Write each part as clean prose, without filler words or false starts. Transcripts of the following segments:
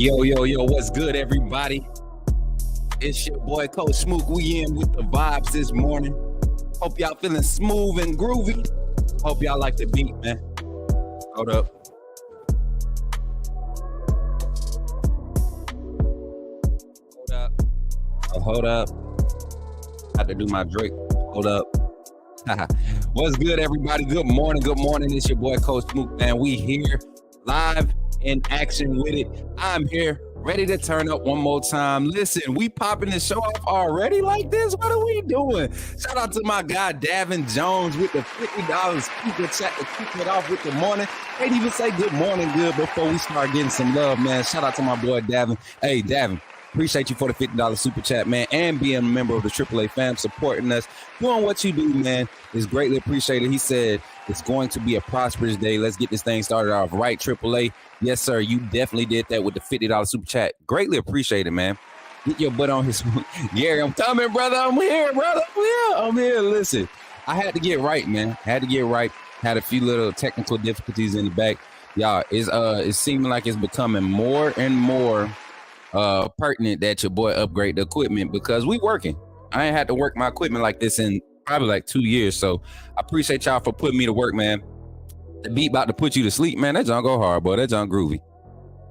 Yo, what's good, everybody? It's your boy, Coach Smook. We in with the vibes this morning. Hope y'all feeling smooth and groovy. Hope y'all like the beat, man. Hold up. Hold up. Had to do my Drake. Hold up. What's good, everybody? Good morning. It's your boy, Coach Smook, man. We here live in action with it. I'm here ready to turn up one more time. Listen, we popping the show off already like this? What are we doing? Shout out to my guy, Davin Jones, with the $50 super chat to kick it off with the morning. Can't even say good morning good before we start getting some love, man. Shout out to my boy, Davin. Hey, Davin. Appreciate you for the $50 super chat, man, and being a member of the AAA fam, supporting us, doing what you do, man, is greatly appreciated. He said it's going to be a prosperous day. Let's get this thing started off right, AAA. Yes, sir, you definitely did that with the $50 super chat. Greatly appreciated, man. Get your butt on his Gary, I'm coming, brother. I'm here, brother. I'm here. Listen, I had to get right, man. Had a few little technical difficulties in the back. Y'all, it's seeming like it's becoming more and more pertinent that your boy upgrade the equipment because we working. I ain't had to work my equipment like this in probably like 2 years, so I appreciate y'all for putting me to work, man. The beat about to put you to sleep, man. That John go hard, boy. That John groovy.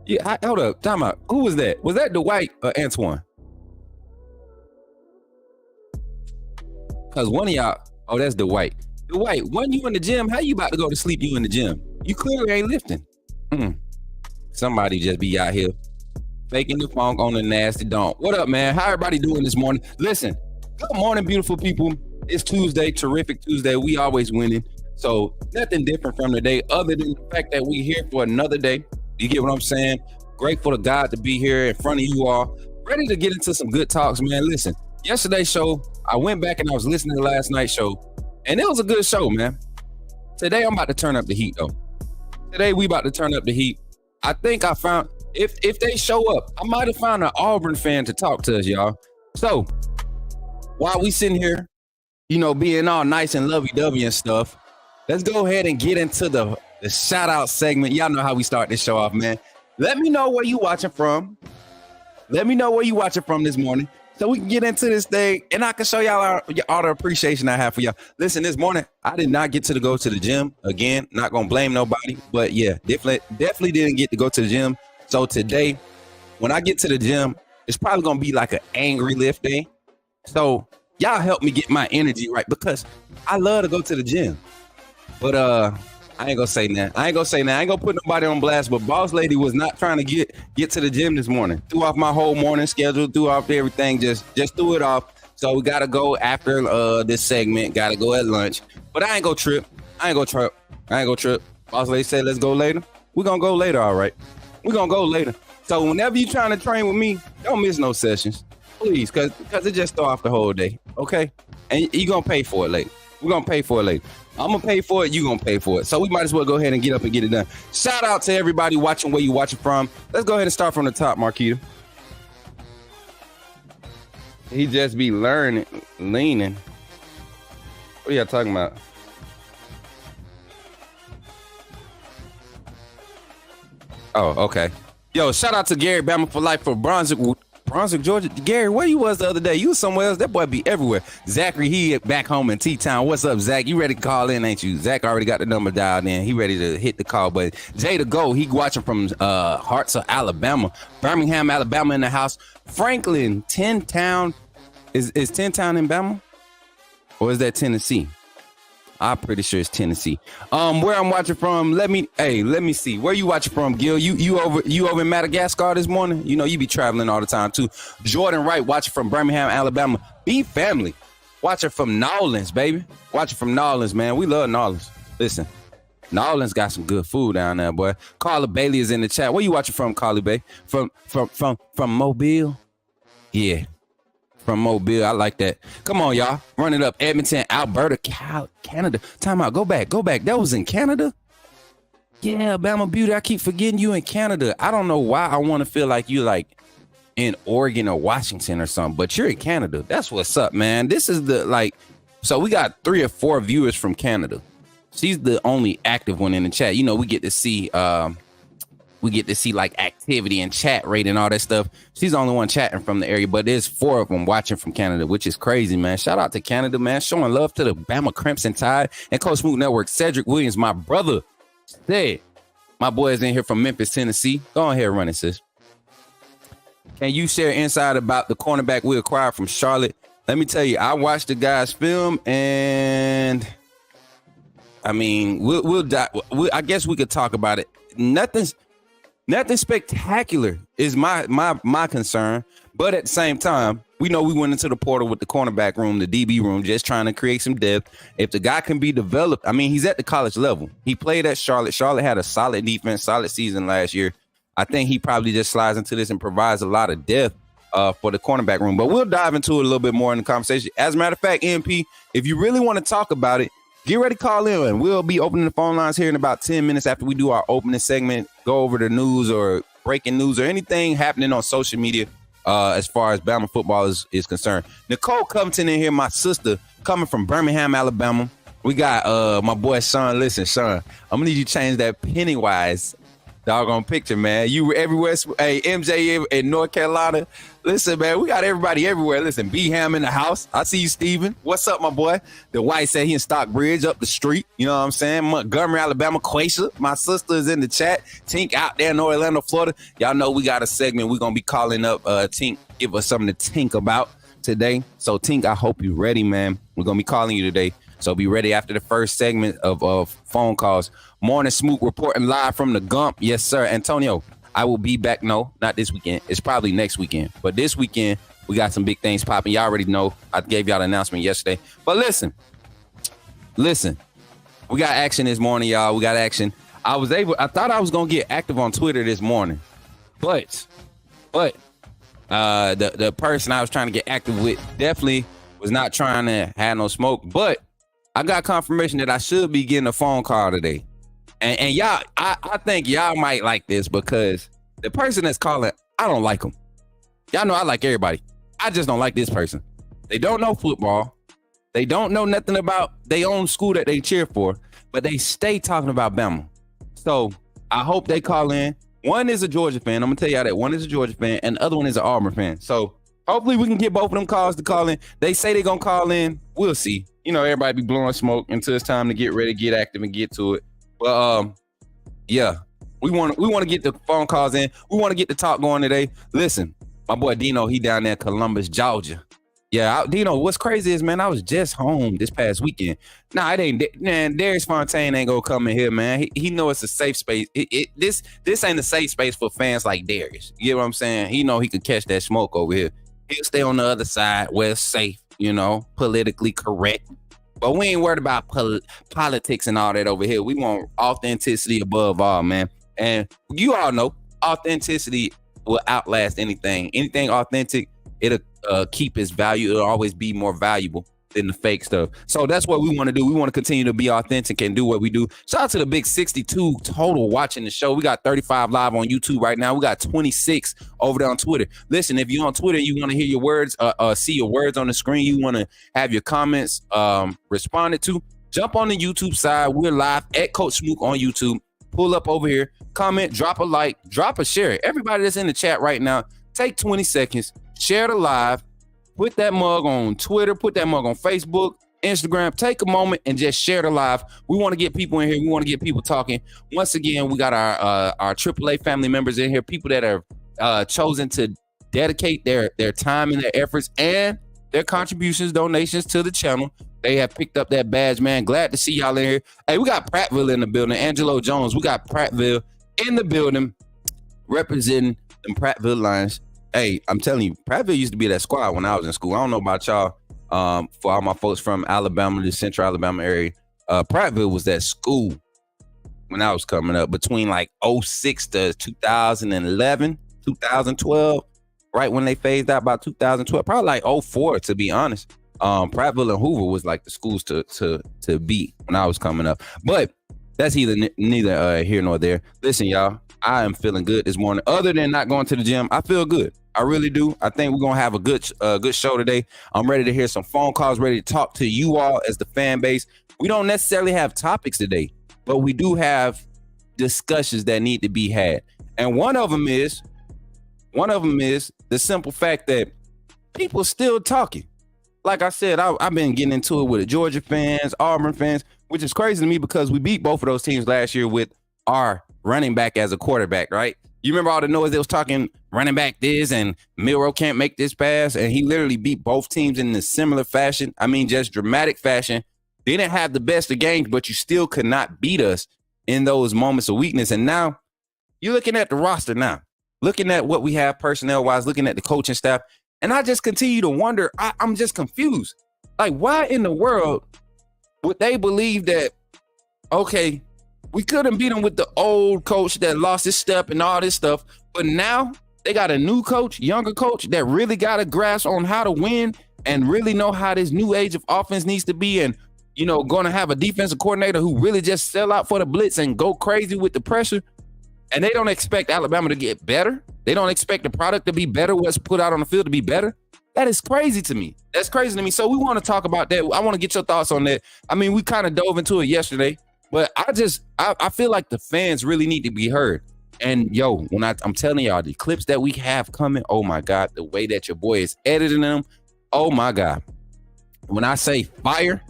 Yeah, hold up, time out. Who was that? Was that Dwight or Antoine? Because one of y'all, oh, that's Dwight. Dwight, when you in the gym, how you about to go to sleep? You in the gym? You clearly ain't lifting. Somebody just be out here faking the funk on the nasty donk. What up, man? How everybody doing this morning? Listen, good morning, beautiful people. It's Tuesday, terrific Tuesday. We always winning. So nothing different from today other than the fact that we here for another day. You get what I'm saying? Grateful to God to be here in front of you all. Ready to get into some good talks, man. Listen, yesterday's show, I went back and I was listening to last night's show, and it was a good show, man. Today, I'm about to turn up the heat, though. Today, we about to turn up the heat. I think I found... If they show up, I might have found an Auburn fan to talk to us, y'all. So while we sitting here, being all nice and lovey-dovey and stuff, let's go ahead and get into the shout-out segment. Y'all know how we start this show off, man. Let me know where you watching from. Let me know where you watching from this morning so we can get into this thing and I can show y'all all the appreciation I have for y'all. Listen, this morning, I did not get to go to the gym. Again, not going to blame nobody, but yeah, definitely didn't get to go to the gym. So today, when I get to the gym, it's probably going to be like an angry lift day. So y'all help me get my energy right because I love to go to the gym. But I ain't going to say that. I ain't going to put nobody on blast, but Boss Lady was not trying to get to the gym this morning. Threw off my whole morning schedule, threw off everything, just threw it off. So we got to go after this segment, got to go at lunch. But I ain't going to trip. Boss Lady said, let's go later. We're going to go later, all right. We're going to go later. So whenever you're trying to train with me, don't miss no sessions, please, because it just throw off the whole day, okay? And you're going to pay for it later. We're going to pay for it later. I'm going to pay for it. You're going to pay for it. So we might as well go ahead and get up and get it done. Shout out to everybody watching where you watching from. Let's go ahead and start from the top, Marquita. He just be leaning. What are y'all talking about? Oh, okay. Yo, shout out to Gary Bama for life for Brunswick, Georgia. Gary, where you was the other day? You was somewhere else. That boy be everywhere. Zachary, he back home in T-Town. What's up, Zach? You ready to call in, ain't you? Zach already got the number dialed in. He ready to hit the call. But Jay to go, he watching from Hearts of Alabama. Birmingham, Alabama in the house. Franklin, 10 Town. Is 10 Town in Bama? Or is that Tennessee? I'm pretty sure it's Tennessee. Where I'm watching from, let me see. Where you watching from, Gil? You over in Madagascar this morning? You be traveling all the time too. Jordan Wright watching from Birmingham, Alabama. Be family. Watching from Nolans, baby. Watching from Nolans, man. We love Nolans. Listen, Nolans got some good food down there, boy. Carla Bailey is in the chat. Where you watching from, Carla Bay? From Mobile? Yeah. From Mobile. I like that. Come on, y'all. Run it up. Edmonton, Alberta, Canada. Time out. Go back. That was in Canada? Yeah, Bama Beauty. I keep forgetting you in Canada. I don't know why I want to feel like you like in Oregon or Washington or something, but you're in Canada. That's what's up, man. This is so we got 3 or 4 viewers from Canada. She's the only active one in the chat. We get to see we get to see like activity and chat rate and all that stuff. She's the only one chatting from the area, but there's 4 of them watching from Canada, which is crazy, man. Shout out to Canada, man. Showing love to the Bama Crimson Tide and Coach Smook Network. Cedric Williams, my brother, said, my boy is in here from Memphis, Tennessee. Go ahead and run it, sis. Can you share insight about the cornerback we acquired from Charlotte? Let me tell you, I watched the guy's film, and I mean, I guess we could talk about it. Nothing spectacular is my concern, but at the same time, we know we went into the portal with the cornerback room, the DB room, just trying to create some depth. If the guy can be developed, I mean, he's at the college level. He played at Charlotte. Charlotte had a solid defense, solid season last year. I think he probably just slides into this and provides a lot of depth for the cornerback room. But we'll dive into it a little bit more in the conversation. As a matter of fact, MP, if you really want to talk about it, get ready to call in, and we'll be opening the phone lines here in about 10 minutes after we do our opening segment, go over the news or breaking news or anything happening on social media as far as Bama football is concerned. Nicole Covington in here, my sister, coming from Birmingham, Alabama. We got my boy Sean. Listen, Sean, I'm going to need you to change that Pennywise doggone picture, man. You were everywhere. Hey, MJ in North Carolina. Listen, man, we got everybody everywhere. Listen, B-Ham in the house. I see you, Steven. What's up, my boy? The White said he in Stockbridge up the street. You know what I'm saying? Montgomery, Alabama. Quaisha, my sister, is in the chat. Tink out there in Orlando, Florida. Y'all know we got a segment. We're going to be calling up Tink, give us something to think about today. So, Tink, I hope you're ready, man. We're going to be calling you today. So be ready after the first segment of phone calls. Morning Smook reporting live from the Gump. Yes, sir. Antonio, I will be back. No, not this weekend. It's probably next weekend. But this weekend, we got some big things popping. Y'all already know. I gave y'all the announcement yesterday. But listen. We got action this morning, y'all. We got action. I thought I was going to get active on Twitter this morning. But the person I was trying to get active with definitely was not trying to have no smoke. But I got confirmation that I should be getting a phone call today. And y'all, I think y'all might like this because the person that's calling, I don't like them. Y'all know I like everybody. I just don't like this person. They don't know football. They don't know nothing about their own school that they cheer for, but they stay talking about Bama. So I hope they call in. One is a Georgia fan. I'm going to tell y'all that. One is a Georgia fan and the other one is an Auburn fan. So hopefully we can get both of them calls to call in. They say they're going to call in. We'll see. You know, everybody be blowing smoke until it's time to get ready, get active, and get to it. But yeah, we want to get the phone calls in. We want to get the talk going today. Listen, my boy Dino, he down there in Columbus, Georgia. Yeah, Dino, what's crazy is, man, I was just home this past weekend. Nah, it ain't, man, Darius Fontaine ain't gonna come in here, man. He know it's a safe space. This ain't a safe space for fans like Darius. You get what I'm saying? He know he could catch that smoke over here. He'll stay on the other side where it's safe. You know, politically correct. But we ain't worried about politics and all that over here. We want authenticity above all, man. And you all know authenticity will outlast anything. Anything authentic, it'll keep its value. It'll always be more valuable than the fake stuff. So that's what we want to do. We want to continue to be authentic and do what we do. Shout out to the big 62 total watching the show. We got 35 live on YouTube right now. We got 26 over there on Twitter. Listen, if you're on Twitter, you want to hear your words, see your words on the screen, you want to have your comments responded to, jump on the YouTube side. We're live at Coach Smook on YouTube. Pull up over here, comment, drop a like, drop a share. Everybody that's in the chat right now, take 20 seconds, share the live. Put that mug on Twitter, put that mug on Facebook, Instagram. Take a moment and just share the live. We want to get people in here. We want to get people talking. Once again, we got our AAA family members in here, people that are chosen to dedicate their time and their efforts and their contributions, donations to the channel. They have picked up that badge, man. Glad to see y'all in here. Hey, we got Prattville in the building. Angelo Jones, we got Prattville in the building representing them Prattville Lions. Hey, I'm telling you, Prattville used to be that squad when I was in school. I don't know about y'all. For all my folks from Alabama, the central Alabama area, Prattville was that school when I was coming up between like 06 to 2011, 2012, right when they phased out by 2012, probably like 04 to be honest. Prattville and Hoover was like the schools to beat when I was coming up. But that's neither here nor there. Listen, y'all, I am feeling good this morning. Other than not going to the gym, I feel good. I really do. I think we're going to have a good show today. I'm ready to hear some phone calls, ready to talk to you all as the fan base. We don't necessarily have topics today, but we do have discussions that need to be had. And one of them is the simple fact that people still talking. Like I said, I've been getting into it with the Georgia fans, Auburn fans, which is crazy to me because we beat both of those teams last year with our running back as a quarterback, right? You remember all the noise they was talking running back this and Milroe can't make this pass, and he literally beat both teams in a similar fashion. I mean, just dramatic fashion. They didn't have the best of games, but you still could not beat us in those moments of weakness. And now you're looking at the roster now, looking at what we have personnel-wise, looking at the coaching staff, and I just continue to wonder, I'm just confused. Like, why in the world would they believe that, okay, we couldn't beat them with the old coach that lost his step and all this stuff, but now they got a new coach, younger coach that really got a grasp on how to win and really know how this new age of offense needs to be, and going to have a defensive coordinator who really just sell out for the blitz and go crazy with the pressure. And they don't expect Alabama to get better. They don't expect the product to be better, what's put out on the field to be better. That is crazy to me. That's crazy to me. So we want to talk about that. I want to get your thoughts on that. I mean, we kind of dove into it yesterday, but I feel like the fans really need to be heard. And I'm telling y'all, the clips that we have coming, oh my God, the way that your boy is editing them, oh my God. When I say fire,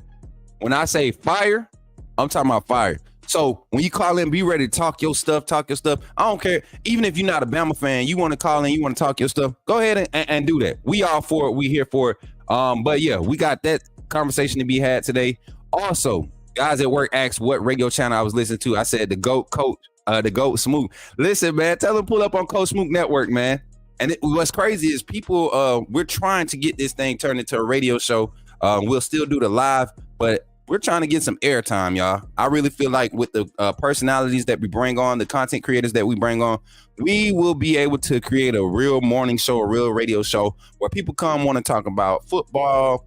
I'm talking about fire. So when you call in, be ready to talk your stuff. I don't care. Even if you're not a Bama fan, you want to call in, you want to talk your stuff, go ahead and do that. We all for it. We here for it. But yeah, we got that conversation to be had today. Also, guys at work asked what radio channel I was listening to. I said the GOAT Coach, the GOAT Smook. Listen, man, tell them pull up on Coach Smook Network, man. And what's crazy is people, we're trying to get this thing turned into a radio show. We'll still do the live, but we're trying to get some airtime, y'all. I really feel like with the personalities that we bring on, the content creators that we bring on, we will be able to create a real morning show, a real radio show where people come want to talk about football,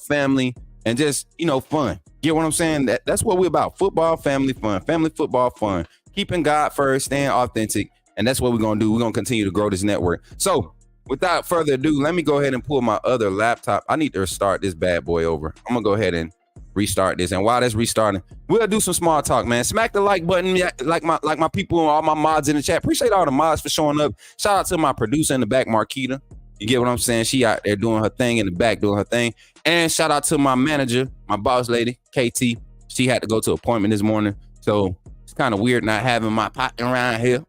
family, and just, fun. Get what I'm saying? That's what we're about. Football, family, fun. Family, football, fun. Keeping God first, staying authentic. And that's what we're going to do. We're going to continue to grow this network. So without further ado, let me go ahead and pull my other laptop. I need to start this bad boy over. I'm going to go ahead and restart this, and while that's restarting, we'll do some small talk, man. Smack the like button, like my people, all my mods in the chat. Appreciate all the mods for showing up. Shout out to my producer in the back, Marquita. You get what I'm saying? She out there doing her thing in the back, doing her thing. And shout out to my manager, my boss lady, KT. She had to go to an appointment this morning, so it's kind of weird not having my partner around here,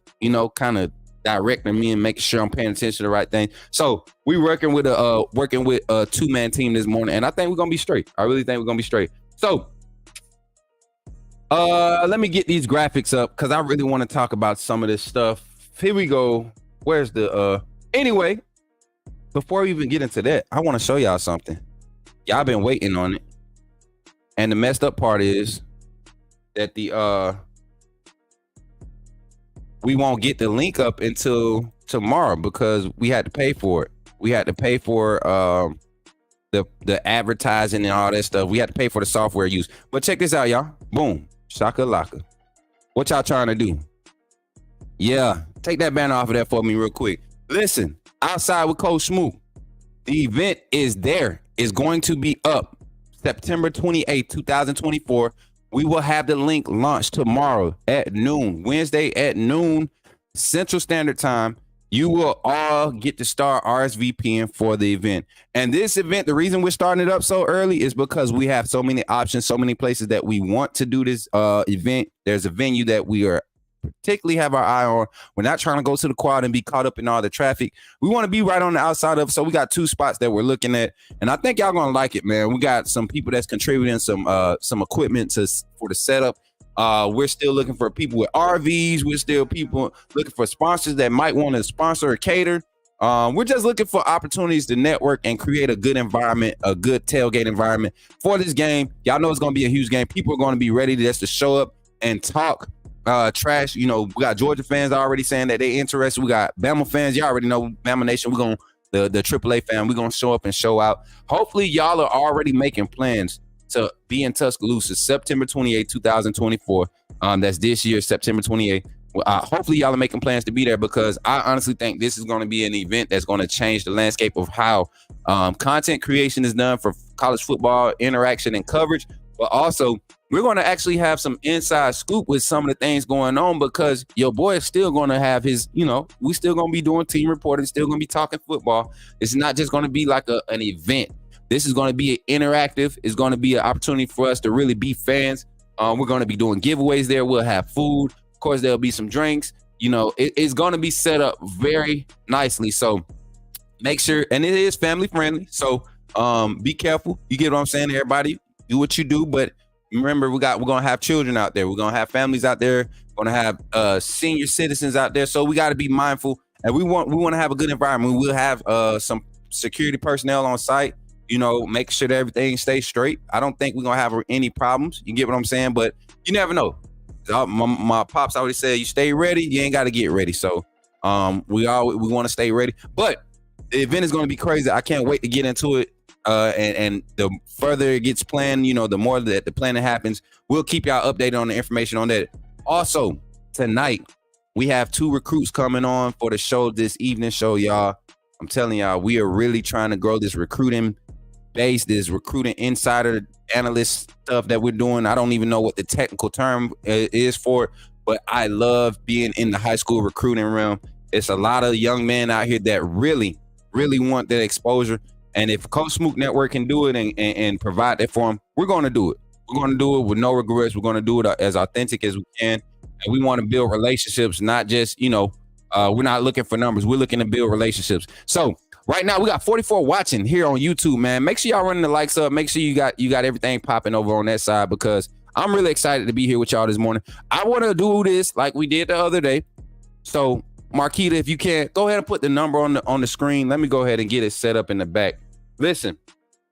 kind of directing me and making sure I'm paying attention to the right thing. So we working with a two-man team this morning, and I think we're gonna be straight. I really think we're gonna be straight. So let me get these graphics up because I really want to talk about some of this stuff. Here we go. Where's the anyway, before we even get into that, I want to show y'all something. Y'all been waiting on it. And the messed up part is that we won't get the link up until tomorrow because we had to pay for it. We had to pay for the advertising and all that stuff. We had to pay for the software use. But check this out, y'all. Boom. Shaka laka. What y'all trying to do? Yeah. Take that banner off of that for me real quick. Listen, outside with Coach Smook. The event is there. It's going to be up September 28th, 2024. We will have the link launched tomorrow at noon, Wednesday at noon, Central Standard Time. You will all get to start RSVPing for the event. And this event, the reason we're starting it up so early is because we have so many options, so many places that we want to do this event. There's a venue that we are particularly have our eye on. We're not trying to go to the quad and be caught up in all the traffic. We want to be right on the outside of. So we got 2 spots that we're looking at, and I think y'all gonna like it, man. We got some people that's contributing some equipment for the setup. We're still looking for people with RVs. We're still people looking for sponsors that might want to sponsor or cater. We're just looking for opportunities to network and create a good environment, a good tailgate environment for this game. Y'all know it's going to be a huge game. People are going to be ready just to show up and talk trash. We got Georgia fans already saying that they're interested. We got Bama fans. Y'all already know Bama Nation. We're going to the AAA fan. We're going to show up and show out. Hopefully y'all are already making plans to be in Tuscaloosa September 28, 2024. That's this year, September 28th. Hopefully y'all are making plans to be there, because I honestly think this is going to be an event that's going to change the landscape of how content creation is done for college football interaction and coverage, but also we're going to actually have some inside scoop with some of the things going on, because your boy is still going to have his, we still going to be doing team reporting, still going to be talking football. It's not just going to be like an event. This is going to be interactive. It's going to be an opportunity for us to really be fans. We're going to be doing giveaways there. We'll have food. Of course, there'll be some drinks. It's going to be set up very nicely. So make sure, and it is family friendly. So be careful. You get what I'm saying? Everybody do what you do, but remember, we're going to have children out there. We're going to have families out there. We're going to have senior citizens out there. So we got to be mindful, and we want to have a good environment. We'll have some security personnel on site, make sure that everything stays straight. I don't think we're going to have any problems. You get what I'm saying? But you never know. My pops always said, you stay ready, you ain't got to get ready. So we want to stay ready. But the event is going to be crazy. I can't wait to get into it. And the further it gets planned, the more that the planning happens, we'll keep y'all updated on the information on that. Also, tonight, we have 2 recruits coming on for the show, this evening show, y'all. I'm telling y'all, we are really trying to grow this recruiting base, this recruiting insider analyst stuff that we're doing. I don't even know what the technical term is for it, but I love being in the high school recruiting realm. It's a lot of young men out here that really, really want that exposure. And if Coach Smook Network can do it and provide that for them, we're going to do it. We're going to do it with no regrets. We're going to do it as authentic as we can. And we want to build relationships, not just, we're not looking for numbers. We're looking to build relationships. So right now we got 44 watching here on YouTube, man. Make sure y'all running the likes up. Make sure you got everything popping over on that side, because I'm really excited to be here with y'all this morning. I want to do this like we did the other day. So Marquita, if you can, go ahead and put the number on the screen. Let me go ahead and get it set up in the back. Listen,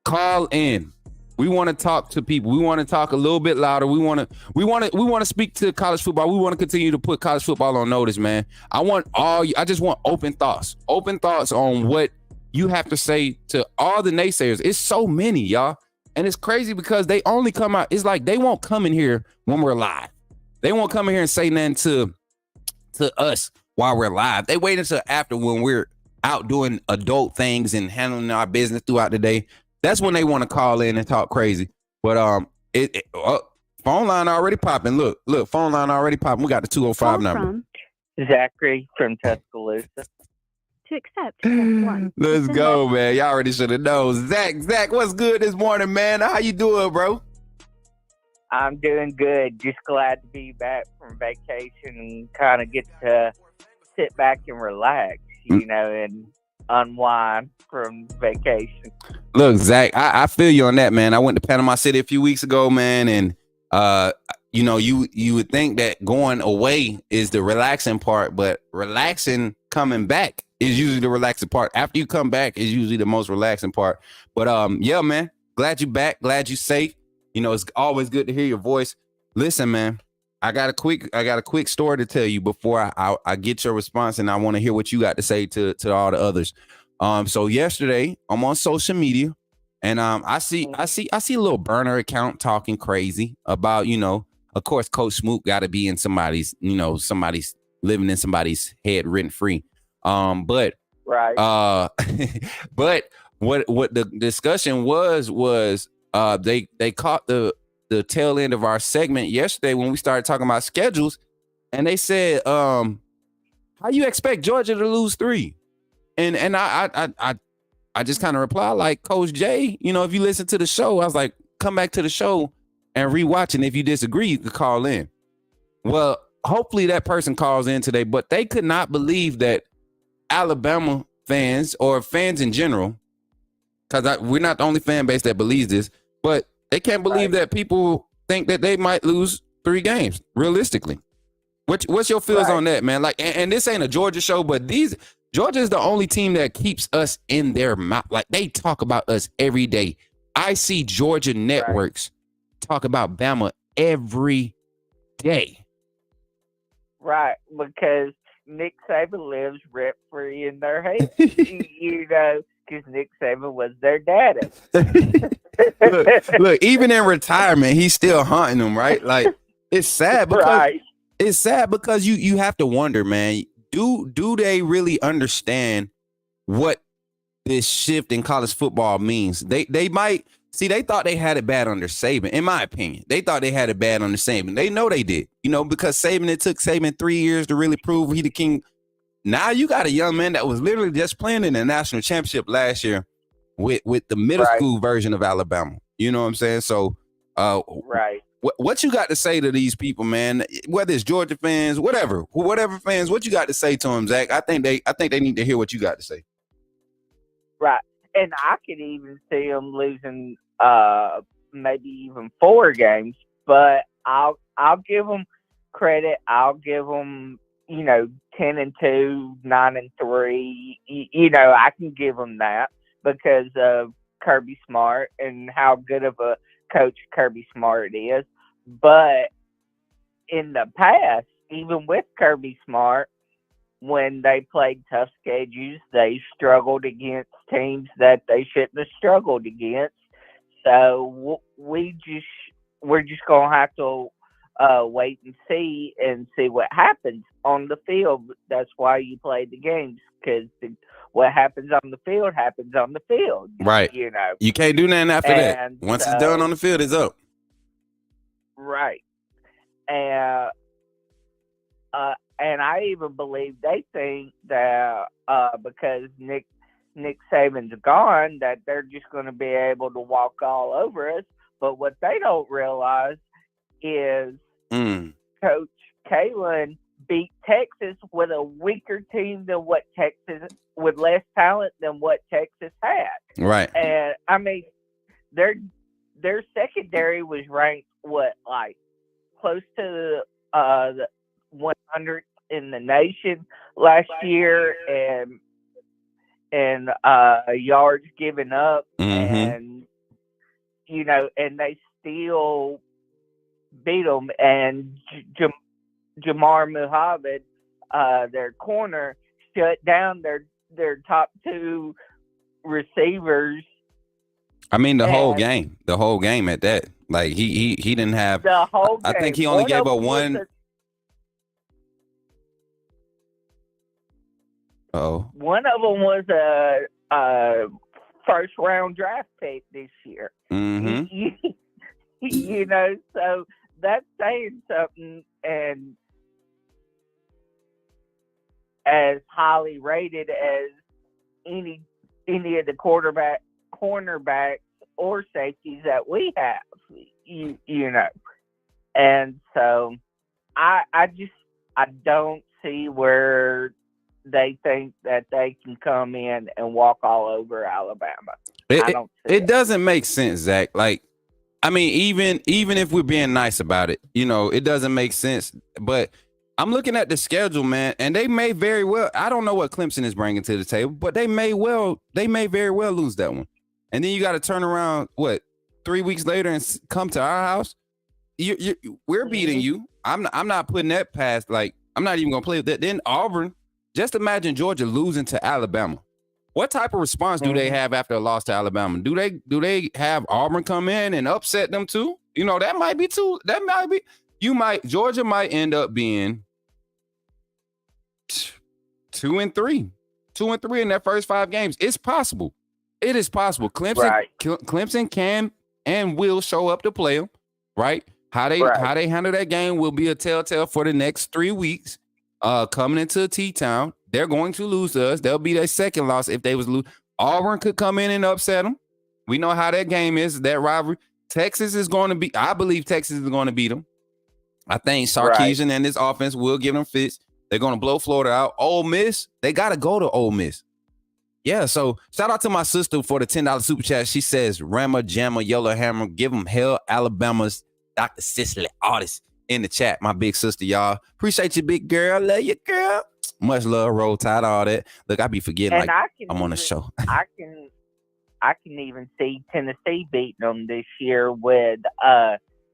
call in. We want to talk to people. We want to talk a little bit louder. We want to speak to college football. We want to continue to put college football on notice, man. I just want open thoughts on what you have to say to all the naysayers. It's so many, y'all. And it's crazy because they only come out. It's like they won't come in here when we're live. They won't come in here and say nothing to us while we're live. They wait until after, when we're out doing adult things and handling our business throughout the day. That's when they want to call in and talk crazy. But phone line already popping. Look, phone line already popping. We got the 205 number. Zachary from Tuscaloosa. To accept, press 1. Let's go, man. Y'all already should have known. Zach, what's good this morning, man? How you doing, bro? I'm doing good. Just glad to be back from vacation and kind of get to sit back and relax, and unwind from vacation. Look, Zach, I feel you on that, man. I went to Panama City a few weeks ago, man, and you would think that going away is the relaxing part, but relaxing coming back is usually the relaxing part. After you come back is usually the most relaxing part. But yeah, man, glad you back, glad you safe. It's always good to hear your voice. Listen, man, I got a quick story to tell you before I get your response, and I want to hear what you got to say to all the others. So yesterday I'm on social media, and I see a little burner account talking crazy about, of course, Coach Smook got to be in somebody's living in somebody's head rent free. But right. But what the discussion was they caught the tail end of our segment yesterday when we started talking about schedules, and they said, how you expect Georgia to lose 3? And I just kind of replied like, Coach J, if you listen to the show, I was like, come back to the show and rewatch, and if you disagree, you could call in. Well, hopefully that person calls in today, but they could not believe that Alabama fans, or fans in general, because we're not the only fan base that believes this, but they can't believe that people think that they might lose 3 games realistically. What's your feels on that, man? Like, and this ain't a Georgia show, but Georgia is the only team that keeps us in their mouth. Like, they talk about us every day. I see Georgia networks talk about Bama every day. Right, because Nick Saban lives rent free in their head. Because Nick Saban was their daddy. look, even in retirement, he's still haunting them, right? Like, it's sad because you have to wonder, man, do they really understand what this shift in college football means? They might See, they thought they had it bad under Saban. In my opinion, they thought they had it bad under Saban. They know they did. Because Saban, it took Saban 3 years to really prove he the king. Now you got a young man that was literally just playing in the national championship last year with the middle school version of Alabama. You know what I'm saying? So, right. What you got to say to these people, man? Whether it's Georgia fans, whatever fans, what you got to say to them, Zach? I think they need to hear what you got to say. Right, and I could even see them losing maybe even 4 games, but I'll give them credit. I'll give them 10-2, 9-3. I can give them that because of Kirby Smart and how good of a coach Kirby Smart is. But in the past, even with Kirby Smart, when they played tough schedules, they struggled against teams that they shouldn't have struggled against. So we're just gonna have to wait and see what happens on the field. That's why you play the games, because what happens on the field happens on the field. Right. You can't do nothing after that. Once it's done on the field, it's up. Right. And I even believe they think that because Nick Saban's gone, that they're just going to be able to walk all over us. But what they don't realize is Coach Kalen beat Texas with a weaker team than what Texas, with less talent than what Texas had. Right. And I mean, their secondary was ranked close to the 100th in the nation last year, and yards given up, and and they still beat them. And Jamar Muhammad, their corner, shut down their top 2 receivers. I mean, the whole game at that. Like he didn't have the whole game. I think he only gave up one. One of them was a first round draft pick this year. So that's saying something. And as highly rated as any of the cornerbacks or safeties that we have, and so I don't see where they think that they can come in and walk all over Alabama. It doesn't make sense, Zach. Like, I mean, even if we're being nice about it, it doesn't make sense. But I'm looking at the schedule, man, and they may very well. I don't know what Clemson is bringing to the table, but they may very well lose that one. And then you got to turn around 3 weeks later and come to our house. We're beating you. I'm not putting that past. Like, I'm not even gonna play with that. Then Auburn. Just imagine Georgia losing to Alabama. What type of response do they have after a loss to Alabama? Do they have Auburn come in and upset them too? That might be too. That might be. Georgia might end up being 2-3 in their first 5 games. It's possible. It is possible. Clemson can and will show up to play them. Right? How they handle that game will be a telltale for the next 3 weeks. Coming into T-Town, they're going to lose to us. They'll be their second loss if they was lose. Auburn could come in and upset them. We know how that game is, that rivalry. Texas is going to be. I believe Texas is going to beat them. I think Sarkisian and this offense will give them fits. They're going to blow Florida out. Ole Miss, they got to go to Ole Miss. Yeah, so shout out to my sister for the $10 super chat. She says, Rama, Jamma, Yellow Hammer, give them hell, Alabama's Dr. Cicely Artist. In the chat, my big sister, y'all. Appreciate you, big girl. Love you, girl. Much love, Roll Tide, all that. Look, I be forgetting I'm on the show. I can even see Tennessee beating them this year with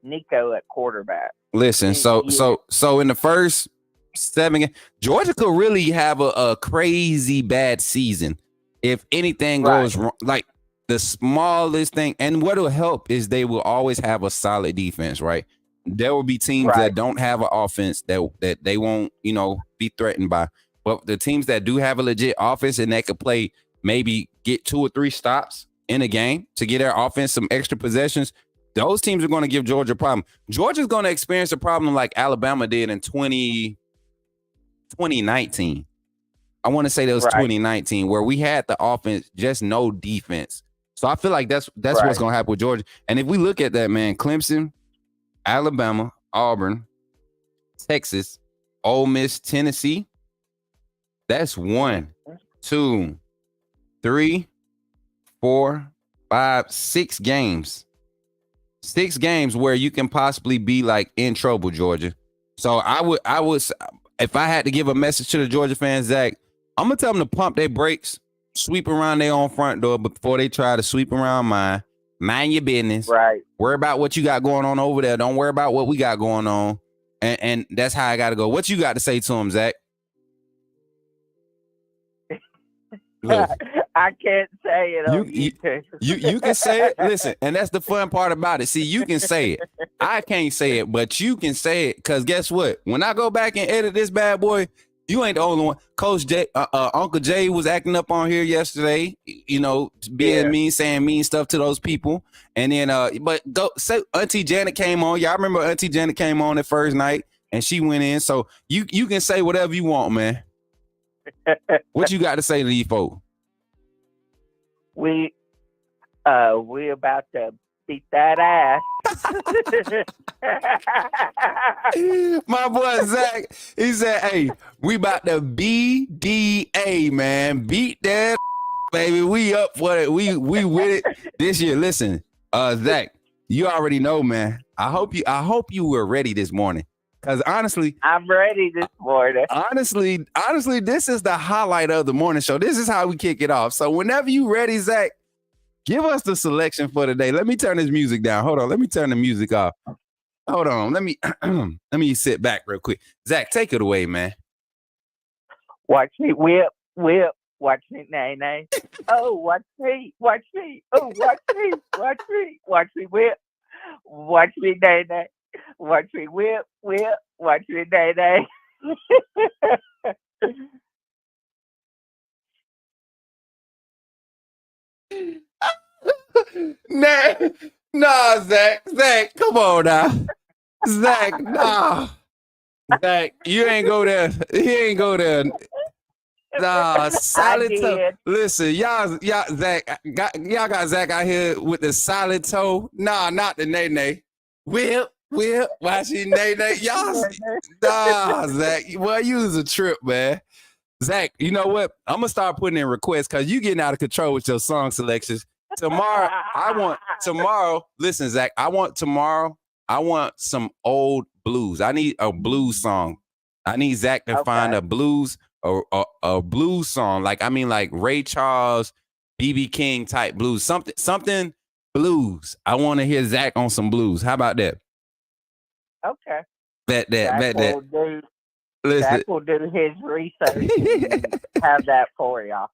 Nico at quarterback. Listen, so in the first 7 games, Georgia could really have a crazy bad season if anything goes wrong. Like the smallest thing, and what will help is they will always have a solid defense, right? There will be teams that don't have an offense that they won't, be threatened by. But the teams that do have a legit offense and that could play, maybe get 2 or 3 stops in a game to get their offense some extra possessions, those teams are going to give Georgia a problem. Georgia's going to experience a problem like Alabama did in 2019. I want to say that was 2019, where we had the offense, just no defense. So I feel like that's what's going to happen with Georgia. And if we look at that, man, Clemson, Alabama, Auburn, Texas, Ole Miss, Tennessee, that's 1, 2, 3, 4, 5, 6 games. 6 games where you can possibly be like in trouble, Georgia. So I would, if I had to give a message to the Georgia fans, Zach, I'm gonna tell them to pump their brakes, sweep around their own front door before they try to sweep around mine. Mind your business. Right. Worry about what you got going on over there. Don't worry about what we got going on. And that's how I got to go. What you got to say to him, Zach? I can't say it on YouTube. You can say it. Listen, and that's the fun part about it. See, you can say it. I can't say it, but you can say it. Because guess what? When I go back and edit this bad boy, you ain't the only one. Coach J, Uncle Jay was acting up on here yesterday, being mean, saying mean stuff to those people. And then, but go say Auntie Janet came on. Y'all remember Auntie Janet came on the first night and she went in. So you can say whatever you want, man. What you got to say to these folks? We about to beat that ass. My boy Zach, he said, "Hey, we about to BDA, man. Beat that, baby. We up for it. We with it this year." Listen, Zach, you already know, man. I hope you were ready this morning. Because honestly, I'm ready this morning. Honestly, this is the highlight of the morning show. This is how we kick it off. So whenever you ready, Zach, give us the selection for today. Let me turn this music down. Hold on. Let me turn the music off. Hold on. Let me sit back real quick. Zach, take it away, man. Watch me whip. Watch me nay. Oh, watch me. Oh, watch me. Watch me whip. Watch me nay. Watch me whip. Watch me nay. Nah, Zach, come on now. Zach, nah. Zach, you ain't go there. He ain't go there. Nah, solid toe. Listen, y'all, Zach, y'all got Zach out here with the solid toe. Nah, not the nay. Whip, watch you nay. Y'all, nah, Zach. Well, you was a trip, man. Zach, you know what? I'm gonna start putting in requests because you getting out of control with your song selections. Listen, Zach, I want some old blues. I need a blues song. I need Zach to find a blues or a blues song. Like Ray Charles, B.B. King type blues. Something blues. I want to hear Zach on some blues. How about that? Okay. Bet that. Listen. Zach will do his research and have that for y'all.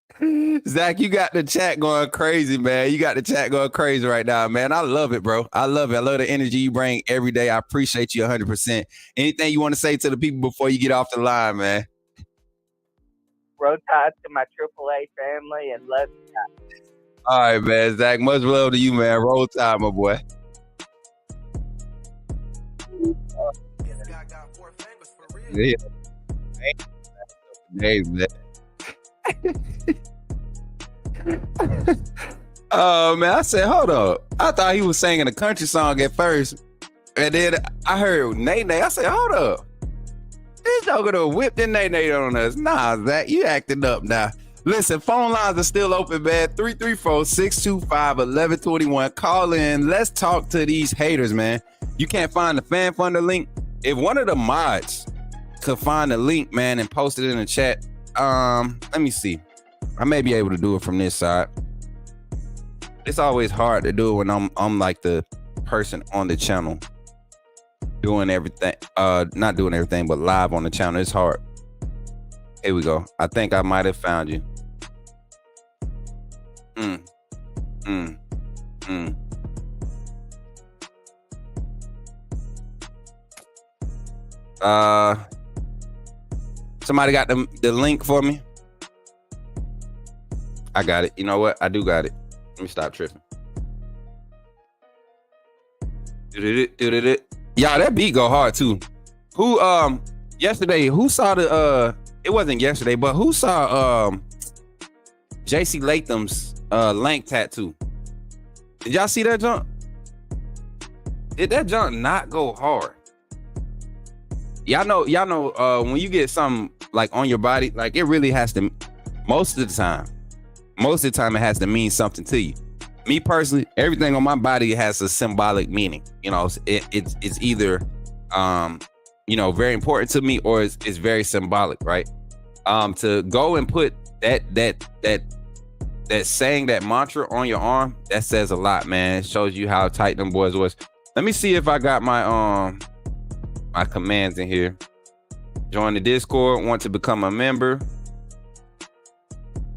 Zach, you got the chat going crazy, man. You got the chat going crazy right now, man. I love it, bro. I love it. I love the energy you bring every day. I appreciate you 100%. Anything you want to say to the people before you get off the line, man? Roll Tide to my AAA family and love you. All right, man. Zach, much love to you, man. Roll Tide, my boy. Yeah. Hey, man. Oh, man, I said, hold up. I thought he was singing a country song at first. And then I heard Nay. I said, hold up. This joker done whipped the Nay on us. Nah, Zach, you acting up now. Listen, phone lines are still open, man. 334-625-1121. Call in. Let's talk to these haters, man. You can't find the fan funder link. If one of the mods could find the link, man, and post it in the chat. Let me see. I may be able to do it from this side. It's always hard to do it when I'm like the person on the channel doing everything. Not doing everything, but live on the channel. It's hard. Here we go. I think I might have found you. Somebody got the link for me? I got it. You know what? I do got it. Let me stop tripping. Y'all, that beat go hard too. Who yesterday? Who saw the It wasn't yesterday, but who saw JC Latham's Lank tattoo? Did y'all see that jump? Did that jump not go hard? Y'all know when you get something like on your body, like it really has to. Most of the time it has to mean something to you. Me personally, everything on my body has a symbolic meaning. You know, it's either very important to me, or it's very symbolic, right? To go and put that saying, that mantra on your arm, that says a lot, man. It shows you how tight them boys was. Let me see if I got my my commands in here. Join the Discord, want to become a member.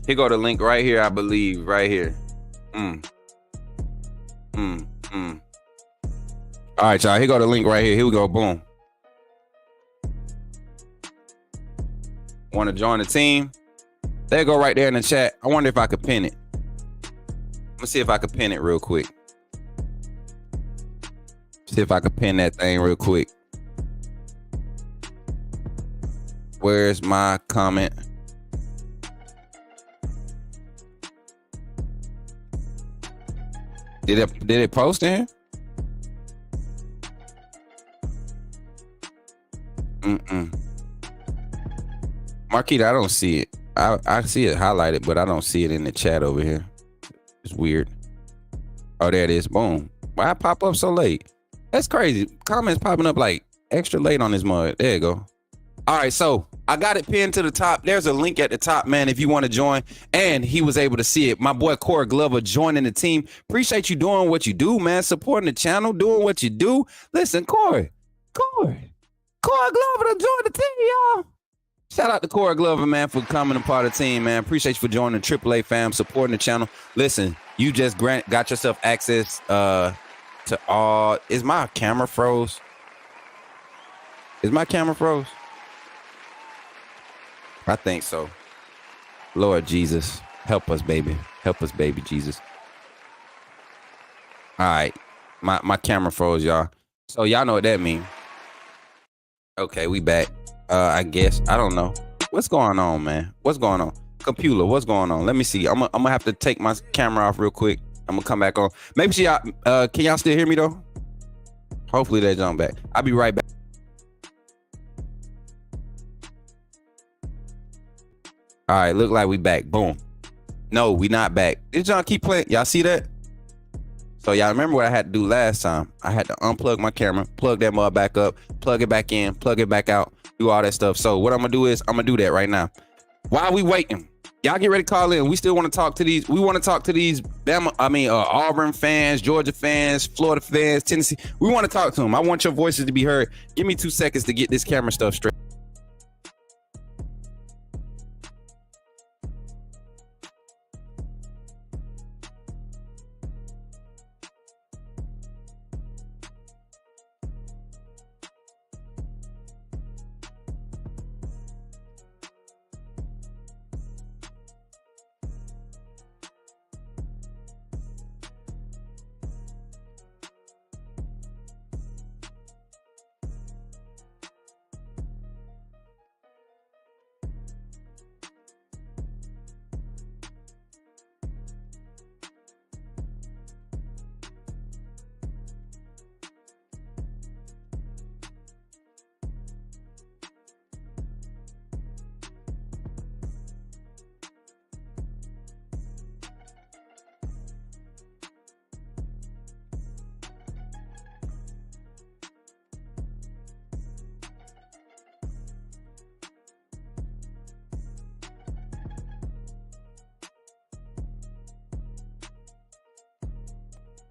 Here go the link right here, I believe, right here. All right, y'all, here go the link right here. Here we go, boom. Want to join the team? There you go, right there in the chat. I wonder if I could pin it. Let me see if I could pin it real quick. See if I could pin that thing real quick. Where's my comment? Did it post in here? Marquita, I don't see it. I see it highlighted, but I don't see it in the chat over here. It's weird. Oh, there it is. Boom. Why it pop up so late? That's crazy. Comments popping up like extra late on this mud. There you go. All right, so I got it pinned to the top. There's a link at the top, man, if you want to join. And he was able to see it. My boy Cory Glover joining the team. Appreciate you doing what you do, man. Supporting the channel, doing what you do. Listen, Cory Glover to join the team, y'all. Shout out to Cory Glover, man, for coming a part of the team, man. Appreciate you for joining the AAA fam, supporting the channel. Listen, you just got yourself access to all. Is my camera froze? I think so. Lord Jesus, help us, baby. Help us, baby Jesus. All right. My camera froze, y'all. So y'all know what that means. Okay, we back. I guess. I don't know. What's going on, man? What's going on? Computer, what's going on? Let me see. I'm gonna have to take my camera off real quick. I'm gonna come back on. Maybe can y'all still hear me though? Hopefully they jump back. I'll be right back. All right, look like we back. Boom. No, we not back. Did y'all keep playing? Y'all see that? So y'all remember what I had to do last time? I had to unplug my camera, plug that mud back up, plug it back in, plug it back out, do all that stuff. So what I'm gonna do is I'm gonna do that right now. While we waiting, y'all get ready to call in. We still want to talk to these. We want to talk to these Auburn fans, Georgia fans, Florida fans, Tennessee. We want to talk to them. I want your voices to be heard. Give me 2 seconds to get this camera stuff straight.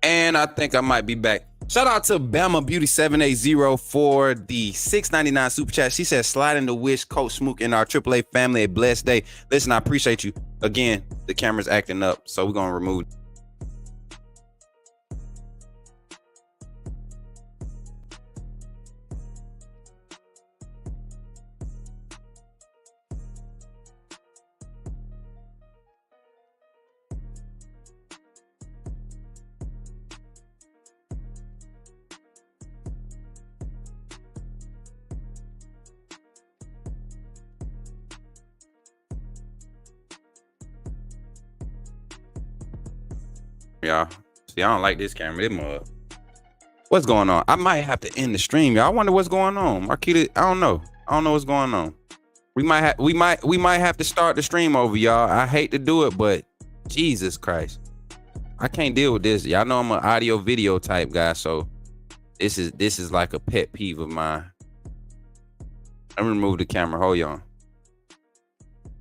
And I think I might be back. Shout out to Bama Beauty 780 for the $6.99 super chat. She says, sliding to wish Coach Smook and our AAA family a blessed day. Listen, I appreciate you. Again, the camera's acting up, so we're going to remove it. y'all. See, I don't like this camera. This mug. What's going on? I might have to end the stream, y'all. I wonder what's going on. Marquita, I don't know. I don't know what's going on. We might have to start the stream over, y'all. I hate to do it, but Jesus Christ. I can't deal with this. Y'all know I'm an audio video type guy, so this is like a pet peeve of mine. Let me remove the camera. Hold on.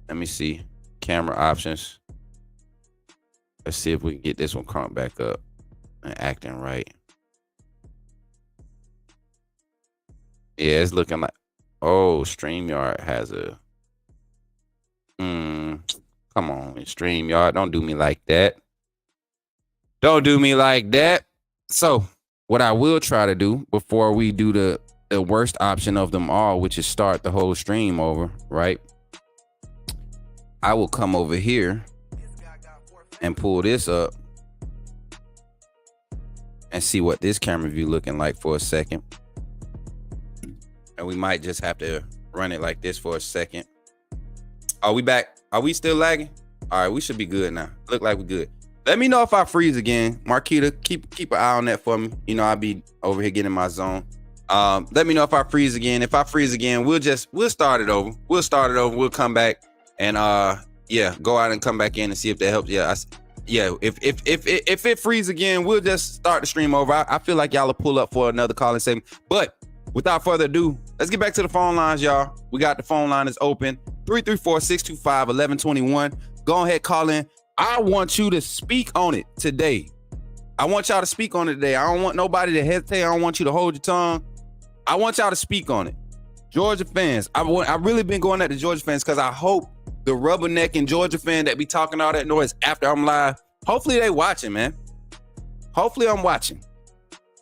Let me see. Camera options. Let's see if we can get this one cranked back up and acting right. Yeah, it's looking like, oh, StreamYard has a, come on, StreamYard, don't do me like that. Don't do me like that. So what I will try to do before we do the worst option of them all, which is start the whole stream over, right? I will come over here and pull this up and see what this camera view looking like for a second. And we might just have to run it like this for a second. Are we back? Are we still lagging? All right, we should be good now. Look like we're good. Let me know if I freeze again. Marquita, keep an eye on that for me. You know, I'll be over here getting in my zone. Let me know if I freeze again. If I freeze again, we'll start it over. We'll come back and go out and come back in and see if that helps. If it freeze again, we'll just start the stream over. I feel like y'all will pull up for another call and segment. But without further ado, let's get back to the phone lines, y'all. We got the phone line is open. 334-625-1121. Go ahead, call in. I want you to speak on it today. I want y'all to speak on it today. I don't want nobody to hesitate. I don't want you to hold your tongue. I want y'all to speak on it. Georgia fans, I've really been going at the Georgia fans because I hope the rubbernecking Georgia fan that be talking all that noise after I'm live, hopefully they watching, man. Hopefully I'm watching.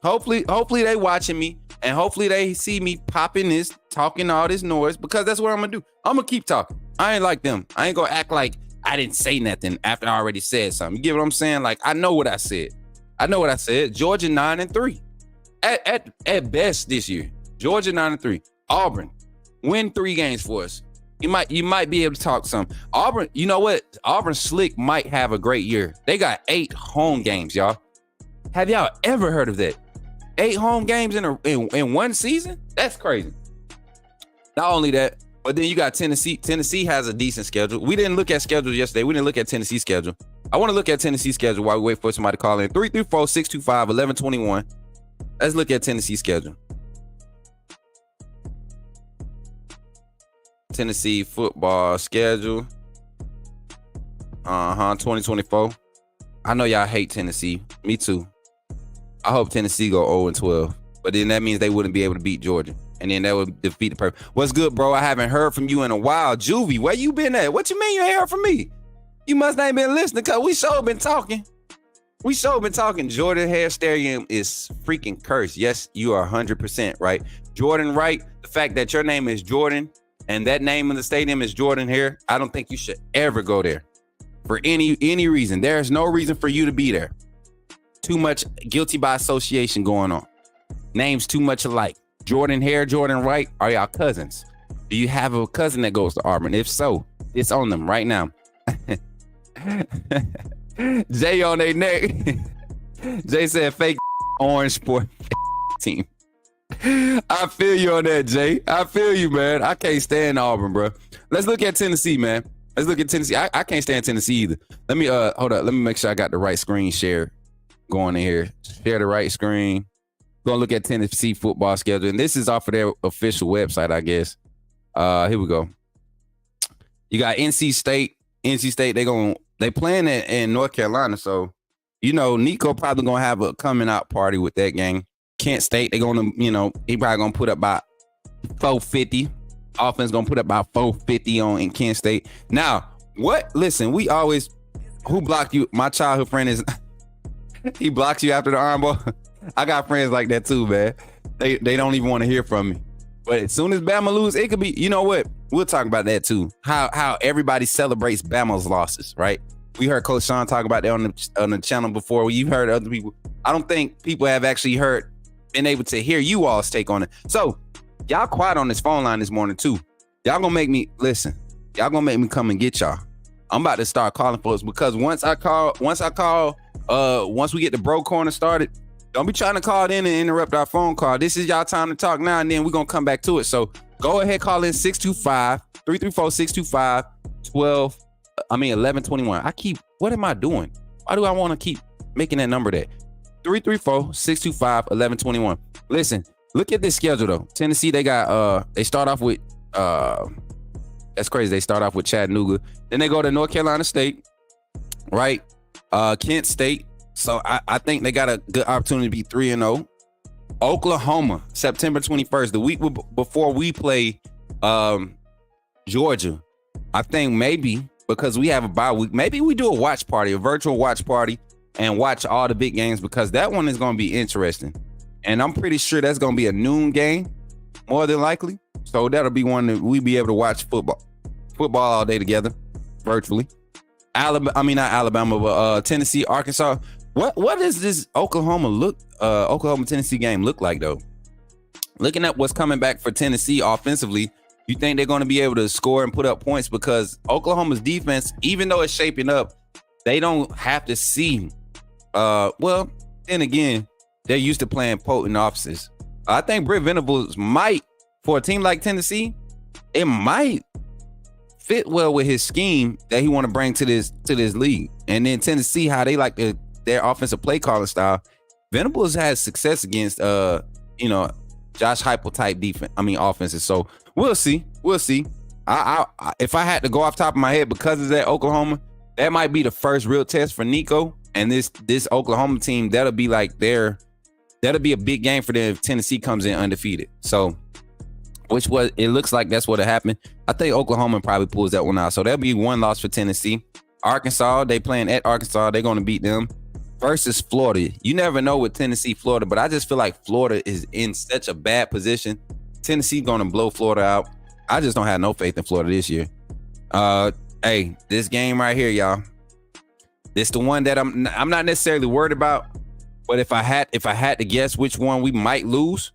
Hopefully they watching me, and hopefully they see me popping this, talking all this noise, because that's what I'm gonna do. I'm gonna keep talking. I ain't like them. I ain't gonna act like I didn't say nothing after I already said something. You get what I'm saying? Like, I know what I said. Georgia 9-3 at best this year. Georgia 9-3. Auburn win 3 games for us. You might be able to talk some. Auburn, you know what? Auburn Slick might have a great year. They got 8 home games, y'all. Have y'all ever heard of that? 8 home games in one season? That's crazy. Not only that, but then you got Tennessee. Tennessee has a decent schedule. We didn't look at schedules yesterday. We didn't look at Tennessee's schedule. I want to look at Tennessee's schedule while we wait for somebody to call in. 334-625-1121. Let's look at Tennessee's schedule. Tennessee football schedule. 2024. I know y'all hate Tennessee. Me too. I hope Tennessee go 0-12. But then that means they wouldn't be able to beat Georgia. And then that would defeat the purpose. What's good, bro? I haven't heard from you in a while. Juvie, where you been at? What you mean you ain't heard from me? You must not have been listening, because we sure been talking. Jordan Hair Stadium is freaking cursed. Yes, you are 100% right. Jordan Wright, the fact that your name is Jordan and that name of the stadium is Jordan Hair, I don't think you should ever go there for any reason. There is no reason for you to be there. Too much guilty by association going on. Names too much alike. Jordan Hair, Jordan Wright, are y'all cousins? Do you have a cousin that goes to Auburn? If so, it's on them right now. Jay on their neck. Jay said fake orange sport team. I feel you on that, Jay. I feel you, man. I can't stand Auburn, bro. Let's look at Tennessee, man. Let's look at Tennessee. I can't stand Tennessee either. Let me hold up. Let me make sure I got the right screen share going in here. Share the right screen. Gonna look at Tennessee football schedule, and this is off of their official website, I guess. Here we go. You got NC State. NC State, they playing in North Carolina, so you know Nico probably gonna have a coming out party with that game. Kent State, they gonna, he probably gonna put up about 450. Offense gonna put up about 450 in Kent State. Now, what? Listen, who blocked you? My childhood friend is he blocks you after the arm ball. I got friends like that too, man. They don't even want to hear from me. But as soon as Bama lose, it could be, you know what? We'll talk about that too. How everybody celebrates Bama's losses, right? We heard Coach Sean talk about that on the channel before. You've heard other people. I don't think people have actually been able to hear you all's take on it. So y'all quiet on this phone line this morning too. Y'all gonna make me listen. Y'all gonna make me come and get y'all. I'm about to start calling folks because once we get the bro corner started, don't be trying to call in and interrupt our phone call. This is y'all time to talk now, and then we're going to come back to it. So go ahead, call in 625-334-625-1121. What am I doing? Why do I want to keep making that number that? 334-625-1121. Listen, look at this schedule though. Tennessee, they start off with that's crazy. They start off with Chattanooga. Then they go to North Carolina State, right? Kent State. So I think they got a good opportunity to be 3-0. Oklahoma, September 21st, the week before we play Georgia. I think maybe because we have a bye week, maybe we do a virtual watch party, and watch all the big games because that one is going to be interesting. And I'm pretty sure that's going to be a noon game, more than likely. So that'll be one that we be able to watch football all day together, virtually. Tennessee, Arkansas. What does this Oklahoma Tennessee game look like though? Looking at what's coming back for Tennessee offensively, you think they're going to be able to score and put up points? Because Oklahoma's defense, even though it's shaping up, they don't have to see. Well, then again, they're used to playing potent officers. I think Brent Venables might, for a team like Tennessee, it might fit well with his scheme that he want to bring to this league. And then Tennessee, how they like their offensive play calling style. Venables has success against Josh Heupel type offenses. So we'll see. I if I had to go off top of my head because of that Oklahoma, that might be the first real test for Nico and this Oklahoma team. That'll be a big game for them if Tennessee comes in undefeated. So, it looks like that's what happened. I think Oklahoma probably pulls that one out. So that'll be one loss for Tennessee. Arkansas, they playing at Arkansas. They're going to beat them. Versus Florida. You never know with Tennessee, Florida, but I just feel like Florida is in such a bad position. Tennessee going to blow Florida out. I just don't have no faith in Florida this year. Hey, this game right here, y'all. This the one that I'm not necessarily worried about, but if I had to guess which one we might lose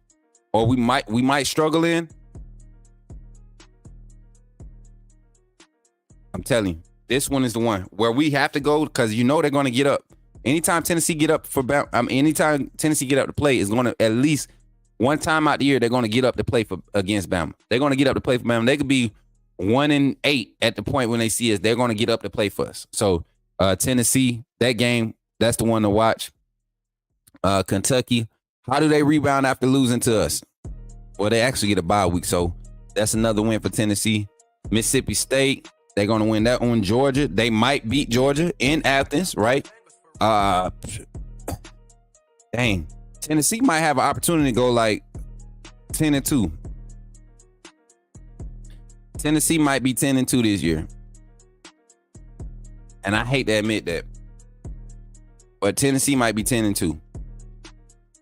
or we might struggle in, I'm telling you, this one is the one where we have to go because they're going to get up. Anytime Tennessee get up to play, is going to at least one time out the year they're going to get up to play against Bama. They're going to get up to play for Bama. They could be 1-8 at the point when they see us. They're going to get up to play for us. So Tennessee, that game, that's the one to watch. Kentucky, how do they rebound after losing to us? Well, they actually get a bye week, so that's another win for Tennessee. Mississippi State, they're going to win that one. Georgia, they might beat Georgia in Athens, right? Dang, Tennessee might have an opportunity to go like 10-2. Tennessee might be 10-2 this year, and I hate to admit that, but Tennessee might be 10-2.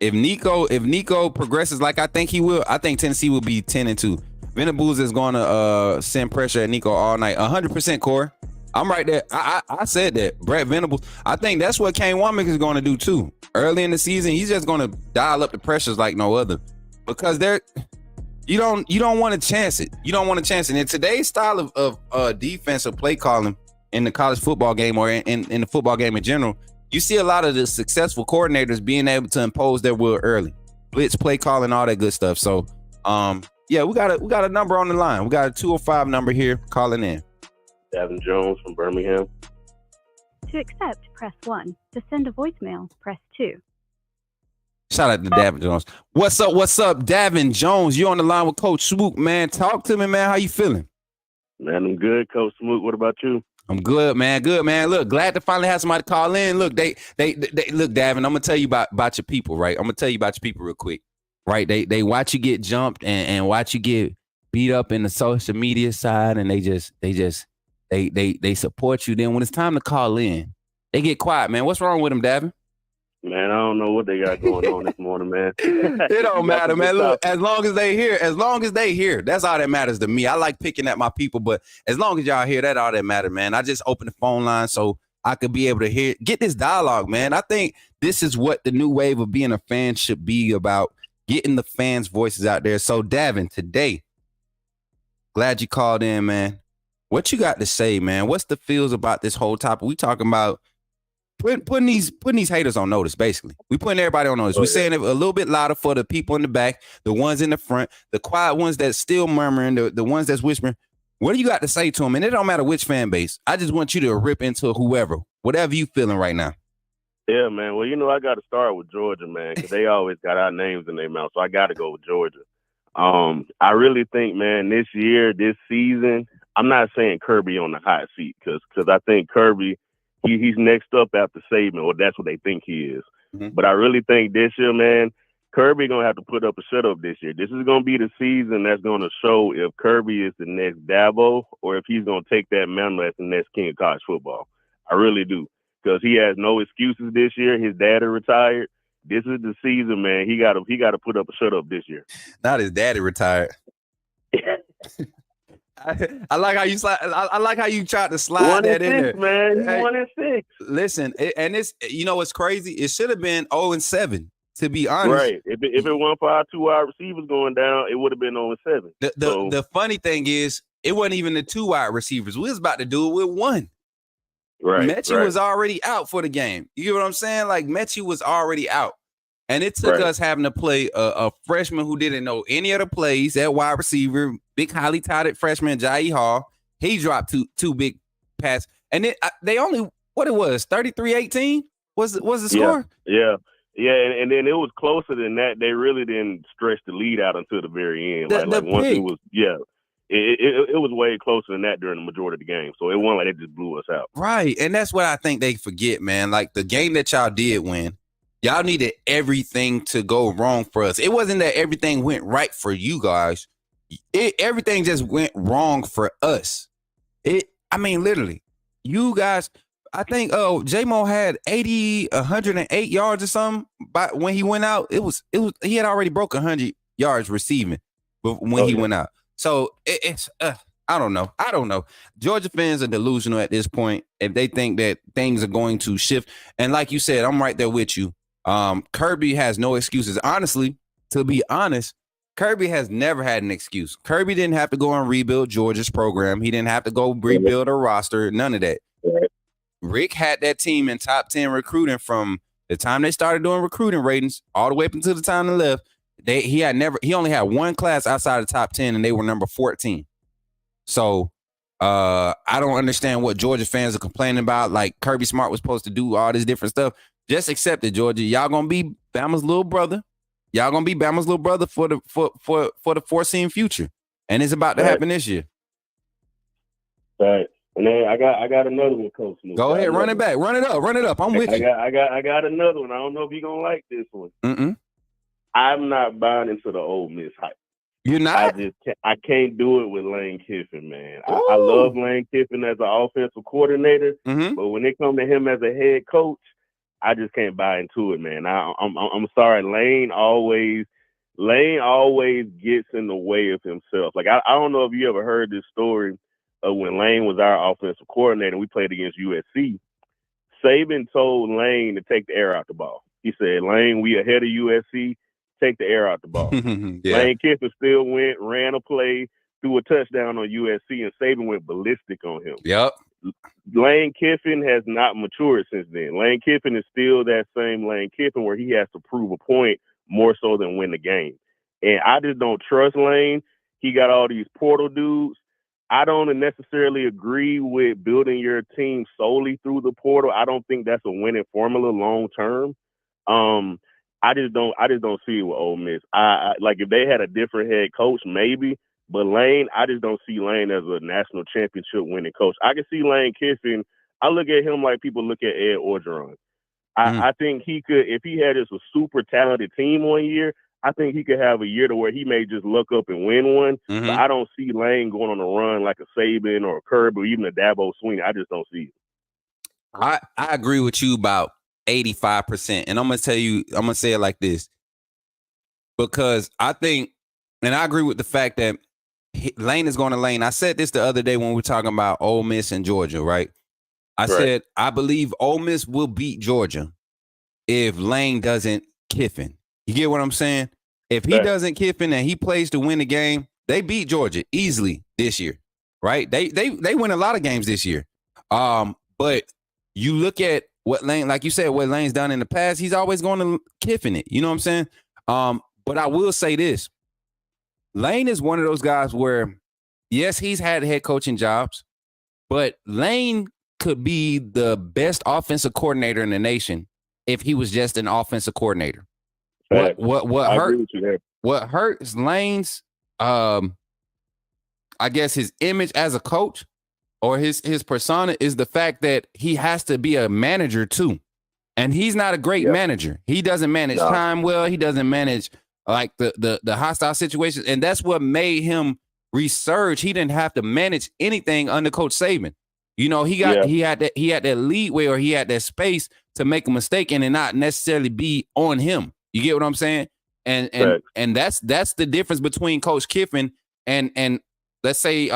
If Nico progresses like I think he will, I think Tennessee will be 10-2. Venables is going to send pressure at Nico all night. 100%, Cory. I'm right there. I said that. Brett Venables. I think that's what Kane Womack is going to do too. Early in the season, he's just going to dial up the pressures like no other, because you don't want to chance it. You don't want to chance it. In today's style of defensive play calling in the college football game or in the football game in general, you see a lot of the successful coordinators being able to impose their will early, blitz play calling, all that good stuff. So, yeah, we got a number on the line. We got a 205 number here calling in. Davin Jones from Birmingham. To accept, press 1. To send a voicemail, press 2. Shout out to Davin Jones. What's up, Davin Jones? You're on the line with Coach Smook, man. Talk to me, man. How you feeling? Man, I'm good, Coach Smook. What about you? I'm good, man. Good, man. Look, glad to finally have somebody call in. Look, they look, Davin, I'm gonna tell you about your people, right? I'm gonna tell you about your people real quick, right? They watch you get jumped and watch you get beat up in the social media side, and they support you. Then when it's time to call in, they get quiet, man. What's wrong with them, Davin? Man, I don't know what they got going on this morning, man. It don't matter, man. Look, as long as they hear, that's all that matters to me. I like picking at my people, but as long as y'all hear, that all that matters, man. I just opened the phone line so I could be able to get this dialogue, man. I think this is what the new wave of being a fan should be about, getting the fans' voices out there. So, Davin, today, glad you called in, man. What you got to say, man? What's the feels about this whole topic? We talking about putting these haters on notice, basically. We putting everybody on notice. We're saying it a little bit louder for the people in the back, the ones in the front, the quiet ones that's still murmuring, the ones that's whispering. What do you got to say to them? And it don't matter which fan base. I just want you to rip into whoever, whatever you feeling right now. Yeah, man. Well, I got to start with Georgia, man, because they always got our names in their mouth, so I got to go with Georgia. I really think, man, this season, I'm not saying Kirby on the hot seat because I think Kirby, he's next up after Saban, or that's what they think he is. Mm-hmm. But I really think this year, man, Kirby going to have to put up a shut-up this year. This is going to be the season that's going to show if Kirby is the next Dabo or if he's going to take that mantle as the next king of college football. I really do. Because he has no excuses this year. His daddy retired. This is the season, man. He got to put up a shut up this year. Not his daddy retired. I like how you slide. I like how you tried to slide that in there, man. Hey, 1-6. Listen, and it's what's crazy. It should have been 0-7. To be honest, right? If it weren't for our 2 wide receivers going down, it would have been 0-7. The funny thing is, it wasn't even the 2 wide receivers. We was about to do it with 1. Right. Mechie was already out for the game. You get what I'm saying? Like Mechie was already out. And it took us having to play a freshman who didn't know any other plays at wide receiver, big, highly touted freshman, Jai Hall. He dropped two big passes. And they only, what it was, 33-18 was the score? Yeah. And then it was closer than that. They really didn't stretch the lead out until the very end. Like once it was, It was way closer than that during the majority of the game. So it wasn't like they just blew us out. Right. And that's what I think they forget, man. Like the game that y'all did win, y'all needed everything to go wrong for us. It wasn't that everything went right for you guys. Everything just went wrong for us. Literally, you guys, I think J-Mo had 108 yards or something but when he went out. It was he had already broke 100 yards receiving when he went out. So it's I don't know. Georgia fans are delusional at this point if they think that things are going to shift. And like you said, I'm right there with you. Kirby has no excuses. Honestly, to be honest, Kirby has never had an excuse. Kirby didn't have to go and rebuild Georgia's program. He didn't have to go rebuild a roster. None of that. Rick had that team in top 10 recruiting from the time they started doing recruiting ratings all the way up until the time they left. He only had one class outside the top 10 and they were number 14. So I don't understand what Georgia fans are complaining about. Like Kirby Smart was supposed to do all this different stuff. Just accept it, Georgia. Y'all gonna be Bama's little brother. Y'all gonna be Bama's little brother for the foreseen future. And it's about to happen this year. Right. And then I got another one, Coach Smook. Go ahead, run it back. Run it up. I'm with you. I got another one. I don't know if you're gonna like this one. I'm not buying into the Ole Miss hype. You're not? I can't do it with Lane Kiffin, man. I love Lane Kiffin as an offensive coordinator, but when it comes to him as a head coach, I just can't buy into it, man. I'm sorry. Lane always gets in the way of himself. Like I don't know if you ever heard this story of when Lane was our offensive coordinator and we played against USC. Saban told Lane to take the air out the ball. He said, "Lane, we ahead of USC. Take the air out the ball." Lane Kiffin still ran a play, threw a touchdown on USC, and Saban went ballistic on him. Yep. Lane Kiffin has not matured since then. Lane Kiffin is still that same Lane Kiffin where he has to prove a point more so than win the game. And I just don't trust Lane. He got all these portal dudes. I don't necessarily agree with building your team solely through the portal. I don't think that's a winning formula long term. I just don't see it with Ole Miss. I like if they had a different head coach, maybe. But Lane, I just don't see Lane as a national championship winning coach. I can see Lane Kiffin. I look at him like people look at Ed Orgeron. I think he could, if he had just a super talented team one year, I think he could have a year to where he may just look up and win one. But I don't see Lane going on a run like a Saban or a Kirby or even a Dabo Swinney. I just don't see it. I agree with you about 85%. And I'm going to say it like this. Because I think, and I agree with the fact that Lane is going to Lane. I said this the other day when we were talking about Ole Miss and Georgia, right? I said, I believe Ole Miss will beat Georgia if Lane doesn't Kiffin. You get what I'm saying? If he doesn't Kiffin and he plays to win the game, they beat Georgia easily this year. right? They win a lot of games this year. But you look at what Lane, like you said, what Lane's done in the past, he's always going to Kiffin it. You know what I'm saying? But I will say this. Lane is one of those guys where, yes, he's had head coaching jobs, but Lane could be the best offensive coordinator in the nation if he was just an offensive coordinator. What hurts Lane's, I guess his image as a coach or his persona is the fact that he has to be a manager too. And he's not a great manager. He doesn't manage time well. He doesn't manage like the hostile situations. And that's what made him resurge. He didn't have to manage anything under Coach Saban. You know, he had that leeway, or he had that space to make a mistake and it not necessarily be on him. You get what I'm saying? And that's the difference between Coach Kiffin and let's say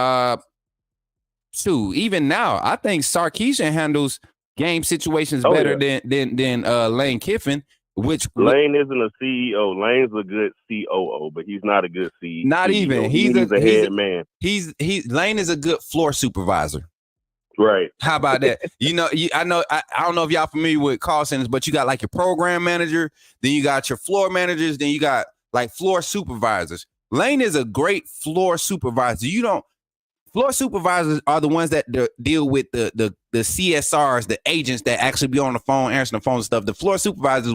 even now, I think Sarkisian handles game situations better than Lane Kiffin, which Lane isn't a CEO. Lane's a good COO, but he's not a good CEO. Not even. He's a head man. Lane is a good floor supervisor. Right. How about that? You know, I don't know if y'all familiar with call centers, but you got like your program manager, then you got your floor managers, then you got like floor supervisors. Lane is a great floor supervisor. Floor supervisors are the ones that deal with the CSRs, the agents that actually be on the phone, answering the phone and stuff. The floor supervisors,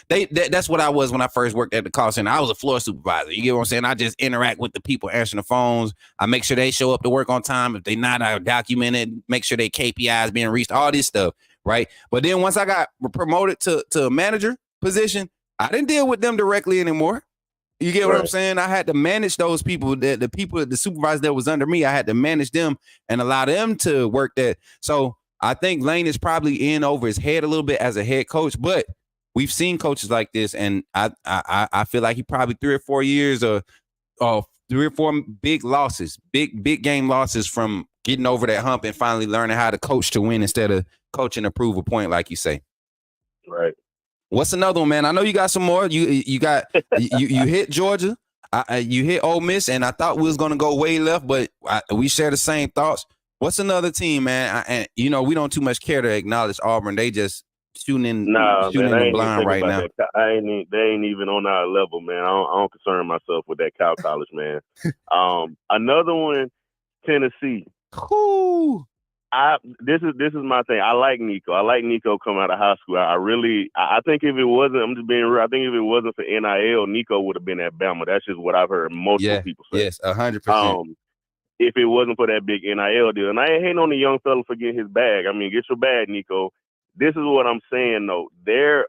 that's what I was when I first worked at the call center. I was a floor supervisor. You get what I'm saying? I just interact with the people answering the phones. I make sure they show up to work on time. If they not, I document it, make sure they KPIs being reached, all this stuff, right? But then once I got promoted to a manager position, I didn't deal with them directly anymore. You get what I'm saying? I had to manage those people, the supervisors that was under me. I had to manage them and allow them to work that. So I think Lane is probably in over his head a little bit as a head coach, but we've seen coaches like this, and I feel like he probably 3 or 4 years or 3 or 4 big losses, big game losses from getting over that hump and finally learning how to coach to win instead of coaching to prove a point, like you say. Right. What's another one, man? I know you got some more. You got you hit Georgia, you hit Ole Miss, and I thought we was gonna go way left, but we share the same thoughts. What's another team, man? And we don't too much care to acknowledge Auburn. They just shooting in the blind right now. They ain't even on our level, man. I don't concern myself with that Cal College, man. Another one, Tennessee. Cool. This is my thing. I like Nico. I like Nico coming out of high school. I think if it wasn't, I'm just being real, I think if it wasn't for NIL, Nico would have been at Bama. That's just what I've heard multiple people say. Yes, 100%. If it wasn't for that big NIL deal. And I ain't hating on the young fella for getting his bag. I mean, get your bag, Nico. This is what I'm saying, though. They're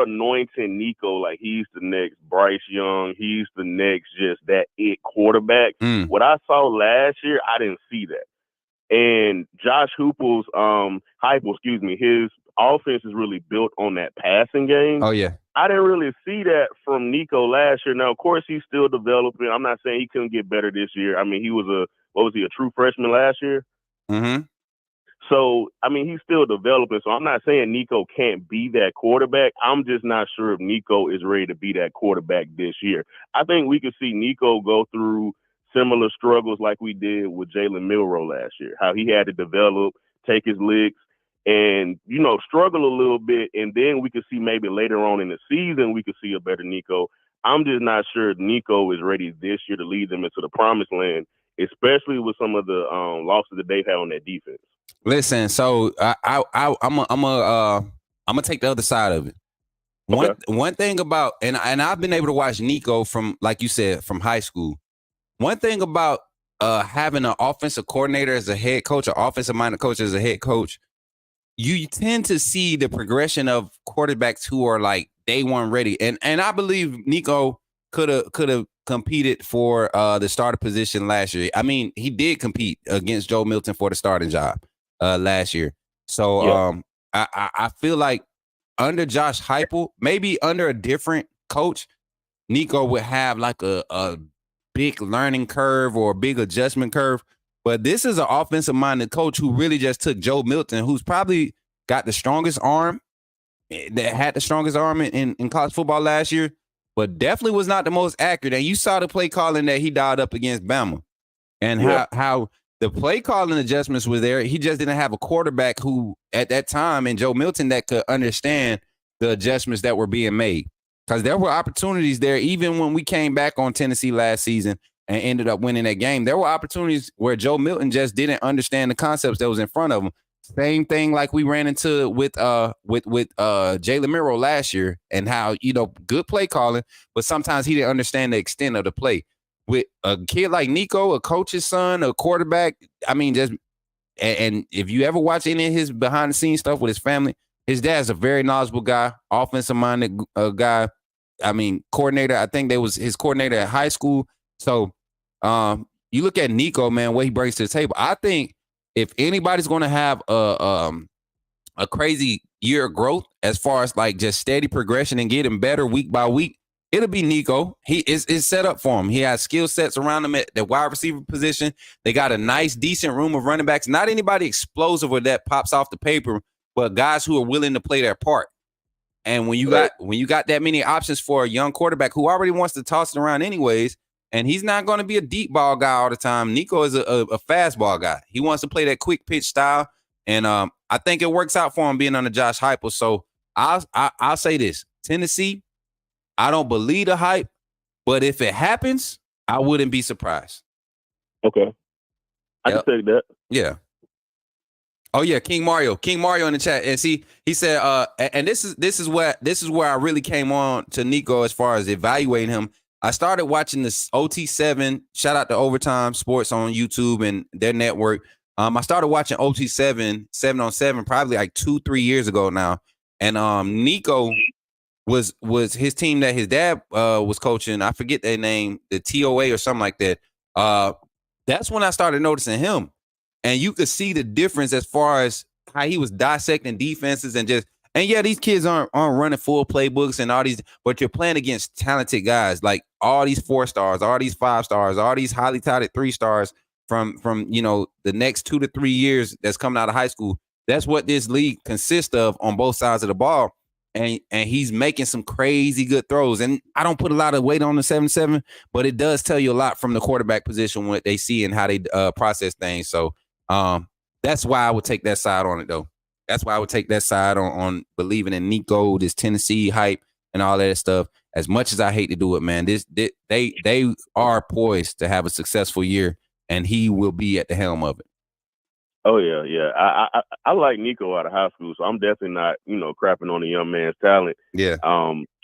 anointing Nico like he's the next Bryce Young. He's the next just that it quarterback. What I saw last year, I didn't see that. And Josh Heupel's his offense is really built on that passing game. Oh, yeah. I didn't really see that from Nico last year. Now, of course, he's still developing. I'm not saying he couldn't get better this year. I mean, he was a true freshman last year? Mm-hmm. So, I mean, he's still developing. So I'm not saying Nico can't be that quarterback. I'm just not sure if Nico is ready to be that quarterback this year. I think we could see Nico go through similar struggles like we did with Jalen Milroe last year, how he had to develop, take his licks, and, struggle a little bit. And then we could see maybe later on in the season, we could see a better Nico. I'm just not sure Nico is ready this year to lead them into the promised land, especially with some of the losses that they've had on that defense. Listen, so I'm gonna take the other side of it. One thing about, and I've been able to watch Nico from, like you said, from high school. One thing about having an offensive coordinator as a head coach, or offensive-minded coach as a head coach, you tend to see the progression of quarterbacks who are like day one ready. And I believe Nico could have competed for the starter position last year. I mean, he did compete against Joe Milton for the starting job last year. So I feel like under Josh Heupel, maybe under a different coach, Nico would have like a big learning curve or a big adjustment curve. But this is an offensive-minded coach who really just took Joe Milton, who's probably got the strongest arm, that had the strongest arm in college football last year, but definitely was not the most accurate. And you saw the play calling that he dialed up against Bama, and how The play calling adjustments were there. He just didn't have a quarterback who, at that time, and Joe Milton, that could understand the adjustments that were being made. Because there were opportunities there, even when we came back on Tennessee last season and ended up winning that game. There were opportunities where Joe Milton just didn't understand the concepts that was in front of him. Same thing like we ran into with Jalen Miro last year, and how, good play calling, but sometimes he didn't understand the extent of the play. With a kid like Nico, a coach's son, a quarterback, and if you ever watch any of his behind the scenes stuff with his family, his dad's a very knowledgeable guy, offensive minded guy. Coordinator. I think that was his coordinator at high school. So you look at Nico, man, what he brings to the table. I think if anybody's going to have a crazy year of growth as far as like just steady progression and getting better week by week, it'll be Nico. He is set up for him. He has skill sets around him at the wide receiver position. They got a nice, decent room of running backs. Not anybody explosive or that pops off the paper, but guys who are willing to play their part. And when you got that many options for a young quarterback who already wants to toss it around anyways, and he's not going to be a deep ball guy all the time. Nico is a fast ball guy. He wants to play that quick pitch style, and I think it works out for him being under Josh Heupel. So I'll say this: Tennessee, I don't believe the hype, but if it happens, I wouldn't be surprised. Okay, I can take that. Yeah. Oh yeah, King Mario in the chat, and see, he said, and this is where I really came on to Nico as far as evaluating him. I started watching this OT7. Shout out to Overtime Sports on YouTube and their network. I started watching OT7 7-on-7 probably like 2-3 years ago now, and Nico was his team that his dad was coaching. I forget their name, the TOA or something like that. That's when I started noticing him. And you could see the difference as far as how he was dissecting defenses and these kids aren't running full playbooks and all these, but you're playing against talented guys like all these 4 stars, all these 5 stars, all these highly touted 3 stars from the next 2 to 3 years that's coming out of high school. That's what this league consists of on both sides of the ball. And he's making some crazy good throws. And I don't put a lot of weight on the 7-7, but it does tell you a lot from the quarterback position, what they see and how they process things. So that's why I would take that side on it, though. That's why I would take that side on believing in Nico, this Tennessee hype, and all that stuff. As much as I hate to do it, man, they are poised to have a successful year, and he will be at the helm of it. Oh yeah. I like Nico out of high school, so I'm definitely not crapping on the young man's talent. Yeah.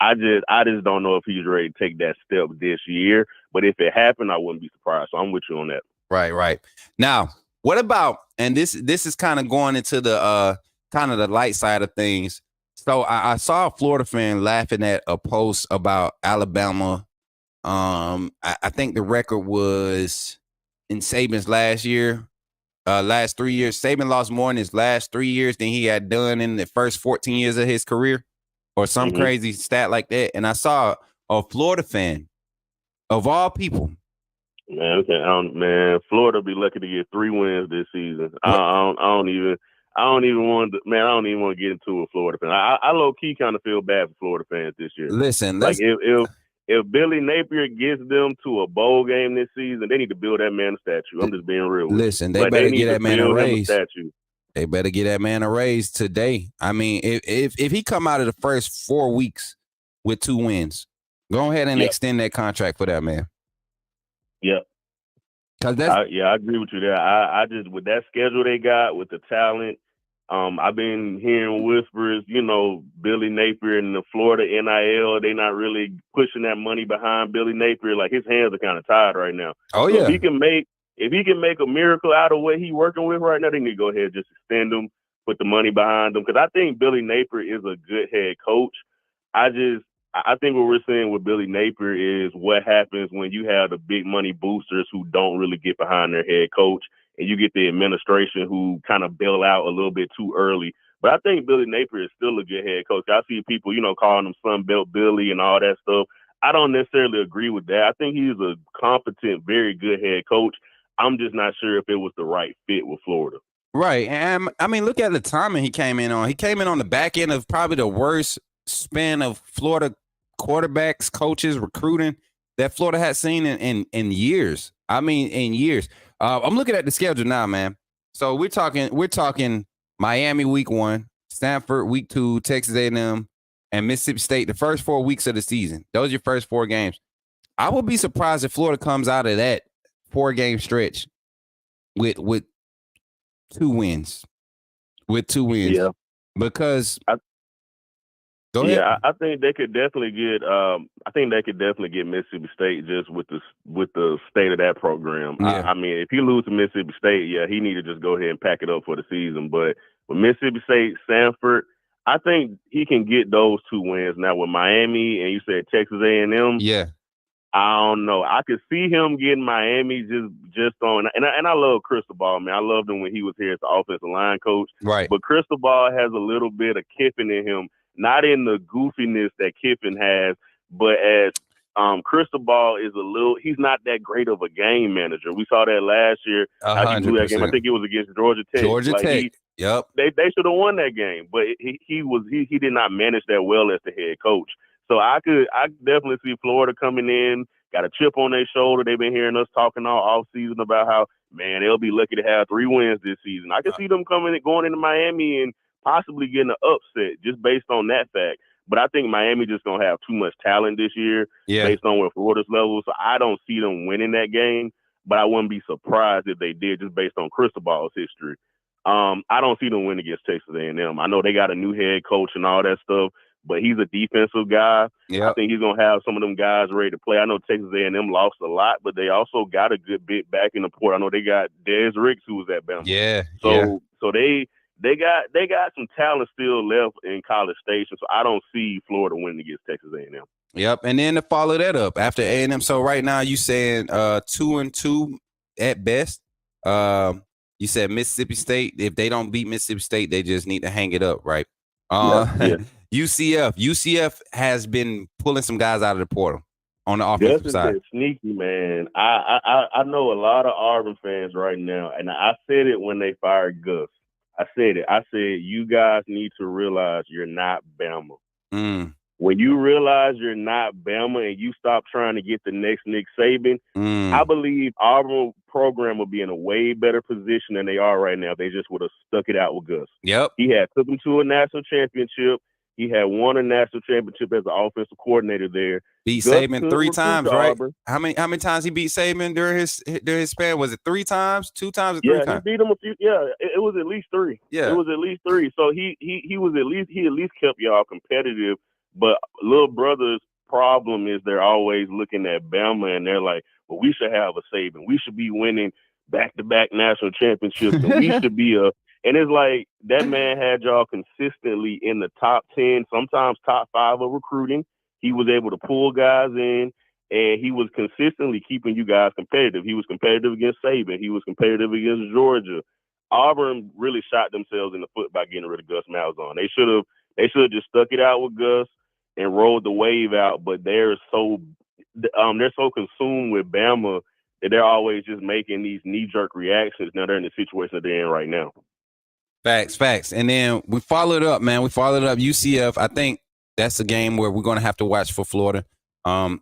I just don't know if he's ready to take that step this year. But if it happened, I wouldn't be surprised. So I'm with you on that. Right. Now, what about, and this is kind of going into the kind of the light side of things. So I saw a Florida fan laughing at a post about Alabama. I think the record was in Saban's last 3 years. Saban lost more in his last 3 years than he had done in the first 14 years of his career, or some crazy stat like that. And I saw a Florida fan, of all people. Man, Florida be lucky to get 3 wins this season. I don't even want to get into a Florida fan. I low key kind of feel bad for Florida fans this year. Listen, like if Billy Napier gets them to a bowl game this season, they need to build that man a statue. I'm just being real. Listen, they better get that man a raise. They better get that man a raise today. I mean, if he come out of the first 4 weeks with 2 wins, go ahead and extend that contract for that man. Yeah. I agree with you there. I just, with that schedule they got, with the talent, I've been hearing whispers, Billy Napier and the Florida NIL, they not really pushing that money behind Billy Napier. Like, his hands are kind of tied right now. Oh, so yeah. If he can make a miracle out of what he's working with right now, they need to go ahead and just extend him, put the money behind him. Because I think Billy Napier is a good head coach. I think what we're seeing with Billy Napier is what happens when you have the big money boosters who don't really get behind their head coach, and you get the administration who kind of bail out a little bit too early. But I think Billy Napier is still a good head coach. I see people, calling him Sunbelt Billy and all that stuff. I don't necessarily agree with that. I think he's a competent, very good head coach. I'm just not sure if it was the right fit with Florida. Right. And I mean, look at the timing he came in on. He came in on the back end of probably the worst span of Florida quarterbacks, coaches, recruiting that Florida had seen in years. I mean, in years. I'm looking at the schedule now, man. So we're talking Miami week 1, Stanford week 2, Texas A&M, and Mississippi State. The first 4 weeks of the season. Those are your first 4 games. I would be surprised if Florida comes out of that 4-game stretch with 2 wins. With 2 wins. Yeah. Because go ahead. Yeah, I think they could definitely get. I think they could definitely get Mississippi State just with the state of that program. Yeah. I mean, if he loses to Mississippi State, yeah, he need to just go ahead and pack it up for the season. But with Mississippi State, Stanford, I think he can get those 2 wins. Now with Miami and you said Texas A&M, yeah, I don't know. I could see him getting Miami just on, and I love Cristobal, man. I loved him when he was here as the offensive line coach. right. But Cristobal has a little bit of Kiffin in him, not in the goofiness that Kiffin has, but as Cristobal is he's not that great of a game manager. We saw that last year. How he blew that game. I think it was against Georgia Tech. Georgia Tech. Yep. They should have won that game, but he did not manage that well as the head coach. So I definitely see Florida coming in, got a chip on their shoulder. They've been hearing us talking all off season about how, man, they'll be lucky to have 3 wins this season. I can see them going into Miami and possibly getting an upset just based on that fact. But I think Miami just going to have too much talent this year based on where Florida's level. So I don't see them winning that game, but I wouldn't be surprised if they did just based on Cristobal's history. I don't see them win against Texas A&M. I know they got a new head coach and all that stuff, but he's a defensive guy. Yep. I think he's going to have some of them guys ready to play. I know Texas A&M lost a lot, but they also got a good bit back in the port. I know they got Des Ricks, who was at Bama. Yeah. So they got some talent still left in College Station. So I don't see Florida winning against Texas A&M. Yep. And then to follow that up after A&M. So right now you saying 2-2 at best. You said Mississippi State. If they don't beat Mississippi State, they just need to hang it up, right? Yeah. UCF has been pulling some guys out of the portal on the offensive side. Sneaky, man. I know a lot of Auburn fans right now, and I said it when they fired Gus. I said it. I said, you guys need to realize you're not Bama. When you realize you're not Bama and you stop trying to get the next Nick Saban, I believe Auburn program will be in a way better position than they are right now. They just would have stuck it out with Gus. Yep. He had took them to a national championship. He had won a national championship as an offensive coordinator there. Beat Gus Saban 3 times, right? Auburn. How many times he beat Saban during his span? Was it 3 times, 2 times, or 3 times? Yeah, he beat him a few. Yeah, it was at least 3. Yeah, it was at least 3. So he at least kept y'all competitive. But little brother's problem is they're always looking at Bama and they're like, well, we should have a Saban. We should be winning back-to-back national championships. And we should be and it's like that man had y'all consistently in the top 10, sometimes top 5 of recruiting. He was able to pull guys in, and he was consistently keeping you guys competitive. He was competitive against Saban. He was competitive against Georgia. Auburn really shot themselves in the foot by getting rid of Gus Malzahn. They should have just stuck it out with Gus and rolled the wave out, but they're so consumed with Bama that they're always just making these knee-jerk reactions. Now they're in the situation that they're in right now. Facts. And then we followed up, man. We followed up UCF. I think that's a game where we're going to have to watch for Florida because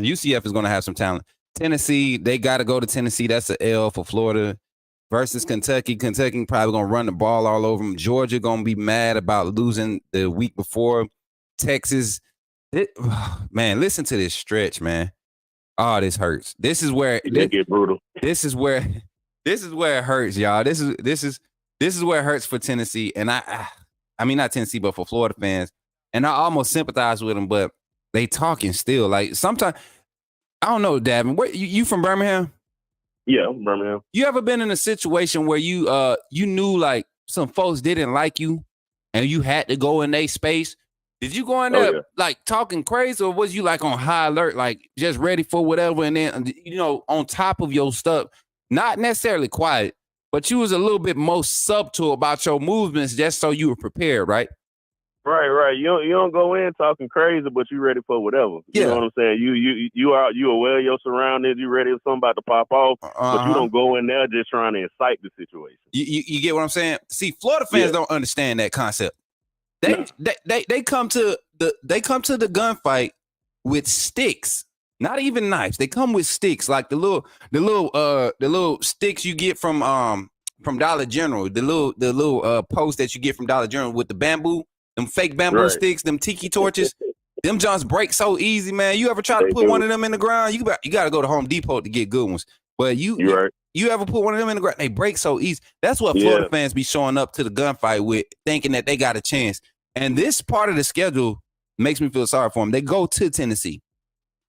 UCF is going to have some talent. Tennessee, they got to go to Tennessee. That's an L for Florida versus Kentucky. Kentucky probably going to run the ball all over them. Georgia going to be mad about losing the week before. Texas, man, listen to this stretch, man. Oh, this hurts. This is where it get brutal. This is where it hurts, y'all. This is where it hurts for Tennessee, and I mean not Tennessee, but for Florida fans. And I almost sympathize with them, but they talking still. Like sometimes, I don't know, Davin. Where you from Birmingham? Yeah, Birmingham. You ever been in a situation where you knew like some folks didn't like you, and you had to go in their space? Did you go in there like talking crazy, or was you like on high alert, like just ready for whatever, and then on top of your stuff, not necessarily quiet, but you was a little bit more subtle about your movements, just so you were prepared, right? Right. You don't go in talking crazy, but you ready for whatever. You know what I'm saying? You aware of your surroundings. You ready if something about to pop off, but you don't go in there just trying to incite the situation. You get what I'm saying? See, Florida fans don't understand that concept. They come to the gunfight with sticks. Not even knives. They come with sticks, like the little sticks you get from Dollar General. The little post that you get from Dollar General with the bamboo, them fake bamboo sticks, them tiki torches. Them joints break so easy, man. You ever try to put one of them in the ground? You got to go to Home Depot to get good ones. But you ever put one of them in the ground? They break so easy. That's what Florida fans be showing up to the gunfight with, thinking that they got a chance. And this part of the schedule makes me feel sorry for them. They go to Tennessee.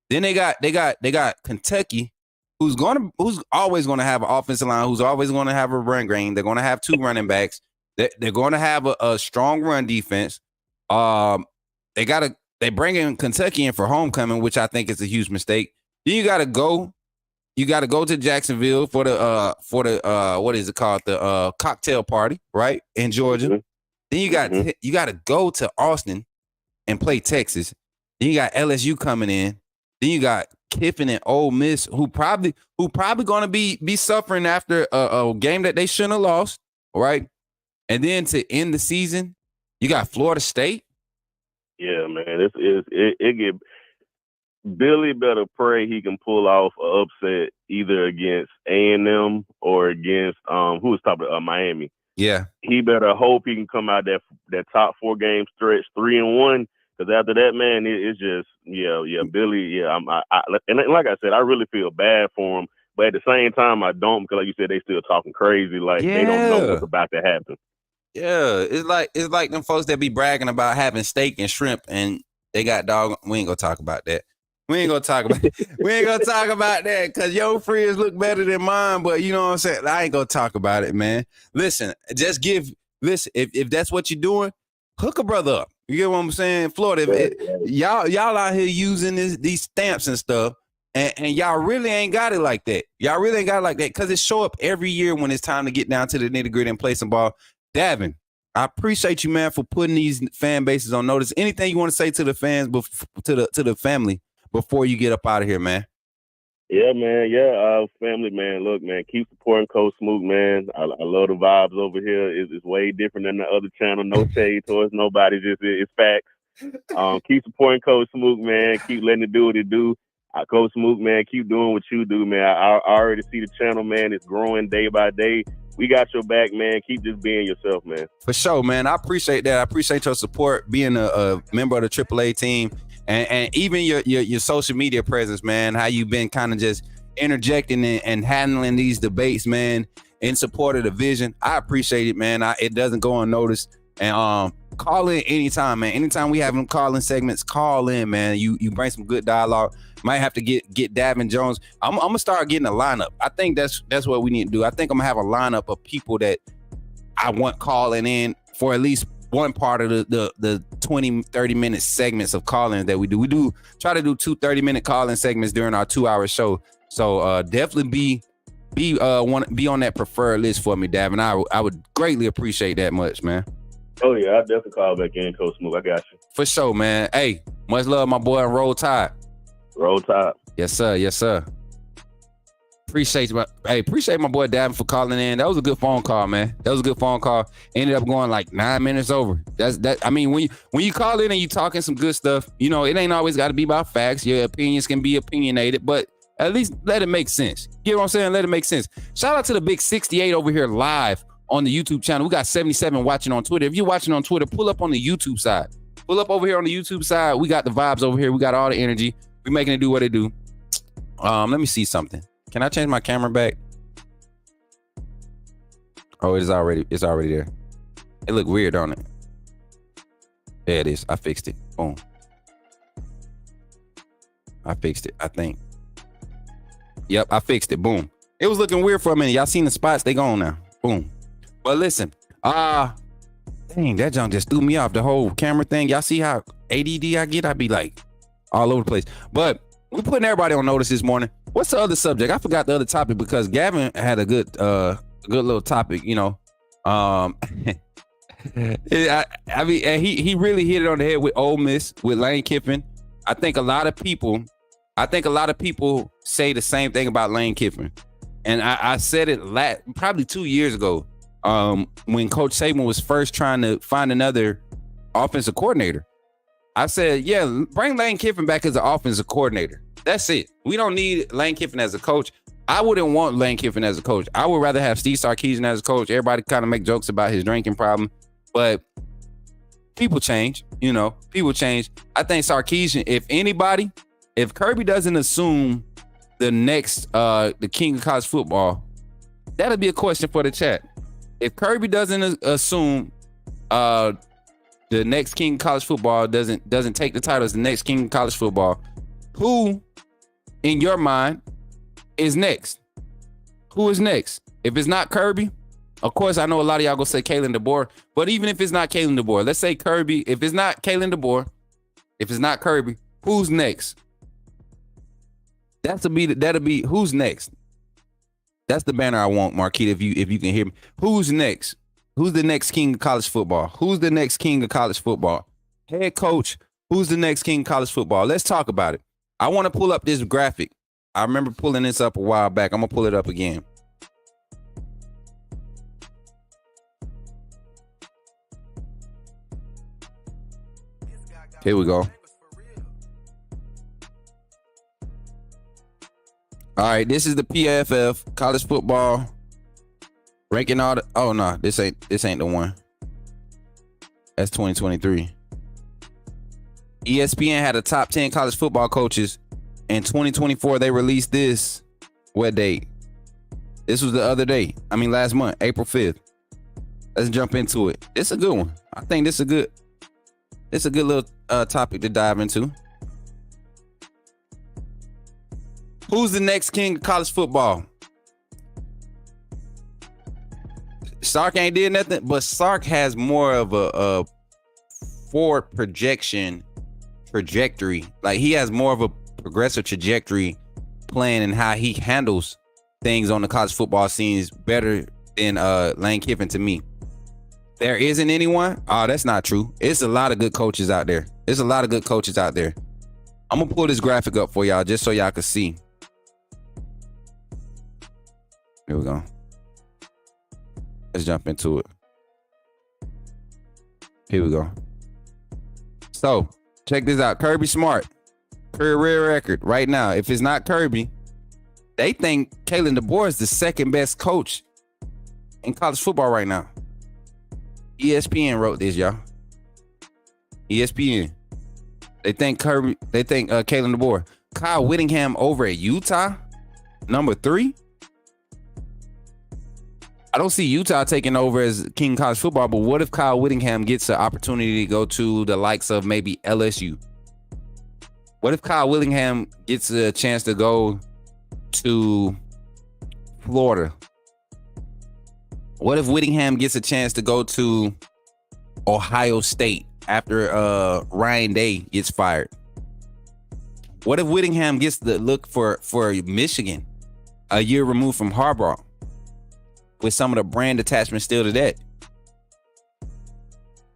Then they got Kentucky, who's always going to have an offensive line, who's always going to have a run game. They're going to have 2 running backs. They're going to have a strong run defense. They bring in Kentucky in for homecoming, which I think is a huge mistake. Then you got to go to Jacksonville for the what is it called, the cocktail party, right, in Georgia. Mm-hmm. Then you got to go to Austin and play Texas. Then you got LSU coming in. Then you got Kiffin and Ole Miss, who probably going to be suffering after a game that they shouldn't have lost, right? And then to end the season, you got Florida State. Yeah, man, it get Billy better pray he can pull off an upset either against A&M or against who was top of Miami. Yeah, he better hope he can come out that top 4 game stretch 3-1. Because after that, man, it's just Billy. Yeah, and like I said, I really feel bad for him, but at the same time, I don't, because like you said, they still talking crazy, like they don't know what's about to happen. Yeah, it's like them folks that be bragging about having steak and shrimp, and they got dog. We ain't gonna talk about that. We ain't gonna talk about that because your friends look better than mine. But you know what I'm saying? I ain't gonna talk about it, man. Listen, if that's what you're doing, hook a brother up. You get what I'm saying? Florida, y'all out here using these stamps and stuff, and y'all really ain't got it like that. Y'all really ain't got it like that because it show up every year when it's time to get down to the nitty gritty and play some ball. Davin, I appreciate you, man, for putting these fan bases on notice. Anything you want to say to the fans, to the family before you get up out of here, man? Yeah, man. Yeah, family, man. Look, man, keep supporting Coach Smook, man. I love the vibes over here. It's way different than the other channel. No shade towards nobody. Just it's facts. Keep supporting Coach Smook, man. Keep letting it do what it do. Coach Smook, man, keep doing what you do, man. I already see the channel, man. It's growing day by day. We got your back, man. Keep just being yourself, man. For sure, man. I appreciate that. I appreciate your support, being a member of the AAA team. And even your social media presence, man, how you've been kind of just interjecting and handling these debates, man, in support of the vision. I appreciate it, man. It doesn't go unnoticed. And call in anytime, man. Anytime we have them call-in segments, call in, man. You bring some good dialogue. Might have to get Davin Jones. I'm gonna start getting a lineup. I think that's what we need to do. I think I'm gonna have a lineup of people that I want calling in for at least one part of the 20-30 minute segments of call-ins that we do. We do try to do 2 30-minute call-in segments during our 2-hour show. So definitely be on that preferred list for me, Davin. I would greatly appreciate that much, man. Oh yeah, I'll definitely call back in, Coach Smook. I got you. For sure, man. Hey, much love, my boy, and Roll Tide. Roll Tide. Yes, sir. Yes, sir. Appreciate my boy Davin for calling in. That was a good phone call, man. That was a good phone call. Ended up going like 9 minutes over. I mean, when you call in and you talking some good stuff, you know, it ain't always got to be about facts. Your opinions can be opinionated, but at least let it make sense. You know what I'm saying? Let it make sense. Shout out to the big 68 over here live on the YouTube channel. We got 77 watching on Twitter. If you're watching on Twitter, pull up on the YouTube side. Pull up over here on the YouTube side. We got the vibes over here. We got all the energy. We're making it do what it do. Let me see something. Can I change my camera back? Oh, it's already there. It look weird on it. There it is. I fixed it. Boom. I fixed it, I think. Yep, I fixed it. Boom. It was looking weird for a minute. Y'all seen the spots? They gone now. Boom. But listen, dang, that junk just threw me off, the whole camera thing. Y'all see how ADD I get? I be like all over the place. But we're putting everybody on notice this morning. What's the other subject? I forgot the other topic because Gavin had a good little topic, you know. I mean, he really hit it on the head with Ole Miss, with Lane Kiffin. I think a lot of people say the same thing about Lane Kiffin. And I said it probably 2 years ago when Coach Saban was first trying to find another offensive coordinator. I said, yeah, bring Lane Kiffin back as an offensive coordinator. That's it. We don't need Lane Kiffin as a coach. I wouldn't want Lane Kiffin as a coach. I would rather have Steve Sarkisian as a coach. Everybody kind of make jokes about his drinking problem, but people change. People change. I think Sarkisian, if Kirby doesn't assume the king of college football, that'll be a question for the chat. If Kirby doesn't assume the next king of college football, doesn't take the title as the next king of college football, who in your mind is next? Who is next? If it's not Kirby, of course, I know a lot of y'all gonna say Kalen DeBoer, but even if it's not Kalen DeBoer, let's say Kirby. If it's not Kalen DeBoer, if it's not Kirby, who's next? That'll be who's next. That's the banner I want, Marquita. If you can hear me, who's next? Who's the next king of college football? Who's the next king of college football? Head coach. Who's the next king of college football? Let's talk about it. I want to pull up this graphic. I remember pulling this up a while back. I'm gonna pull it up again. Here we go. All right, this is the PFF college football ranking all the. Oh no, this ain't the one. That's 2023. ESPN had a top 10 college football coaches. In 2024, they released this. What date? This was the other day. I mean, last month, April 5th. Let's jump into it. It's a good one. I think this is a good little topic to dive into. Who's the next king of college football? Sark ain't did nothing, but Sark has more of a forward projection trajectory. Like, he has more of a progressive trajectory plan and how he handles things on the college football scenes better than Lane Kiffin to me. There isn't anyone? Oh, that's not true. It's a lot of good coaches out there. There's a lot of good coaches out there. I'm gonna pull this graphic up for y'all just so y'all can see. Here we go. Let's jump into it. Here we go. So, check this out. Kirby Smart. Career record right now. If it's not Kirby, they think Kalen DeBoer is the second best coach in college football right now. ESPN wrote this, y'all. ESPN. They think Kirby. They think Kalen DeBoer. Kyle Whittingham over at Utah, number 3. I don't see Utah taking over as king of college football, but what if Kyle Whittingham gets an opportunity to go to the likes of maybe LSU? What if Kyle Whittingham gets a chance to go to Florida? What if Whittingham gets a chance to go to Ohio State after Ryan Day gets fired? What if Whittingham gets the look for Michigan a year removed from Harbaugh with some of the brand attachment still to that?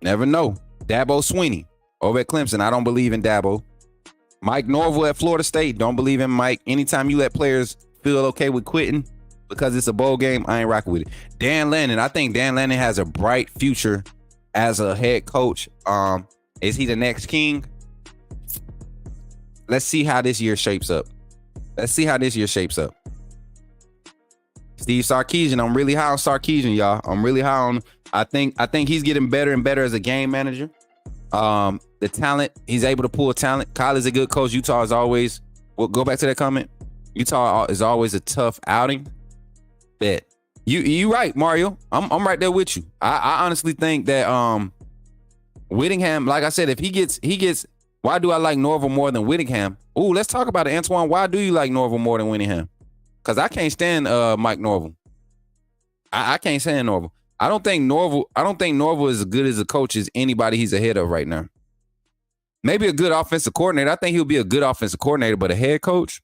Never know. Dabo Swinney over at Clemson. I don't believe in Dabo. Mike Norvell at Florida State. Don't believe in Mike. Anytime you let players feel okay with quitting because it's a bowl game, I ain't rocking with it. Dan Lannon. I think Dan Lannon has a bright future as a head coach. Is he the next king? Let's see how this year shapes up. Steve Sarkisian. I'm really high on Sarkisian, y'all. I'm really high on. I think he's getting better and better as a game manager. The talent, he's able to pull talent. Kyle is a good coach. Utah is always. Well, go back to that comment. Utah is always a tough outing. Bet you right, Mario. I'm right there with you. I honestly think that Whittingham, like I said, if he gets. Why do I like Norvell more than Whittingham? Ooh, let's talk about it, Antoine. Why do you like Norvell more than Whittingham? Because I can't stand Mike Norvell. I can't stand Norvell. I don't think Norvell is as good as a coach as anybody he's ahead of right now. Maybe a good offensive coordinator. I think he'll be a good offensive coordinator, but a head coach?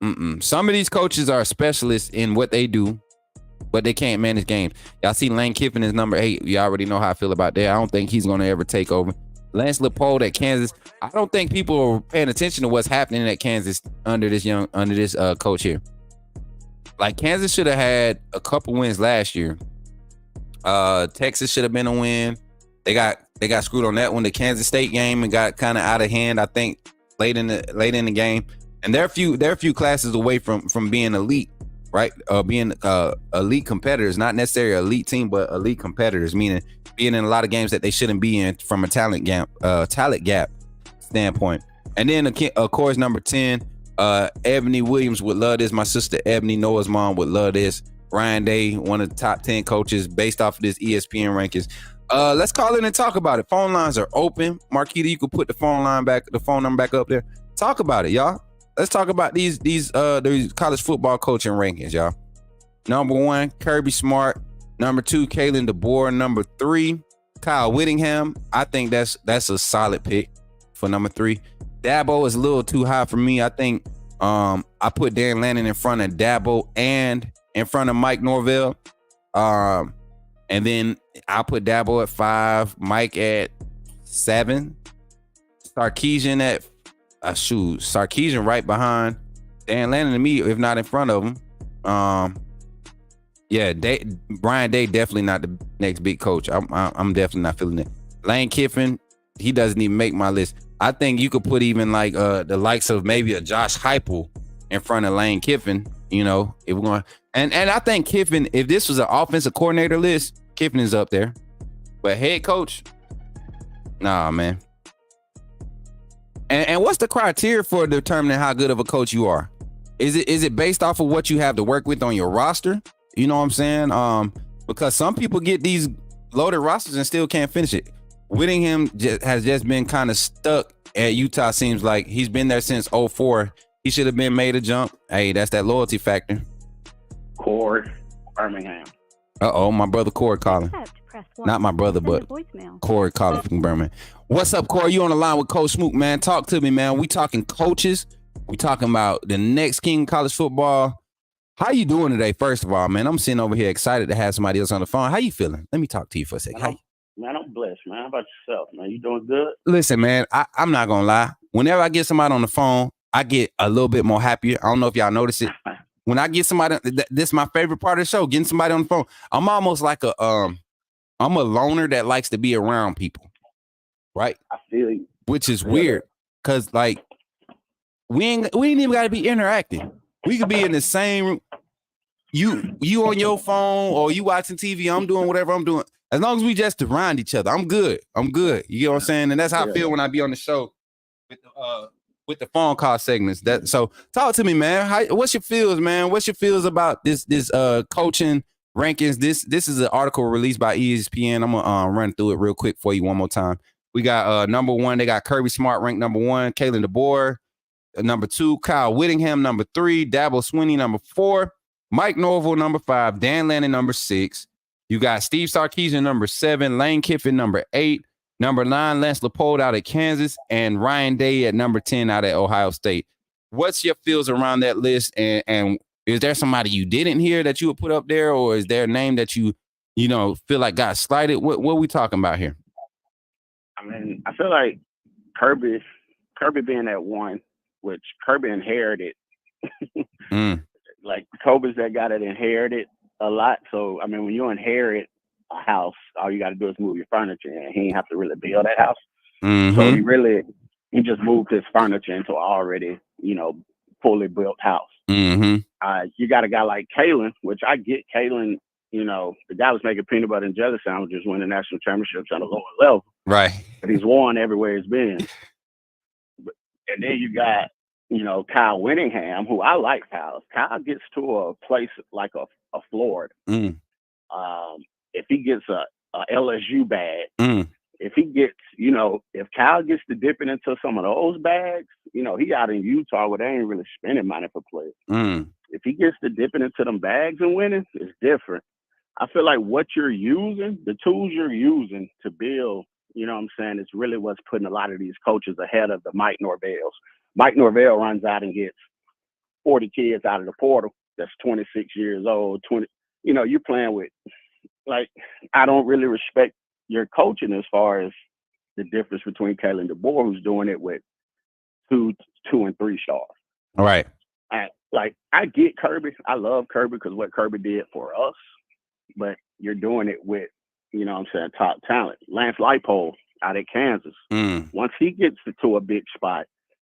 Some of these coaches are specialists in what they do, but they can't manage games. Y'all see Lane Kiffin is number 8. You already know how I feel about that. I don't think he's going to ever take over. Lance Leopold at Kansas. I don't think people are paying attention to what's happening at Kansas under this coach here. Like, Kansas should have had a couple wins last year. Texas should have been a win. They got screwed on that one. The Kansas State game and got kind of out of hand, I think, late in the game. And they're a few classes away from being elite, right? Being elite competitors, not necessarily an elite team, but elite competitors, meaning being in a lot of games that they shouldn't be in from a talent gap standpoint. And then of course number 10, Ebony Williams would love this. My sister Ebony, Noah's mom, would love this. Ryan Day, one of the top 10 coaches based off of this ESPN rankings. Let's call in and talk about it. Phone lines are open. Marquita, you could put the phone number back up there. Talk about it, y'all. Let's talk about these college football coaching rankings, y'all. Number 1, Kirby Smart. Number 2, Kalen DeBoer. Number 3, Kyle Whittingham. I think that's a solid pick for number 3. Dabo is a little too high for me. I think I put Dan Lanning in front of Dabo and in front of Mike Norvell. And then I'll put Dabo at 5, Mike at 7, Sarkisian at Sarkisian right behind Dan Lanning to me, if not in front of him. Brian Day definitely not the next big coach. I'm definitely not feeling it. Lane Kiffin, he doesn't even make my list. I think you could put even like the likes of maybe a Josh Heupel in front of Lane Kiffin. You know, if we're going, and I think Kiffin, if this was an offensive coordinator list, Kiffin is up there. But head coach, nah, man. And what's the criteria for determining how good of a coach you are? Is it based off of what you have to work with on your roster? You know what I'm saying? Because some people get these loaded rosters and still can't finish it. Whittingham has just been kind of stuck at Utah. Seems like he's been there since 2004. He should have been made a jump. Hey, that's that loyalty factor. Cory, Birmingham. My brother Cory calling. Not my brother, but Cory calling from Birmingham. What's up, Cory? You on the line with Coach Smook, man. Talk to me, man. We talking coaches. We talking about the next king of college football. How you doing today, first of all, man? I'm sitting over here excited to have somebody else on the phone. How you feeling? Let me talk to you for a second. Man, I'm blessed, man. How about yourself, man? You doing good? Listen, man, I'm not going to lie. Whenever I get somebody on the phone, I get a little bit more happier. I don't know if y'all notice it. When I get somebody, this is my favorite part of the show, getting somebody on the phone. I'm almost like I'm a loner that likes to be around people, right? I feel you. Which is weird because, like, we ain't even got to be interacting. We could be in the same room. You on your phone or you watching TV. I'm doing whatever I'm doing. As long as we just around each other, I'm good. You know what I'm saying? And that's how I feel when I be on the show with the phone call segments. So talk to me, man. What's your feels, man? What's your feels about this coaching rankings? This is an article released by ESPN. I'm gonna run through it real quick for you one more time. We got number 1. They got Kirby Smart ranked number 1. Kalen DeBoer number 2. Kyle Whittingham number 3. Dabo Swinney number 4. Mike Norvell number 5. Dan Lanning number 6. You got Steve Sarkisian number 7. Lane Kiffin number 8. Number 9, Lance Leopold out of Kansas, and Ryan Day at number 10 out of Ohio State. What's your feels around that list? And is there somebody you didn't hear that you would put up there, or is there a name that you feel like got slighted? What are we talking about here? I mean, I feel like Kirby being at 1, which Kirby inherited. Like Kobe's that guy that inherited a lot. So, I mean, when you inherit a house, all you got to do is move your furniture, and he didn't have to really build that house. Mm-hmm. So he just moved his furniture into an already, fully built house. Mm-hmm. You got a guy like Kalen, which I get Kalen, the guy was making peanut butter and jelly sandwiches, winning national championships on a lower level. Right. But he's won everywhere he's been. And then you got, Kyle Whittingham, who I like Kyle. Kyle gets to a place like a Florida. If he gets a LSU bag, if he gets, if Kyle gets to dipping into some of those bags, he out in Utah where they ain't really spending money for players. If he gets to dipping into them bags and winning, it's different. I feel like what you're using, the tools you're using to build, it's really what's putting a lot of these coaches ahead of the Mike Norvells. Mike Norvell runs out and gets 40 kids out of the portal that's 26 years old, 20, you're playing with, like, I don't really respect your coaching as far as the difference between Kalen DeBoer, who's doing it with 2 and 3 stars. All right. I get Kirby. I love Kirby because what Kirby did for us, but you're doing it with, top talent. Lance Leipold out of Kansas. Once he gets to a big spot,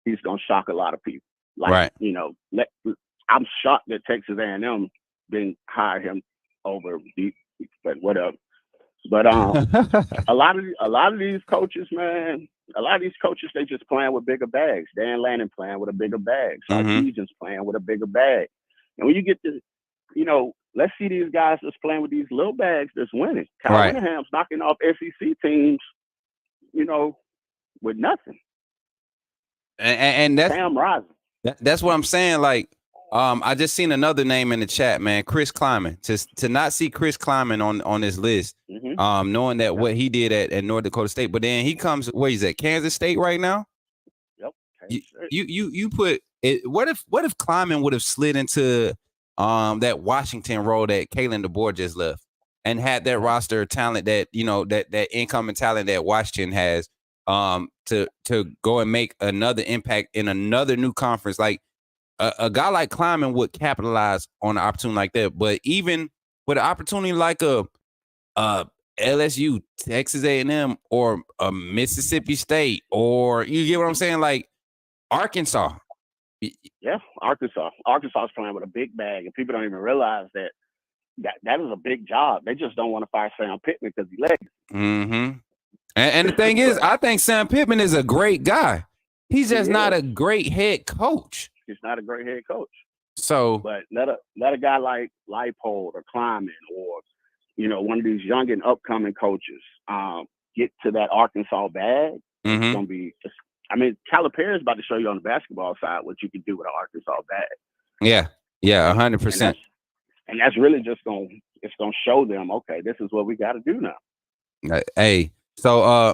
he's going to shock a lot of people. Like, right. I'm shocked that Texas A&M didn't hire him over deep, but whatever. But a lot of these coaches, man, they just playing with bigger bags. Dan Lanning playing with a bigger bag. Sarkisian's playing with a bigger bag. And when you get to, let's see these guys that's playing with these little bags that's winning. Kyle Whittingham's knocking off SEC teams, with nothing. And that's Sam Rising. That's what I'm saying. Like, I just seen another name in the chat, man. Chris Kleiman. To not see Chris Kleiman on this list, knowing that what he did at North Dakota State, but then he comes where he's at Kansas State right now. Yep. You put it. What if Kleiman would have slid into that Washington role that Kalen DeBoer just left, and had that roster of talent that that incoming talent that Washington has, to go and make another impact in another new conference. Like a guy like Kleiman would capitalize on an opportunity like that. But even with an opportunity like a LSU, Texas A&M, or a Mississippi State, or you get what I'm saying, like Arkansas. Yeah, Arkansas. Arkansas's playing with a big bag, and people don't even realize that is a big job. They just don't want to fire Sam Pittman because he left. Mm-hmm. And the thing is, I think Sam Pittman is a great guy. He's just not a great head coach. He's not a great head coach. So, but let a guy like Leipold or Kleiman or one of these young and upcoming coaches get to that Arkansas bag. It's gonna be. I mean, Calipari is about to show you on the basketball side what you can do with an Arkansas bag. Yeah, 100%. And that's really just gonna show them, okay, this is what we got to do now. Hey. So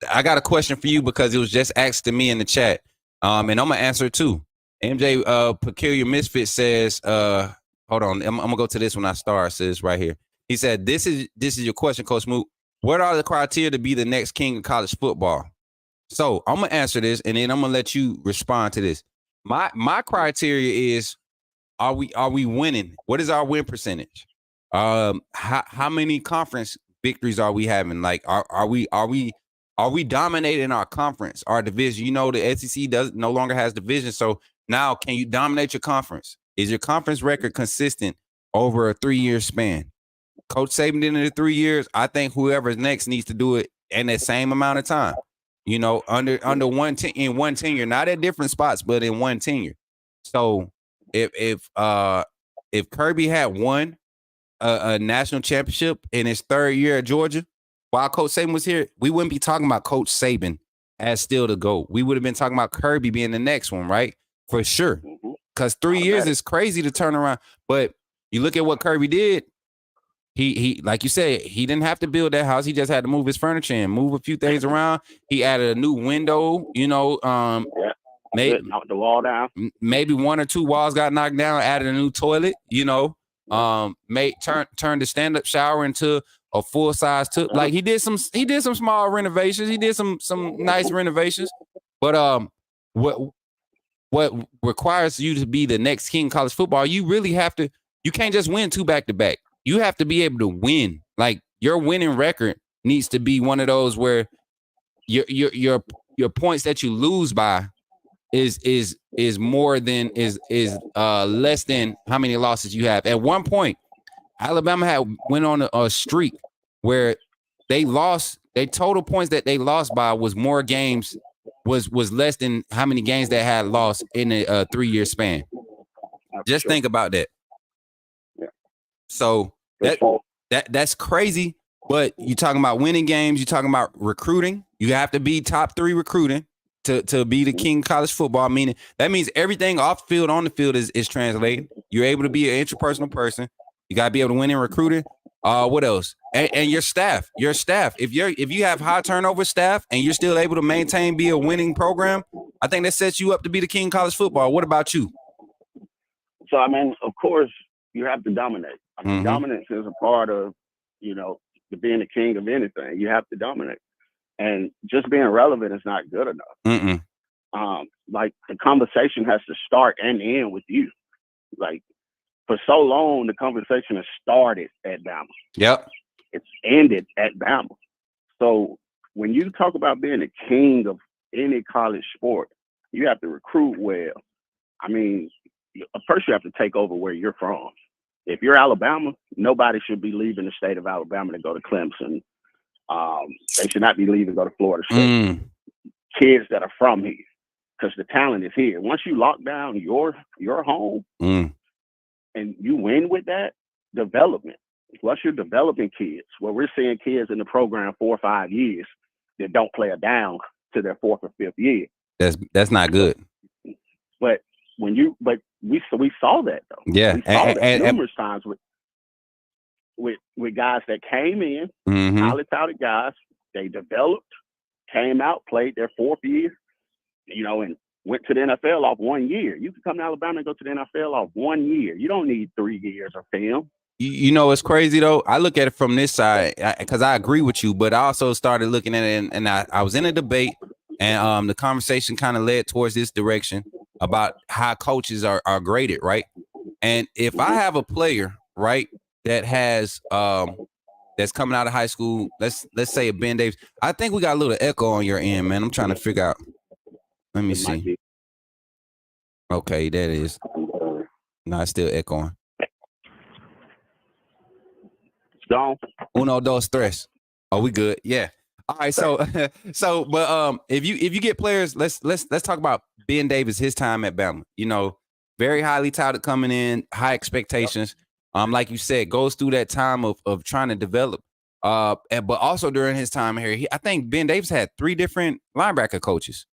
I got a question for you because it was just asked to me in the chat. And I'm gonna answer it too. MJ Peculiar Misfit says, hold on, I'm gonna go to this when I start, says right here. He said, This is your question, Coach Smook. What are the criteria to be the next king of college football? So I'm gonna answer this and then I'm gonna let you respond to this. My criteria is, are we winning? What is our win percentage? How many conference victories are we having? Like, are we dominating our conference, our division? The SEC no longer has division. So now, can you dominate your conference? Is your conference record consistent over a 3-year span? Coach Saban did it in 3 years. I think whoever's next needs to do it in the same amount of time. Under one in one tenure, not at different spots, but in one tenure. So if Kirby had won a national championship in his 3rd year at Georgia, while Coach Saban was here, we wouldn't be talking about Coach Saban as still the GOAT. We would have been talking about Kirby being the next one, right? For sure. Because 3 years is crazy to turn around. But you look at what Kirby did. He like you said, he didn't have to build that house. He just had to move his furniture and move a few things around. He added a new window, maybe knocked the wall down. Maybe 1 or 2 walls got knocked down, added a new toilet, turned the stand-up shower into a full-size tub. Like he did some small renovations. He did some nice renovations. But what requires you to be the next king of college football, you really have to, you can't just win 2 back-to-back. You have to be able to win. Like your winning record needs to be one of those where your points that you lose by is more than is less than how many losses you have. At one point, Alabama had went on a streak where they lost. Their total points that they lost by was more games, was less than how many games they had lost in a 3-year span. Just think about that. Yeah. So that's crazy. But you're talking about winning games. You're talking about recruiting. You have to be top 3 recruiting to be the king of college football. Meaning that means everything off the field, on the field is translated. You're able to be an interpersonal person. You got to be able to win in recruiting. What else? And your staff. If you have high turnover staff and you're still able to be a winning program, I think that sets you up to be the king of college football. What about you? So I mean, of course, you have to dominate. I mean, dominance is a part of, being the king of anything. You have to dominate. And just being relevant is not good enough. Like the conversation has to start and end with you. Like for so long, the conversation has started at Bama. Yep. It's ended at Bama. So when you talk about being the king of any college sport, you have to recruit well. I mean, first you have to take over where you're from. If you're Alabama, nobody should be leaving the state of Alabama to go to Clemson. They should not be leaving to go to Florida State. Kids that are from here, because the talent is here. Once you lock down your home and you win with that development, once you're developing kids, well, we're seeing kids in the program 4 or 5 years that don't play a down to their 4th or 5th year. That's not good. But we saw that though. Yeah, we saw that numerous times with guys that came in, highly touted guys. They developed, came out, played their 4th year, and went to the NFL off 1 year. You can come to Alabama and go to the NFL off 1 year. You don't need 3 years of film. You know, it's crazy though. I look at it from this side because I agree with you, but I also started looking at it, and I was in a debate, and the conversation kind of led towards this direction about how coaches are graded, right? And if I have a player, right, that has that's coming out of high school, let's say a Ben Davis. I think we got a little echo on your end, man. I'm trying to figure out. Let me see. Okay, that is. No, it's still echoing. It's gone. Uno, dos, tres. Oh, we good. Yeah. All right. So, but if you get players, let's talk about Ben Davis, his time at Bama. Very highly touted coming in, high expectations. Like you said, goes through that time of trying to develop. But also during his time here, I think Ben Davis had 3 different linebacker coaches,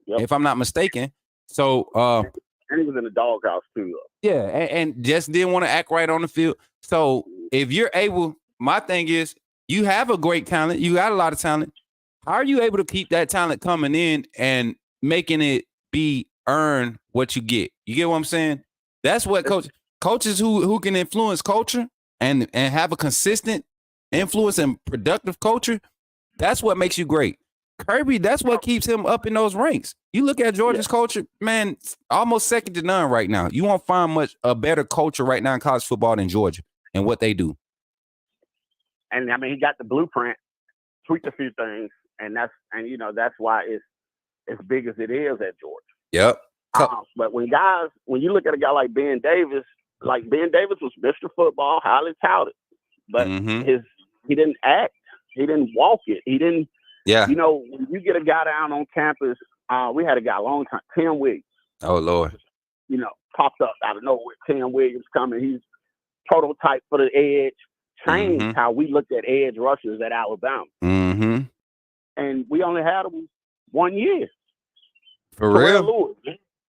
if I'm not mistaken. So, and he was in the doghouse too. Yeah, and just didn't want to act right on the field. So if you're able, my thing is, you have a great talent. You got a lot of talent. How are you able to keep that talent coming in and making it earn what you get? You get what I'm saying? That's what coaches who can influence culture and have a consistent influence and productive culture. That's what makes you great. Kirby, that's what keeps him up in those ranks. You look at Georgia's culture, man, almost second to none right now. You won't find a better culture right now in college football than Georgia and what they do. And I mean, he got the blueprint, tweaked a few things, and that's why it's as big as it is at Georgia. Yep. But when you look at a guy like Ben Davis was Mr. Football, highly touted, but he didn't act, he didn't walk it, he didn't. Yeah. When you get a guy down on campus, we had a guy a long time, Tim Williams. Oh Lord. Popped up out of nowhere. Tim Williams coming. He's prototype for the edge. Changed how we looked at edge rushers at Alabama. And we only had them 1 year. For real?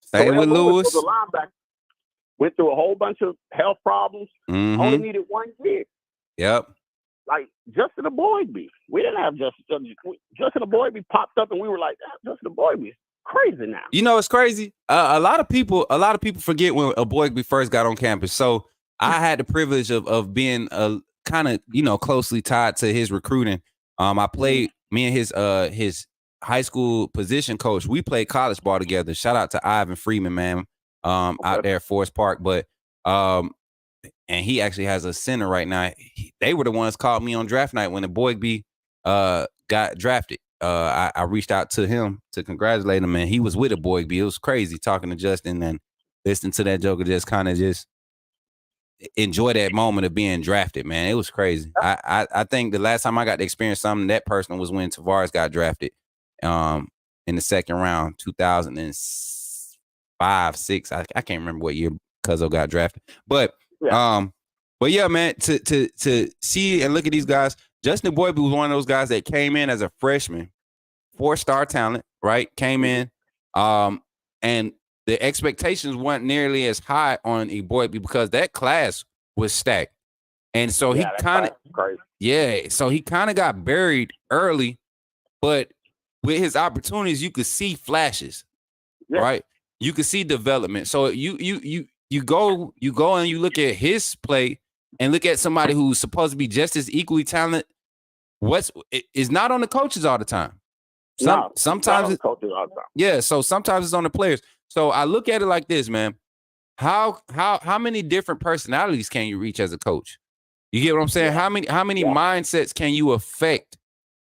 Same with Lewis. Was a linebacker. Went through a whole bunch of health problems. Only needed 1 year. Yep. Like Justin Aboybe. We didn't have Justin Aboybe popped up and we were like, Justin Aboybe is crazy now. It's crazy. A lot of people forget when Aboybe first got on campus. So I had the privilege of being kind of, closely tied to his recruiting. I played, me and his high school position coach, we played college ball together. Shout out to Ivan Freeman, man, out there at Forest Park. But and he actually has a center right now. They were the ones called me on draft night when the Aboybe got drafted. I reached out to him to congratulate him, and he was with Aboybe. It was crazy talking to Justin and listening to that joker just kind of just enjoy that moment of being drafted, man. It was crazy. I think the last time I got to experience something that personal was when Tavares got drafted in the second round, 2005, 6. I can't remember what year Cuzzo got drafted. But yeah, man, to see and look at these guys, Justin Aboybe was one of those guys that came in as a freshman, 4-star talent, right? Came in, and the expectations weren't nearly as high on Aboybe because that class was stacked. And so he kind of got buried early, but with his opportunities, you could see flashes, right? You could see development. So you go and you look at his play and look at somebody who's supposed to be just as equally talented. Is not on the coaches all the time. Sometimes it's coaches all the time. Yeah, so sometimes it's on the players. So I look at it like this, man. How many different personalities can you reach as a coach? You get what I'm saying? How many mindsets can you affect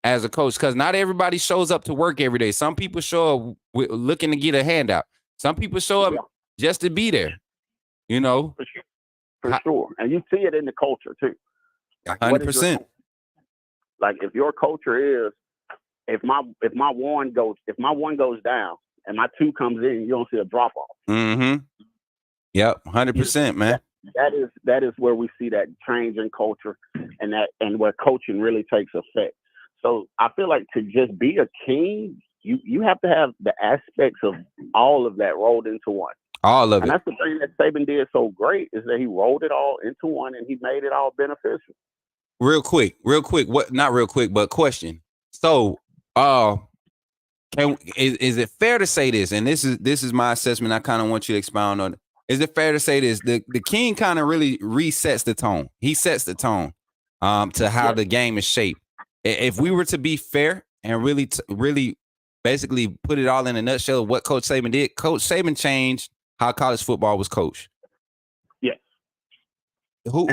as a coach? Because not everybody shows up to work every day. Some people show up looking to get a handout. Some people show up just to be there. You know, for sure, and you see it in the culture too. 100%. Like if your culture is, if my one goes down and my 2 comes in, you don't see a drop off. Mm-hmm. Yep, 100%, man. That is where we see that change in culture, and where coaching really takes effect. So I feel like to just be a king, you have to have the aspects of all of that rolled into one. All of and it. That's the thing that Saban did so great, is that he rolled it all into one and he made it all beneficial. Real quick. What? Not real quick, but question. So, is it fair to say this? And this is my assessment. I kind of want you to expound on it. Is it fair to say this? The king kind of really resets the tone. He sets the tone to how the game is shaped. If we were to be fair and really basically put it all in a nutshell of what Coach Saban did, Coach Saban changed how college football was coached. Yes. Who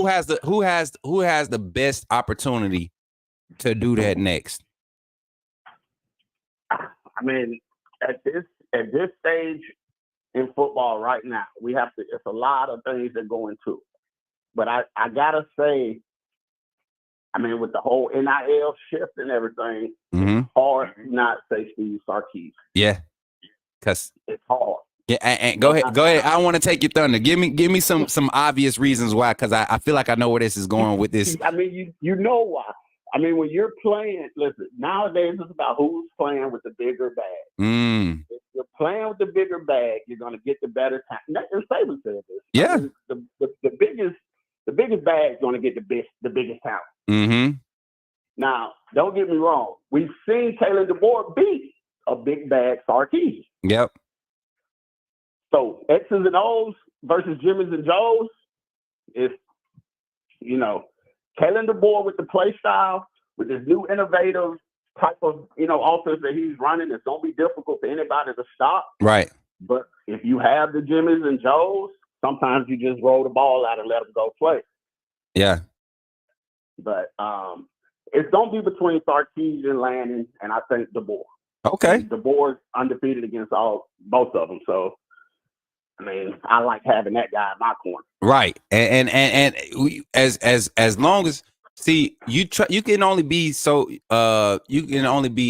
has the best opportunity to do that next? I mean, at this stage in football right now, it's a lot of things that go into it. But I gotta say, I mean, with the whole NIL shift and everything, it's hard to not say Steve Sarkisian. Yeah, because it's hard. Yeah, and go ahead. I don't want to take your thunder. Give me some obvious reasons why, because I feel like I know where this is going with this. I mean, you know why. I mean, when you're playing, listen, nowadays it's about who's playing with the bigger bag. If you're playing with the bigger bag, you're going to get the better talent. And Saban said this. Yeah. I mean, the biggest bag is going to get the biggest talent. Mm-hmm. Now, don't get me wrong. We've seen Kalen DeBoer beat a big bag Sarkisian. Yep. So X's and O's versus Jimmy's and Joe's is, Kalen DeBoer with the play style, with this new innovative type of, offense that he's running, it's going to be difficult for anybody to stop. Right. But if you have the Jimmy's and Joe's, sometimes you just roll the ball out and let them go play. Yeah. But it's going to be between Sarkisian and Lanning, and I think DeBoer. Okay. DeBoer's undefeated against both of them, so I mean, I like having that guy in my corner. Right, and we, as long as you can only be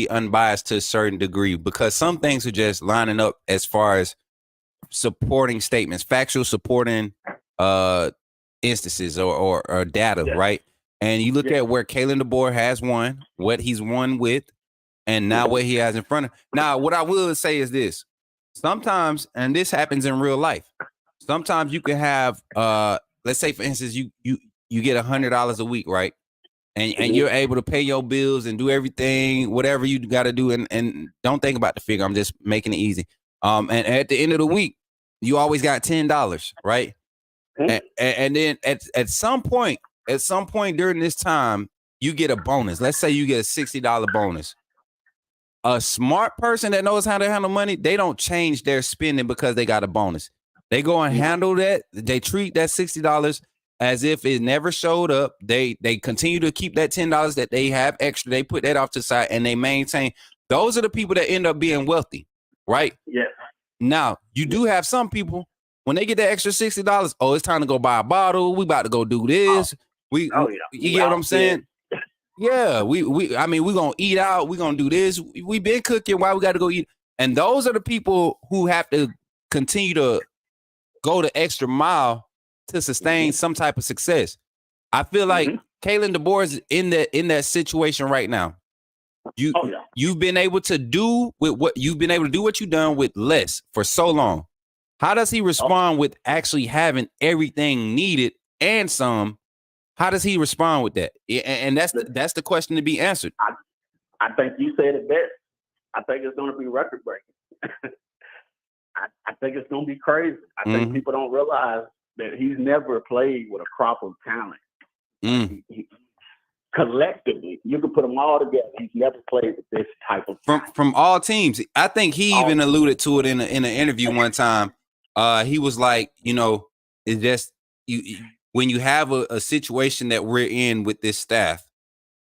unbiased to a certain degree, because some things are just lining up as far as supporting statements, factual supporting instances or data, right? And you look at where Kalen DeBoer has won, what he's won with, and now what he has in front of. Now, what I will say is this. Sometimes, and this happens in real life, sometimes you can have, let's say, for instance, you get $100 a week, right? And you're able to pay your bills and do everything, whatever you got to do. And don't think about the figure. I'm just making it easy. And at the end of the week, you always got $10, right? And then at some point during this time, you get a bonus. Let's say you get a $60 bonus. A smart person that knows how to handle money, they don't change their spending because they got a bonus. They go and handle that. They treat that $60 as if it never showed up. They continue to keep that $10 that they have extra. They put that off to the side and they maintain. Those are the people that end up being wealthy, right? Yeah. Now, you do have some people, when they get that extra $60, oh, it's time to go buy a bottle. We about to go do this. You get what I'm saying? Yeah, we're gonna eat out, we're gonna do this. We've been cooking, why we gotta go eat? And those are the people who have to continue to go the extra mile to sustain some type of success. I feel like Kalen DeBoer is in that situation right now. You've been able to do what you've done with less for so long. How does he respond with actually having everything needed and some? How does he respond with that? And that's the question to be answered. I think you said it best. I think it's going to be record breaking. I think it's going to be crazy. I think people don't realize that he's never played with a crop of talent. Collectively, you can put them all together. He's never played with this type of talent. From all teams. I think he even alluded to it in an interview one time. He was like, it's just when you have a situation that we're in with this staff,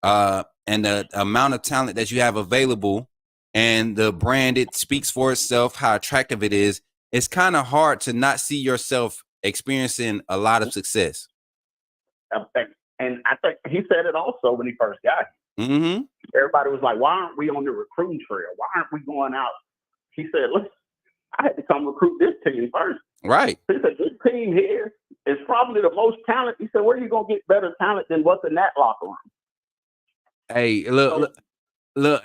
and the amount of talent that you have available and the brand, it speaks for itself, how attractive it is. it's kind of hard to not see yourself experiencing a lot of success. And I think he said it also when he first got here. Mm-hmm. Everybody was like, why aren't we on the recruiting trail? Why aren't we going out? He said, look, I had to come recruit this team first. Right. He said, this team here is probably the most talent. He said, where are you going to get better talent than what's in that locker room? Hey, look,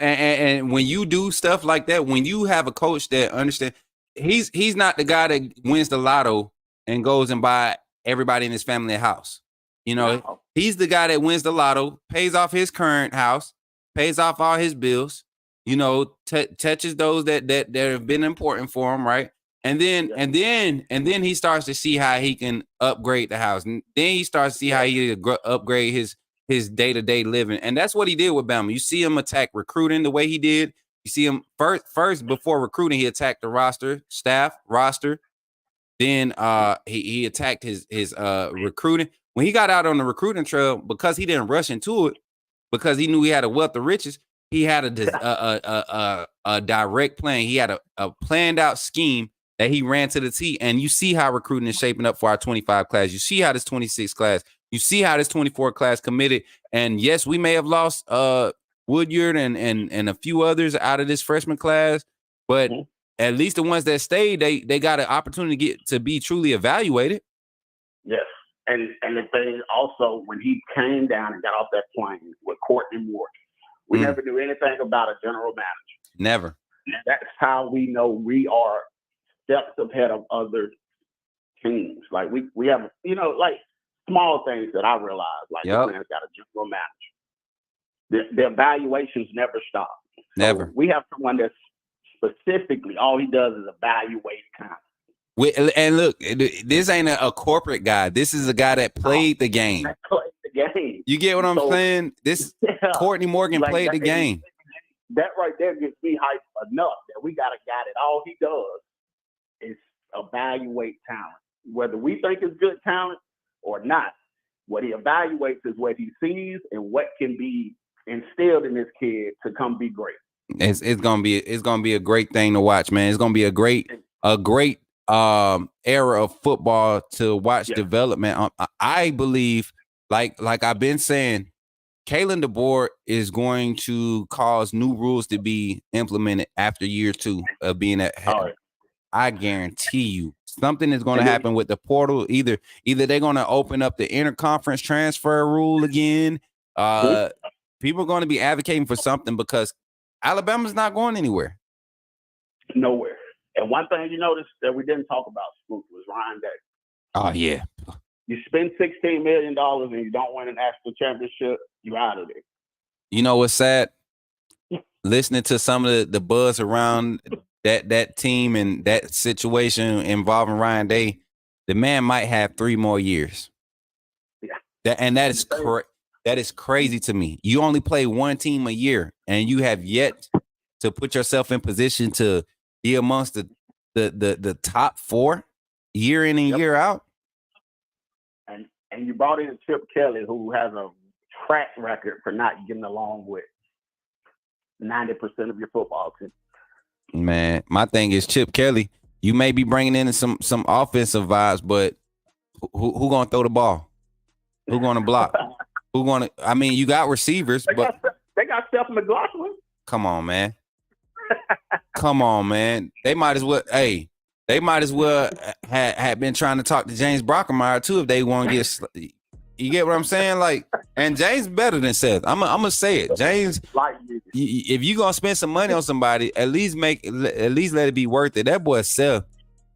and when you do stuff like that, when you have a coach that understands, he's not the guy that wins the lotto and goes and buy everybody in his family a house. You know, No. He's the guy that wins the lotto, pays off his current house, pays off all his bills, you know, touches those that have been important for him, right? And then he starts to see how he can upgrade the house. And then he starts to see how he can upgrade his day-to-day living. And that's what he did with Bama. You see him attack recruiting the way he did. You see him first before recruiting, he attacked the staff roster. Then he attacked his recruiting. When he got out on the recruiting trail, because he didn't rush into it, because he knew he had a wealth of riches, he had a direct plan. He had a planned out scheme that he ran to the T. And you see how recruiting is shaping up for our 25 class. You see how this 26 class, you see how this 24 class committed. And yes, we may have lost Woodyard and a few others out of this freshman class, but at least the ones that stayed, they got an opportunity to be truly evaluated. Yes. And the thing also, when he came down and got off that plane with Courtney Morgan, we never knew anything about a general manager. Never. And that's how we know we are steps ahead of other teams. Like we have, you know, like small things that I realized, like this man's got a general manager. The evaluations never stop. Never. So we have someone that's specifically, all he does is evaluate talent. And look, this ain't a corporate guy. This is a guy that played the game. That played the game. You get what I'm saying? This Courtney Morgan played the game. That right there gets me hyped enough that we got a guy that all he does is evaluate talent. Whether we think it's good talent or not, what he evaluates is what he sees and what can be instilled in this kid to come be great. It's gonna be a great thing to watch, man. It's gonna be a great era of football to watch development. I believe, like I've been saying, Kalen DeBoer is going to cause new rules to be implemented after year 2 of being at head. I guarantee you something is going to happen with the portal. Either they're going to open up the interconference transfer rule again. People are going to be advocating for something because Alabama's not going anywhere. Nowhere. And one thing you noticed that we didn't talk about, Smook, was Ryan Day. Oh, yeah. You spend $16 million and you don't win a national championship, you're out of there. You know what's sad? Listening to some of the buzz around that team and that situation involving Ryan Day, the man might have 3 more years. Yeah. That is crazy to me. You only play one team a year, and you have yet to put yourself in position to be amongst the top 4 year in and year out. And you brought in Chip Kelly, who has a track record for not getting along with 90% of your football team. Man, my thing is Chip Kelly. You may be bringing in some offensive vibes, but who gonna throw the ball? Who gonna block? Who gonna? I mean, you got receivers, but they got Steph McLaughlin. Come on, man. Come on, man. They might as well. Hey, they might as well had been trying to talk to James Brockermeyer too if they want to get. You get what I'm saying? Like, and James better than Seth. I'm gonna say it. James, if you gonna spend some money on somebody, at least let it be worth it. That boy Seth.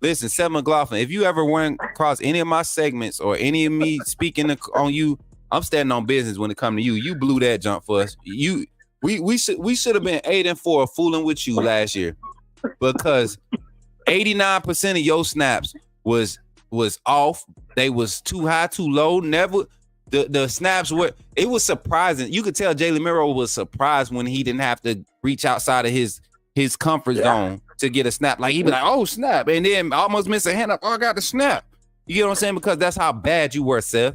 Listen, Seth McLaughlin. If you ever went across any of my segments or any of me speaking on you, I'm standing on business when it comes to you. You blew that jump for us. We should have been 8-4 fooling with you last year because 89% of your snaps was off. They was too high, too low. Never the snaps were. It was surprising. You could tell Jalen Miro was surprised when he didn't have to reach outside of his comfort zone to get a snap. Like he'd be like, "Oh snap," and then almost miss a hand up. Oh, I got the snap. You get what I'm saying? Because that's how bad you were, Seth.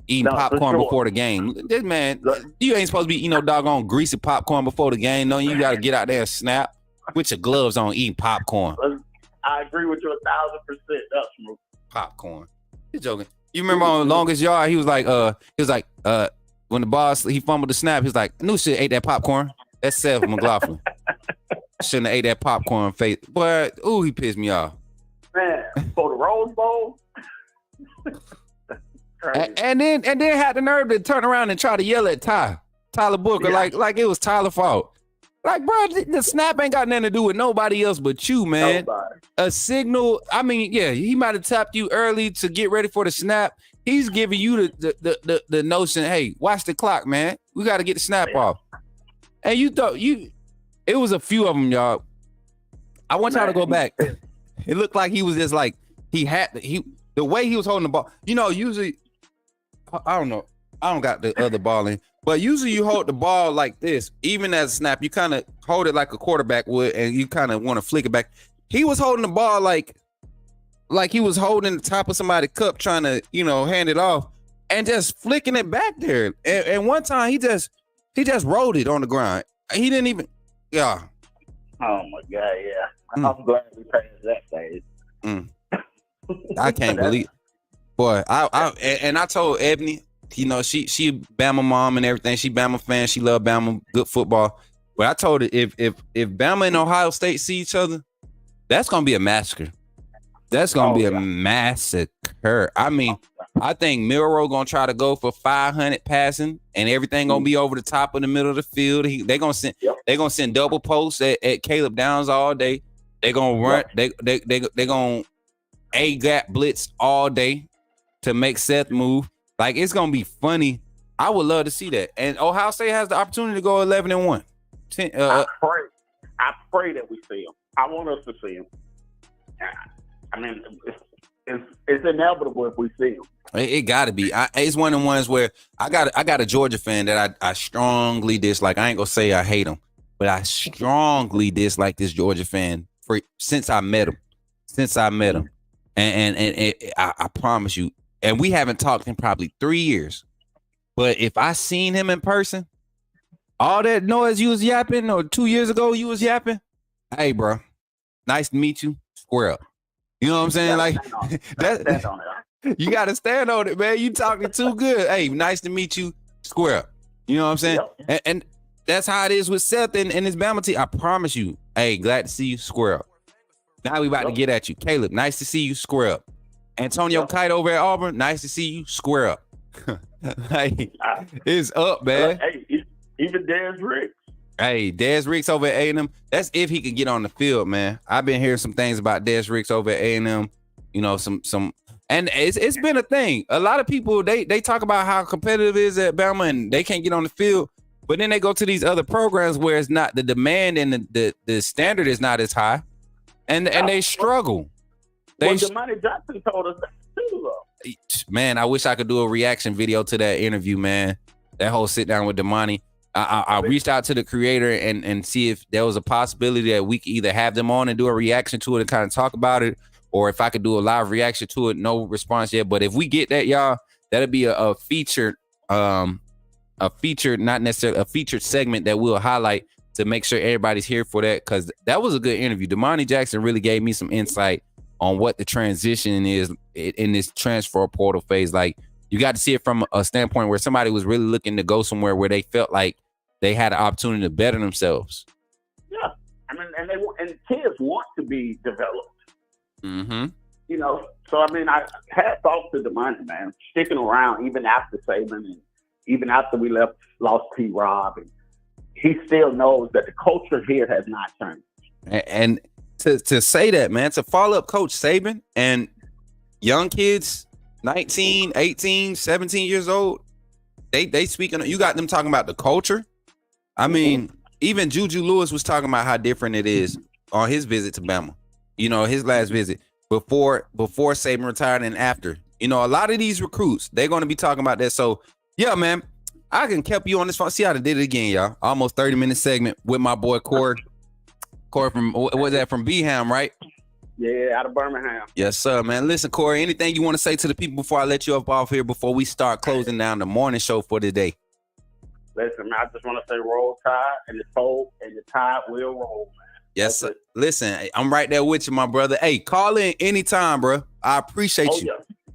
Eating popcorn before the game. This man, you ain't supposed to be, doggone greasy popcorn before the game. No, you got to get out there and snap with your gloves on, eating popcorn. I agree with you 1,000%. That's Smook. Popcorn. You're joking. You remember on the longest yard, he was like, when the boss, he fumbled the snap, he was like, "New shit, ate that popcorn." That's Seth McLaughlin. Shouldn't have ate that popcorn face. But, ooh, he pissed me off. Man, for the Rose Bowl. and then had the nerve to turn around and try to yell at Tyler Booker, like it was Tyler's fault. Like, bro, the snap ain't got nothing to do with nobody else but you, man. Nobody. A signal, I mean, yeah, he might have tapped you early to get ready for the snap. He's giving you the notion, hey, watch the clock, man. We got to get the snap off. And you thought it was a few of them, y'all. I want y'all to go back. It looked like he was just like, the way he was holding the ball. You know, usually, I don't know. I don't got the other ball in. But usually you hold the ball like this. Even as a snap, you kind of hold it like a quarterback would, and you kind of want to flick it back. He was holding the ball like he was holding the top of somebody's cup, trying to, hand it off, and just flicking it back there. And one time he just rolled it on the ground. He didn't even, yeah. Oh my God, yeah. I'm glad we passed that stage. I can't believe, boy. I told Ebony, she Bama mom and everything. She Bama fan. She love Bama, good football. But I told her if Bama and Ohio State see each other, that's gonna be a massacre. That's gonna be a massacre. I mean, I think Milroe gonna try to go for 500 passing, and everything gonna be over the top of the middle of the field. They gonna send double posts at Caleb Downs all day. They gonna run. They gonna A gap blitz all day to make Seth move. Like, it's gonna be funny. I would love to see that. And Ohio State has the opportunity to go 11-1. I pray that we see him. I want us to see him. I mean, it's inevitable if we see him. It got to be. It's one of the ones where I got a Georgia fan that I strongly dislike. I ain't gonna say I hate him, but I strongly dislike this Georgia fan since I met him. And I promise you, and we haven't talked in probably 3 years. But if I seen him in person, all that noise you was yapping, or 2 years ago you was yapping, hey, bro, nice to meet you. Square up. You know what I'm saying? Like, you got to stand on it, man. You talking too good. Hey, nice to meet you. Square up. You know what I'm saying? Yep. And that's how it is with Seth and his Bama team. I promise you. Hey, glad to see you. Square up. Now we about to get at you. Caleb, nice to see you. Square up. Antonio Kite over at Auburn, nice to see you. Square up. Like, it's up, man. Hey, even Dez Ricks. Hey, Dez Ricks over at A&M. That's if he could get on the field, man. I've been hearing some things about Dez Ricks over at A&M. Some, and it's been a thing. A lot of people they talk about how competitive it is at Bama and they can't get on the field, but then they go to these other programs where it's not, the demand and the standard is not as high, and they struggle. Damani Johnson told us that too, though. Man, I wish I could do a reaction video to that interview, man. That whole sit down with Damani. I reached out to the creator and see if there was a possibility that we could either have them on and do a reaction to it and kind of talk about it, or if I could do a live reaction to it. No response yet, but if we get that, y'all, that'll be a featured, not necessarily a featured segment that we'll highlight to make sure everybody's here for that, because that was a good interview. Damani Jackson really gave me some insight on what the transition is in this transfer portal phase. Like, you got to see it from a standpoint where somebody was really looking to go somewhere where they felt like they had an opportunity to better themselves. Yeah, I mean, and kids want to be developed. Mm-hmm. So I mean, I hats off to Damani, man, sticking around even after Saban and even after we lost T. Rob, and he still knows that the culture here has not changed. And to say that, man, to follow up Coach Saban and young kids, 19, 18, 17 years old, they speaking. You got them talking about the culture. I mean, even Juju Lewis was talking about how different it is on his visit to Bama. His last visit before Saban retired and after. A lot of these recruits, they're going to be talking about that. So, yeah, man, I can keep you on this phone. See how they did it again, y'all. Almost 30-minute segment with my boy Cory. Cory from, what was that, from Birmingham, right? Yeah, out of Birmingham. Yes, sir, man. Listen, Cory, anything you want to say to the people before I let you up off here, before we start closing down the morning show for today? Listen, man, I just want to say roll tide, and the tide will roll, Yes, sir. Listen, I'm right there with you, my brother. Hey, call in anytime, bro. I appreciate you. Yeah.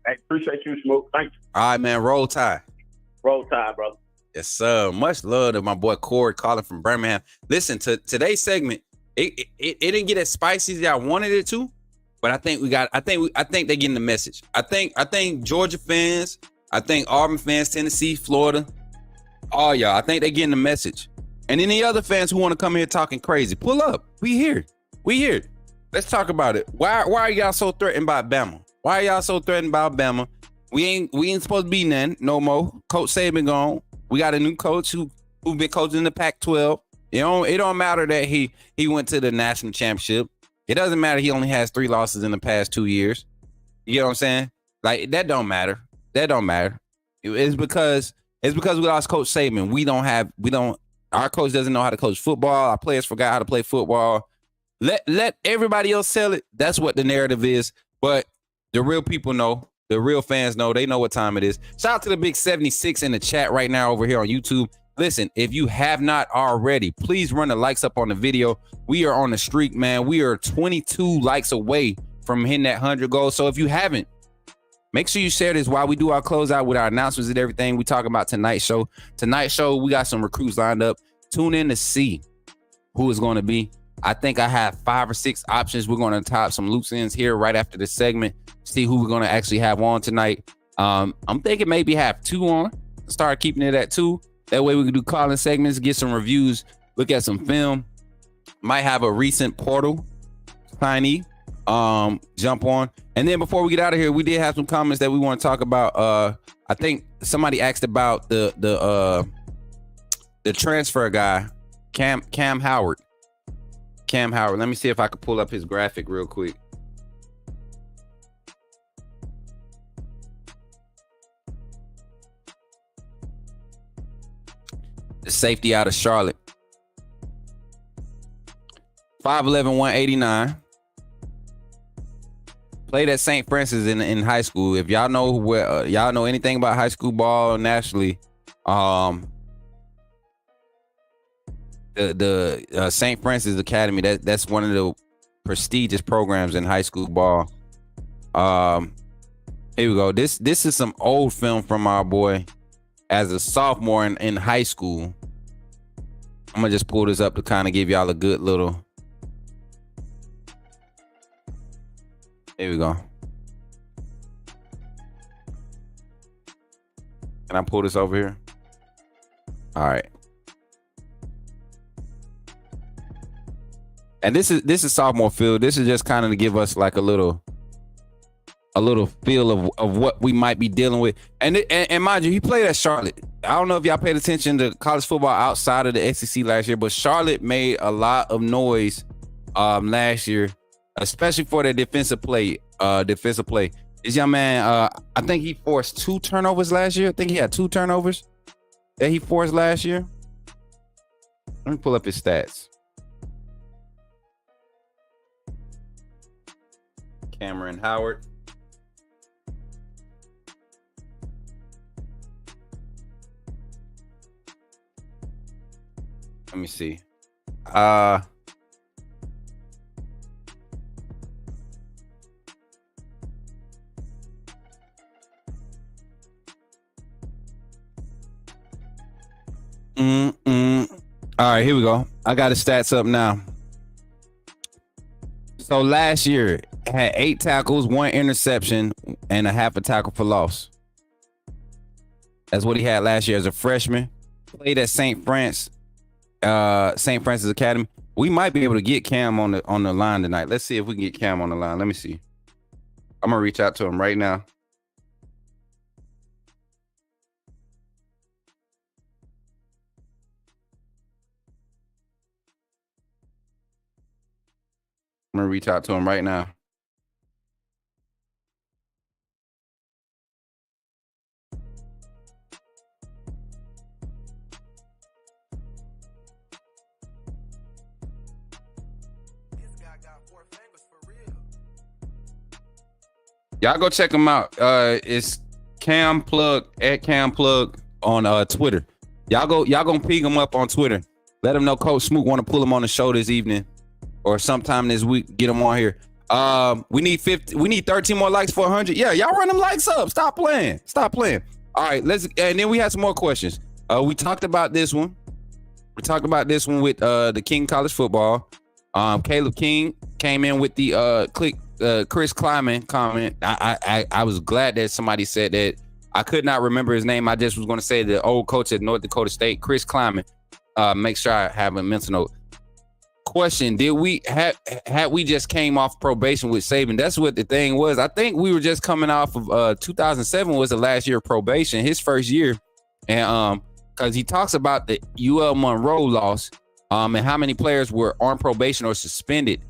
Hey, appreciate you, Smook. Thank you. All right, man. Roll Tide. Roll Tide, brother. Yes, sir. Much love to my boy Cory calling from Birmingham. Listen, to today's segment, it didn't get as spicy as I wanted it to, but I think they're getting the message. I think Georgia fans, I think Auburn fans, Tennessee, Florida, all y'all, I think they're getting the message. And any other fans who want to come here talking crazy, pull up. We here. Let's talk about it. Why are y'all so threatened by Bama? Why are y'all so threatened by Bama? We ain't supposed to be none no more. Coach Saban gone. We got a new coach who's been coaching the Pac-12. It don't matter that he went to the national championship. It doesn't matter he only has 3 losses in the past 2 years. You know what I'm saying? Like, that don't matter. It's because we lost Coach Saban. Our coach doesn't know how to coach football. Our players forgot how to play football. Let everybody else sell it. That's what the narrative is. But the real people know. The real fans know. They know what time it is. Shout out to the big 76 in the chat right now over here on YouTube. Listen, if you have not already, please run the likes up on the video. We are on the streak, man. We are 22 likes away from hitting that 100 goal. So if you haven't, make sure you share this while we do our closeout with our announcements and everything. We talk about tonight's show. Tonight's show, we got some recruits lined up. Tune in to see who is going to be. I think I have 5 or 6 options. We're going to top some loose ends here right after the segment. See who we're going to actually have on tonight. I'm thinking maybe have 2 on. Start keeping it at 2. That way we can do calling segments, get some reviews, look at some film. Might have a recent portal signee jump on. And then before we get out of here, we did have some comments that we want to talk about. I think somebody asked about the transfer guy, Cam Howard. Cam Howard. Let me see if I can pull up his graphic real quick. The safety out of Charlotte. 5'11", 189. Played at St. Francis in high school. If y'all know where y'all know anything about high school ball nationally, the St. Francis Academy, that's one of the prestigious programs in high school ball. Here we go. This is some old film from our boy as a sophomore in high school. I'm gonna just pull this up to kind of give y'all a good little. Here we go. Can I pull this over here? All right. And this is sophomore field. This is just kind of to give us like a little feel of what we might be dealing with. And mind you, he played at Charlotte. I don't know if y'all paid attention to college football outside of the SEC last year, but Charlotte made a lot of noise last year, especially for their defensive play. This young man, I think he forced 2 turnovers last year. I think he had 2 turnovers that he forced last year. Let me pull up his stats. Cameron Howard. Let me see. All right, here we go. I got his stats up now. So last year, had 8 tackles, 1 interception, and a half a tackle for loss. That's what he had last year as a freshman. Played at St. Francis Academy. We might be able to get Cam on the line tonight. Let's see if we can get Cam on the line. Let me see. I'm gonna reach out to him right now. I'm gonna reach out to him right now. Y'all go check him out. It's Cam Plug at Cam Plug on Twitter. Y'all gonna ping him up on Twitter. Let him know Coach Smook want to pull him on the show this evening. or sometime this week. Get them on here. We need 13 more likes for 100. Yeah, y'all run them likes up. Stop playing. All right, and then we had some more questions. We talked about this one. We talked about this one with the King College Football. Caleb King came in with the Chris Kleiman comment. I was glad that somebody said that. I could not remember his name. I just was going to say the old coach at North Dakota State, Chris Kleiman. Make sure I have a mental note. Question: did we had we just came off probation with Saban? That's what the thing was. I think we were just coming off of 2007 was the last year of probation, his first year, and because he talks about the UL Monroe loss, and how many players were on probation or suspended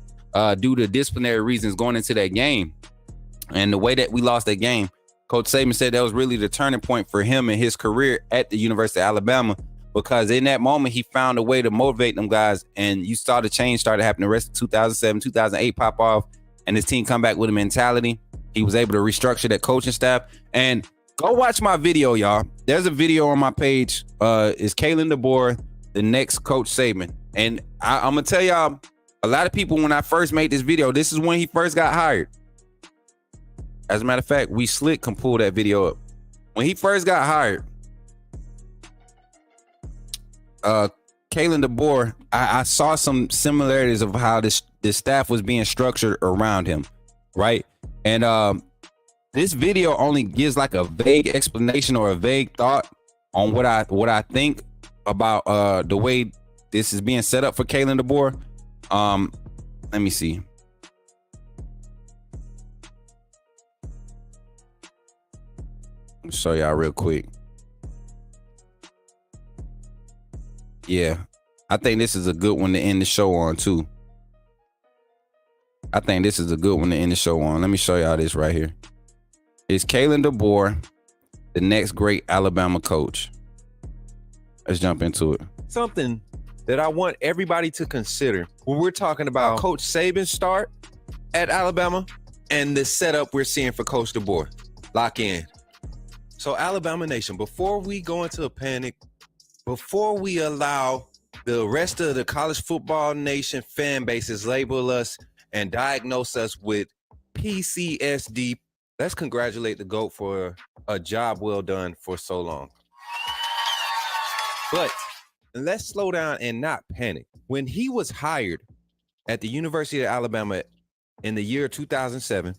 due to disciplinary reasons going into that game, and the way that we lost that game. Coach Saban said that was really the turning point for him in his career at the University of Alabama. Because in that moment, he found a way to motivate them guys, and you saw the change started happening the rest of 2007, 2008 pop off, and his team come back with a mentality. He was able to restructure that coaching staff. And go watch my video, y'all. There's a video on my page. Is Kalen DeBoer the next Coach Saban? And I'm going to tell y'all, a lot of people, when I first made this video, this is when he first got hired. As a matter of fact, we slick can pull that video up. When he first got hired, Kalen DeBoer, I saw some similarities of how this staff was being structured around him, right? And this video only gives like a vague explanation or a vague thought on what I think about the way this is being set up for Kalen DeBoer. Let me see. I'll show y'all real quick. Yeah, I think this is a good one to end the show on too. Let me show y'all this right here. Is Kalen DeBoer the next great Alabama coach? Let's jump into it. Something that I want everybody to consider when we're talking about Coach Saban's start at Alabama and the setup we're seeing for Coach DeBoer. Lock in. So Alabama Nation, before we go into a panic, before we allow the rest of the college football nation fan bases label us and diagnose us with PCSD, let's congratulate the GOAT for a job well done for so long. But let's slow down and not panic. When he was hired at the University of Alabama in the year 2007,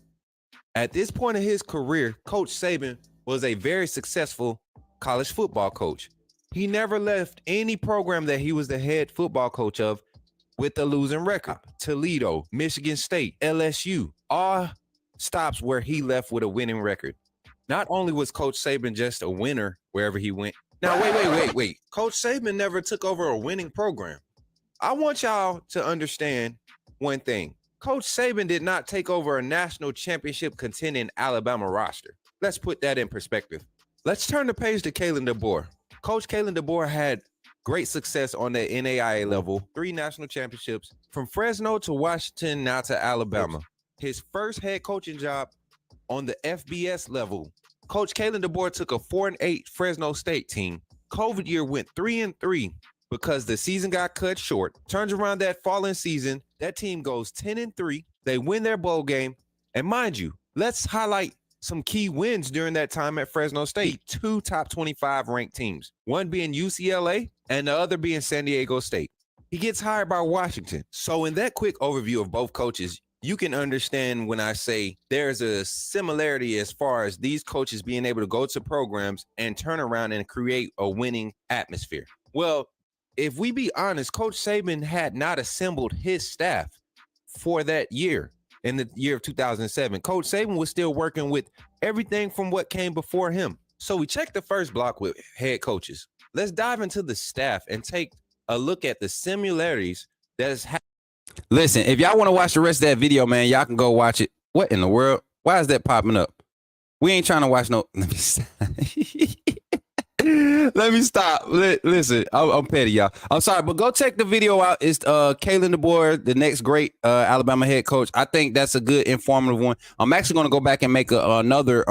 at this point in his career, Coach Saban was a very successful college football coach. He never left any program that he was the head football coach of with a losing record. Toledo, Michigan State, LSU, all stops where he left with a winning record. Not only was Coach Saban just a winner wherever he went. Now, wait. Coach Saban never took over a winning program. I want y'all to understand one thing. Coach Saban did not take over a national championship contending Alabama roster. Let's put that in perspective. Let's turn the page to Kalen DeBoer. Coach Kalen DeBoer had great success on the NAIA level, 3 national championships, from Fresno to Washington, now to Alabama. His first head coaching job on the FBS level. Coach Kalen DeBoer took a 4-8 Fresno State team. COVID year went 3-3 because the season got cut short. Turns around that following season, that team goes 10-3. They win their bowl game. And mind you, let's highlight some key wins during that time at Fresno State. 2 top 25 ranked teams, one being UCLA and the other being San Diego State. He gets hired by Washington. So in that quick overview of both coaches, you can understand when I say there's a similarity as far as these coaches being able to go to programs and turn around and create a winning atmosphere. Well, if we be honest, Coach Saban had not assembled his staff for that year. In the year of 2007, Coach Saban was still working with everything from what came before him. So we checked the first block with head coaches. Let's dive into the staff and take a look at the similarities that is happening. Listen, if y'all want to watch the rest of that video, man, y'all can go watch it. What in the world? Why is that popping up? We ain't trying to watch no. Let me stop. Let me stop. Listen, I'm petty, y'all. I'm sorry, but go check the video out. It's Kalen DeBoer, the next great Alabama head coach. I think that's a good informative one. I'm actually going to go back and make another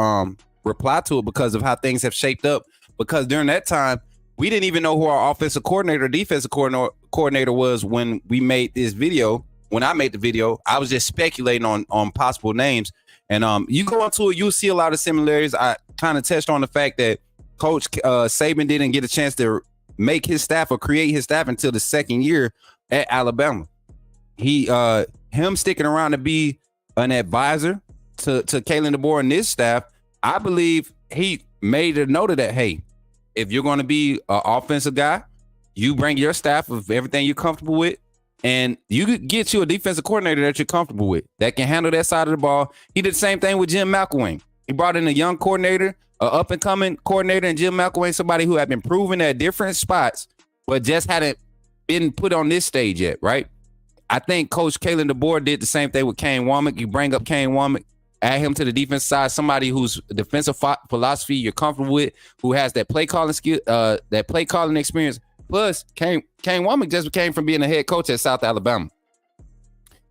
reply to it because of how things have shaped up. Because during that time, we didn't even know who our offensive coordinator, defensive coordinator was when we made this video. when I made the video, I was just speculating on possible names. And you go into it, you'll see a lot of similarities. I kind of touched on the fact that Coach Saban didn't get a chance to make his staff or create his staff until the second year at Alabama. Him sticking around to be an advisor to Kalen DeBoer and this staff, I believe he made a note of that. Hey, if you're going to be an offensive guy, you bring your staff of everything you're comfortable with, and you could get you a defensive coordinator that you're comfortable with that can handle that side of the ball. He did the same thing with Jim McElwain. He brought in a young coordinator, an up-and-coming coordinator, and Jim McElwain, somebody who had been proven at different spots, but just hadn't been put on this stage yet, right? I think Coach Kalen DeBoer did the same thing with Kane Womack. You bring up Kane Womack, add him to the defense side, somebody whose defensive philosophy you're comfortable with, who has that play calling skill, that play calling experience. Plus, Kane Womack just came from being a head coach at South Alabama.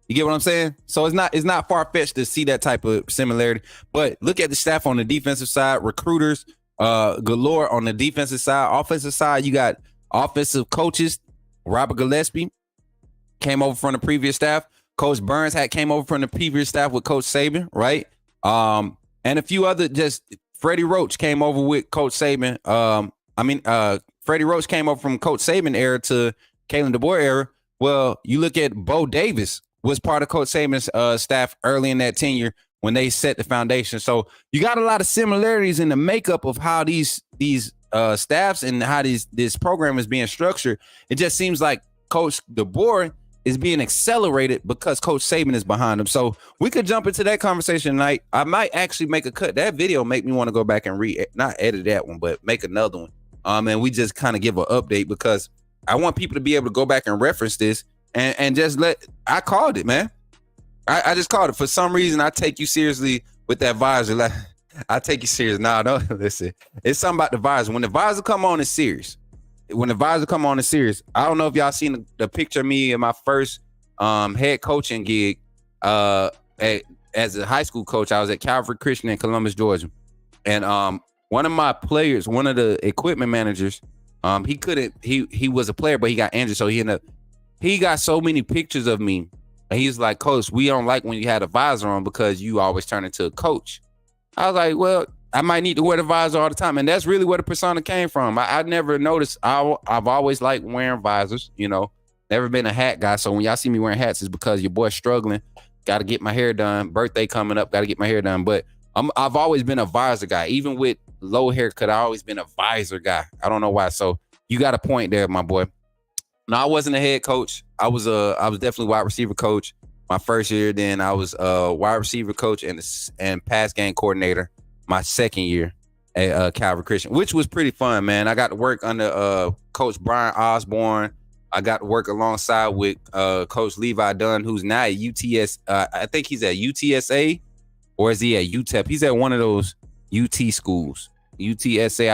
You get what I'm saying? So it's not far-fetched to see that type of similarity. But look at the staff on the defensive side, recruiters galore on the defensive side. Offensive side, you got offensive coaches. Robert Gillespie came over from the previous staff. Coach Burns came over from the previous staff with Coach Saban, right? And a few other, just Freddie Roach came over with Coach Saban. Freddie Roach came over from Coach Saban era to Kalen DeBoer era. Well, you look at Bo Davis was part of Coach Saban's staff early in that tenure when they set the foundation. So you got a lot of similarities in the makeup of how these staffs and how this program is being structured. It just seems like Coach DeBoer is being accelerated because Coach Saban is behind him. So we could jump into that conversation tonight. I might actually make a cut. That video make me want to go back and not edit that one, but make another one. And we just kind of give an update because I want people to be able to go back and reference this and just I called it, man. I just called it. For some reason, I take you seriously with that visor. Like, I take you serious. Nah, no, listen. It's something about the visor. When the visor come on, it's serious. I don't know if y'all seen the picture of me in my first head coaching gig as a high school coach. I was at Calvary Christian in Columbus, Georgia. And one of my players, one of the equipment managers, he was a player, but he got injured. So he got so many pictures of me. And he's like, Coach, we don't like when you had a visor on because you always turn into a coach. I was like, well, I might need to wear the visor all the time. And that's really where the persona came from. I never noticed. I've always liked wearing visors, never been a hat guy. So when y'all see me wearing hats, it's because your boy's struggling. Got to get my hair done. Birthday coming up. Got to get my hair done. But I've always been a visor guy. Even with low haircut, I always been a visor guy. I don't know why. So you got a point there, my boy. No, I wasn't a head coach. I was definitely wide receiver coach my first year. Then I was a wide receiver coach and pass game coordinator my second year at Calvary Christian, which was pretty fun, man. I got to work under Coach Brian Osborne. I got to work alongside with Coach Levi Dunn, who's now at UTS. I think he's at UTSA, or is he at UTEP? He's at one of those UT schools. UTSA.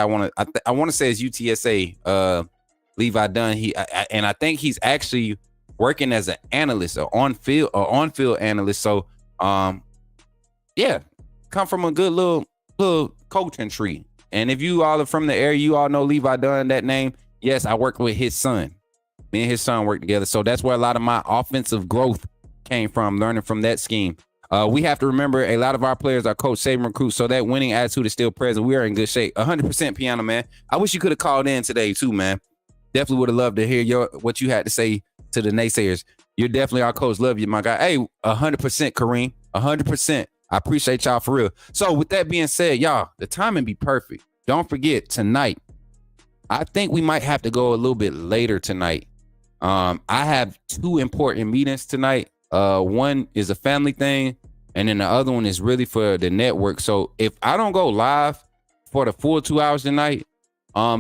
I want to say it's UTSA. Levi Dunn. I think he's actually working as an analyst, or on-field analyst. So, yeah, come from a good little coaching tree. And if you all are from the area, you all know Levi Dunn, that name. Yes, I worked with his son. Me and his son worked together. So that's where a lot of my offensive growth came from, learning from that scheme. We have to remember a lot of our players are Coach Saban recruits, so that winning attitude is still present. We are in good shape. 100% Piano, man. I wish you could have called in today too, man. Definitely would have loved to hear what you had to say to the naysayers. You're definitely our coach. Love you, my guy. Hey, 100% Kareem. 100%. I appreciate y'all for real. So with that being said, y'all, the timing be perfect. Don't forget tonight. I think we might have to go a little bit later tonight. I have two important meetings tonight. One is a family thing, and then the other one is really for the network. So if I don't go live for the full 2 hours tonight,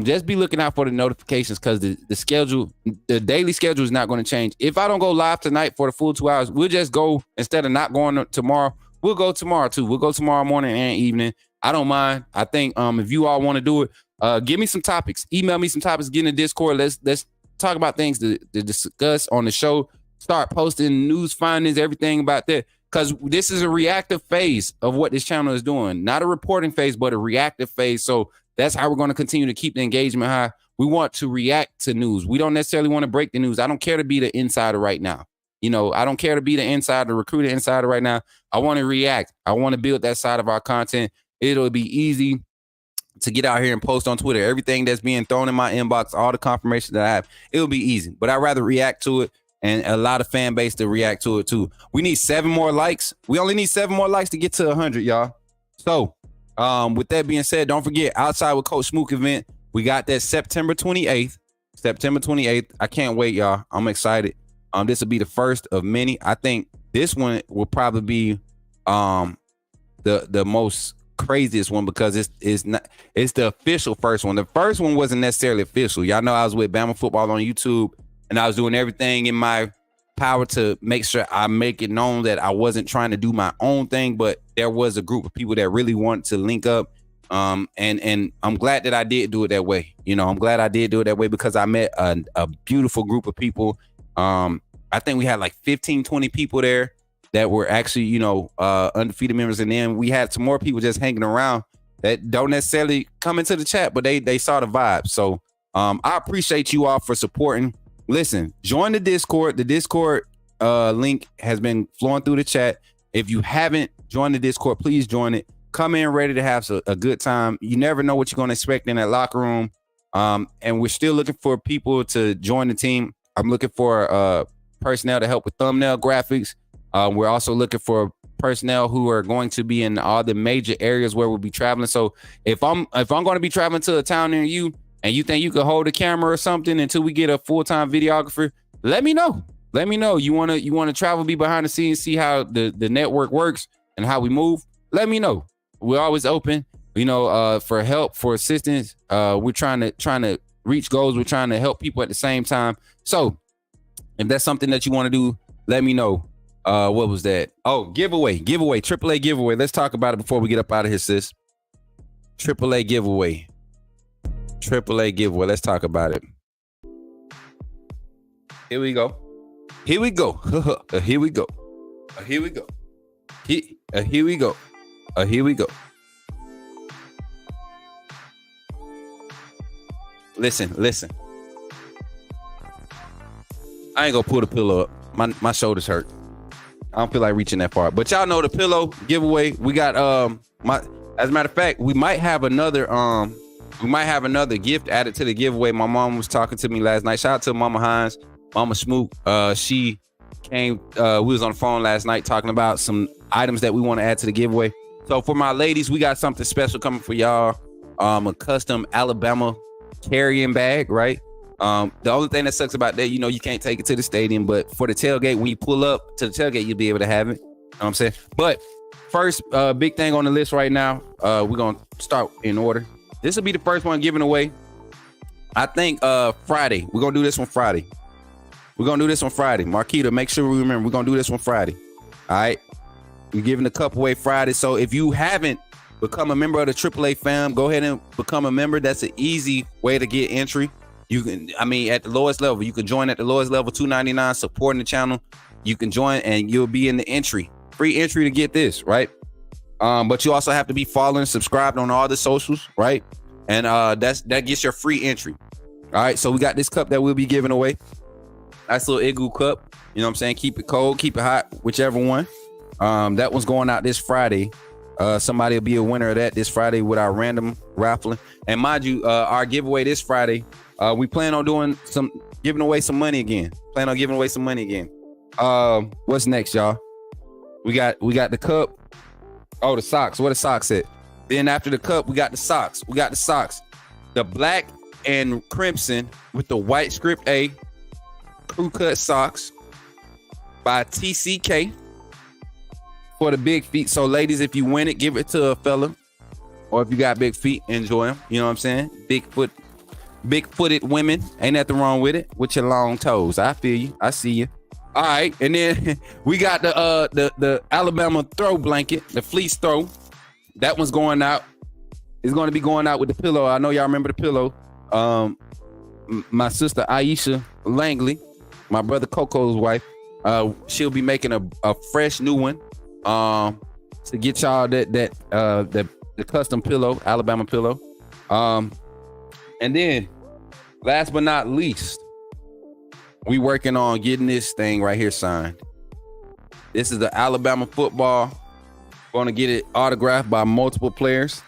just be looking out for the notifications, because the schedule, the daily schedule is not going to change. If I don't go live tonight for the full 2 hours, we'll just go, instead of not going tomorrow, we'll go tomorrow too. We'll go tomorrow morning and evening. I don't mind. I think if you all want to do it, give me some topics. Email me some topics. Get in the Discord. Let's talk about things to discuss on the show. Start posting news findings, everything about that. Because this is a reactive phase of what this channel is doing. Not a reporting phase, but a reactive phase. So that's how we're going to continue to keep the engagement high. We want to react to news. We don't necessarily want to break the news. I don't care to be the insider right now. I don't care to be the insider, the recruiter insider right now. I want to react. I want to build that side of our content. It'll be easy to get out here and post on Twitter. Everything that's being thrown in my inbox, all the confirmation that I have, it'll be easy. But I'd rather react to it and a lot of fan base to react to it too. We need 7 more likes. We only need 7 more likes to get to 100, y'all. So with that being said, don't forget, Outside with Coach Smook event. We got that September 28th. I can't wait, y'all. I'm excited. This will be the first of many. I think this one will probably be the most craziest one because it's the official first one. The first one wasn't necessarily official. Y'all know I was with Bama Football on YouTube, and I was doing everything in my power to make sure I make it known that I wasn't trying to do my own thing, but there was a group of people that really wanted to link up. And I'm glad that I did do it that way. I'm glad I did do it that way because I met a beautiful group of people. I think we had like 15, 20 people there that were actually, undefeated members. And then we had some more people just hanging around that don't necessarily come into the chat, but they saw the vibe. So I appreciate you all for supporting. Listen, join the Discord. The Discord link has been flowing through the chat. If you haven't joined the Discord, please join it. Come in ready to have a good time. You never know what you're going to expect in that locker room. And we're still looking for people to join the team. I'm looking for personnel to help with thumbnail graphics. We're also looking for personnel who are going to be in all the major areas where we'll be traveling. So if I'm going to be traveling to a town near you and you think you could hold a camera or something until we get a full-time videographer, let me know. Let me know. You want to travel, be behind the scenes, see how the network works and how we move? Let me know. We're always open, for help, for assistance. We're trying to reach goals. We're trying to help people at the same time. So if that's something that you want to do, let me know. What was that? Oh, giveaway, AAA giveaway. Let's talk about it before we get up out of here, sis. AAA giveaway. Let's talk about it. Here we go. Here we go. Listen. I ain't gonna pull the pillow up. My shoulders hurt. I don't feel like reaching that far. But y'all know the pillow giveaway. We got as a matter of fact, we might have another gift added to the giveaway. My mom was talking to me last night. Shout out to Mama Hines, Mama Smook. She came, we was on the phone last night talking about some items that we want to add to the giveaway. So for my ladies, we got something special coming for y'all. A custom Alabama carrying bag, right? The only thing that sucks about that, you can't take it to the stadium, but for the tailgate, when you pull up to the tailgate, you'll be able to have it. You know what I'm saying? But first, big thing on the list right now, we're going to start in order. This will be the first one given away. I think Friday. We're going to do this one Friday. Marquita, make sure we remember, we're going to do this one Friday. All right? We're giving the cup away Friday. So if you haven't become a member of the AAA fam, go ahead and become a member. That's an easy way to get entry. You can, at the lowest level, you can join at the lowest level, $2.99, supporting the channel. You can join and you'll be in the entry, free entry to get this, right? But you also have to be following, subscribed on all the socials, right? And that gets your free entry. All right, so we got this cup that we'll be giving away. Nice little igloo cup. You know what I'm saying? Keep it cold, keep it hot, whichever one. That one's going out this Friday. Somebody will be a winner of that this Friday with our random raffling. And mind you, our giveaway this Friday, we plan on giving away some money again. What's next, y'all? We got the cup. Oh, the socks. Where the socks at? Then after the cup, we got the socks. The black and crimson with the white script A crew cut socks by TCK for the big feet. So ladies, if you win it, give it to a fella. Or if you got big feet, enjoy them. You know what I'm saying? Big-footed women. Ain't nothing wrong with it. With your long toes. I feel you. I see you. All right. And then we got the Alabama throw blanket, the fleece throw. That one's going out. It's going to be going out with the pillow. I know y'all remember the pillow. My sister Aisha Langley, my brother Coco's wife, she'll be making a fresh new one to get y'all the custom pillow, Alabama pillow. And then last but not least, We working on getting this thing right here signed. This is the Alabama football. Going to get it autographed by multiple players.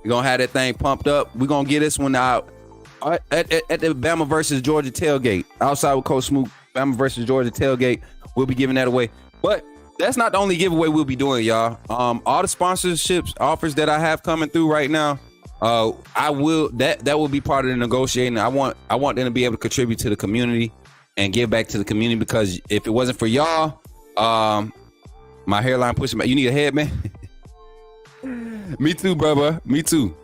We're going to have that thing pumped up. We're going to get this one out at the Bama versus Georgia tailgate. Outside with Coach Smook, Bama versus Georgia tailgate. We'll be giving that away. But that's not the only giveaway we'll be doing, y'all. All the sponsorships offers that I have coming through right now, I will that will be part of the negotiating. I want them to be able to contribute to the community and give back to the community, because if it wasn't for y'all, my hairline pushing back. You need a head, man? Me too, brother. Me too.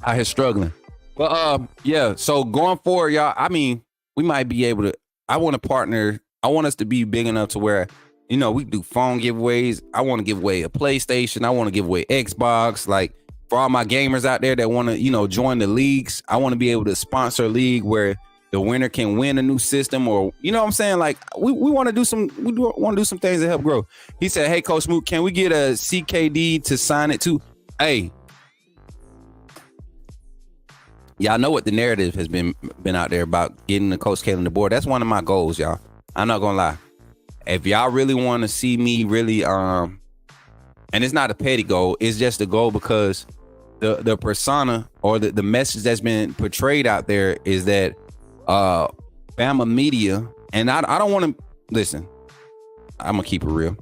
Out here struggling. But yeah, so going forward, y'all, I mean, we might be able to, I want to partner. I want us to be big enough to where, you know, we do phone giveaways. I want to give away a PlayStation. I want to give away Xbox. Like, for all my gamers out there that want to, you know, join the leagues, I want to be able to sponsor a league where the winner can win a new system, or, you know what I'm saying? Like, we want to do some things that help grow. He said, hey, Coach Smook, can we get a CKD to sign it too? Hey, y'all know what the narrative has been out there about getting the Coach K on the board. That's one of my goals, y'all. I'm not gonna lie. If y'all really want to see me really, and it's not a petty goal, it's just a goal because the persona or the message that's been portrayed out there is that Bama media, and I don't want to listen. I'm gonna keep it real.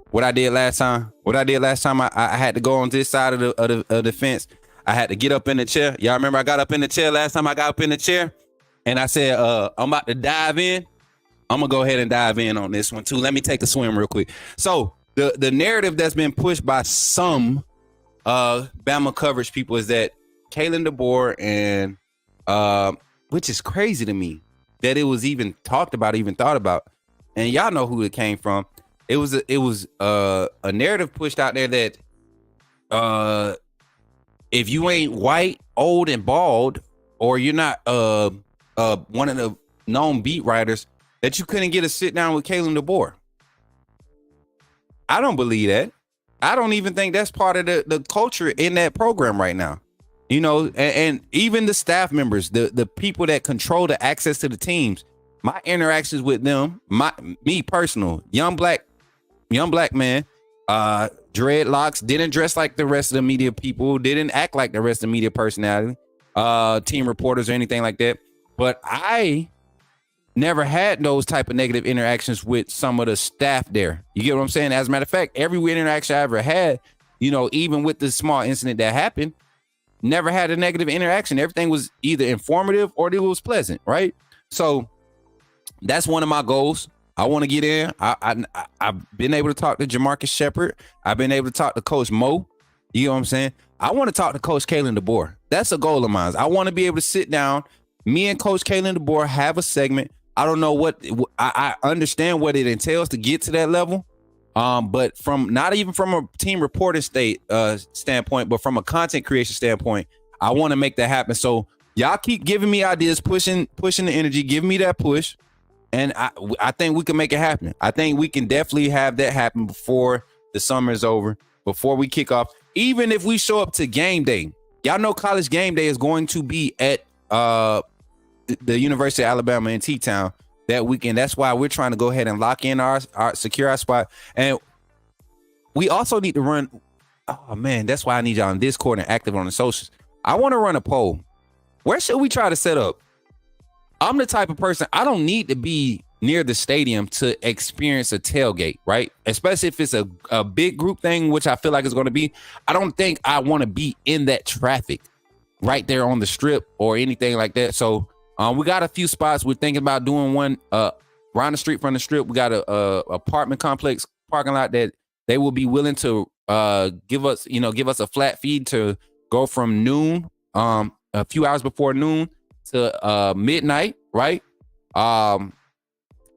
What I did last time, I had to go on this side of the fence. I had to get up in the chair. Y'all remember I got up in the chair last time I got up in the chair, and I said, I'm about to dive in. I'm gonna go ahead and dive in on this one too. Let me take a swim real quick. So the narrative that's been pushed by some Bama coverage people is that Kalen DeBoer and which is crazy to me that it was even talked about, even thought about. And y'all know who it came from. It was a narrative pushed out there that if you ain't white, old, and bald, or you're not one of the known beat writers, that you couldn't get a sit down with Kalen DeBoer. I don't believe that. I don't even think that's part of the culture in that program right now. You know, and even the staff members, the people that control the access to the teams, my interactions with them, me personal, young black man, dreadlocks, didn't dress like the rest of the media people, didn't act like the rest of the media personality, team reporters or anything like that. But I never had those type of negative interactions with some of the staff there. You get what I'm saying? As a matter of fact, every interaction I ever had, you know, even with the small incident that happened, never had a negative interaction. Everything was either informative or it was pleasant, right? So that's one of my goals. I want to get in. I've been able to talk to Jamarcus Shepard. I've been able to talk to Coach Mo. You know what I'm saying? I want to talk to Coach Kalen DeBoer. That's a goal of mine. I want to be able to sit down, me and Coach Kalen DeBoer have a segment. I don't know what I understand what it entails to get to that level. But from not even from a team reporting standpoint, but from a content creation standpoint, I want to make that happen. So y'all keep giving me ideas, pushing the energy, give me that push. And I think we can make it happen. I think we can definitely have that happen before the summer is over, before we kick off. Even if we show up to game day, y'all know College game day is going to be at the University of Alabama in T-Town that weekend. That's why we're trying to go ahead and lock in our secure our spot. And we also need to run. Oh man, that's why I need y'all on Discord and active on the socials. I want to run a poll. Where should we try to set up? I'm the type of person, I don't need to be near the stadium to experience a tailgate, right? Especially if it's a big group thing, which I feel like it's going to be. I don't think I want to be in that traffic right there on the strip or anything like that. So we got a few spots. We're thinking about doing one around the street from the strip. We got a apartment complex parking lot that they will be willing to give us a flat fee to go from noon, a few hours before noon to midnight, right?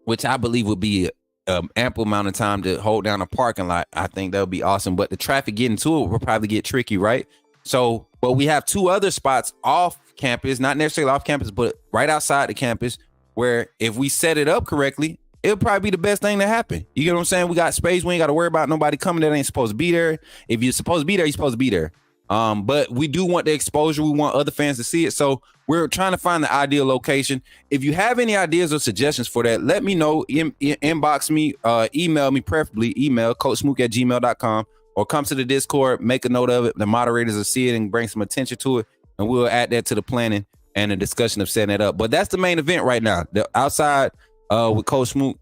Which I believe would be an ample amount of time to hold down a parking lot. I think that would be awesome. But the traffic getting to it will probably get tricky, right? So, but we have two other spots off campus, not necessarily off campus, but right outside the campus, where if we set it up correctly, it'll probably be the best thing to happen. You get what I'm saying? We got space. We ain't got to worry about nobody coming that ain't supposed to be there. If you're supposed to be there, you're supposed to be there. But we do want the exposure. We want other fans to see it. So we're trying to find the ideal location. If you have any ideas or suggestions for that, let me know. Inbox me, email me, preferably email coachsmook@gmail.com, or come to the Discord, make a note of it. The moderators will see it and bring some attention to it, and we'll add that to the planning and the discussion of setting it up. But that's the main event right now. The outside with Coach Smook,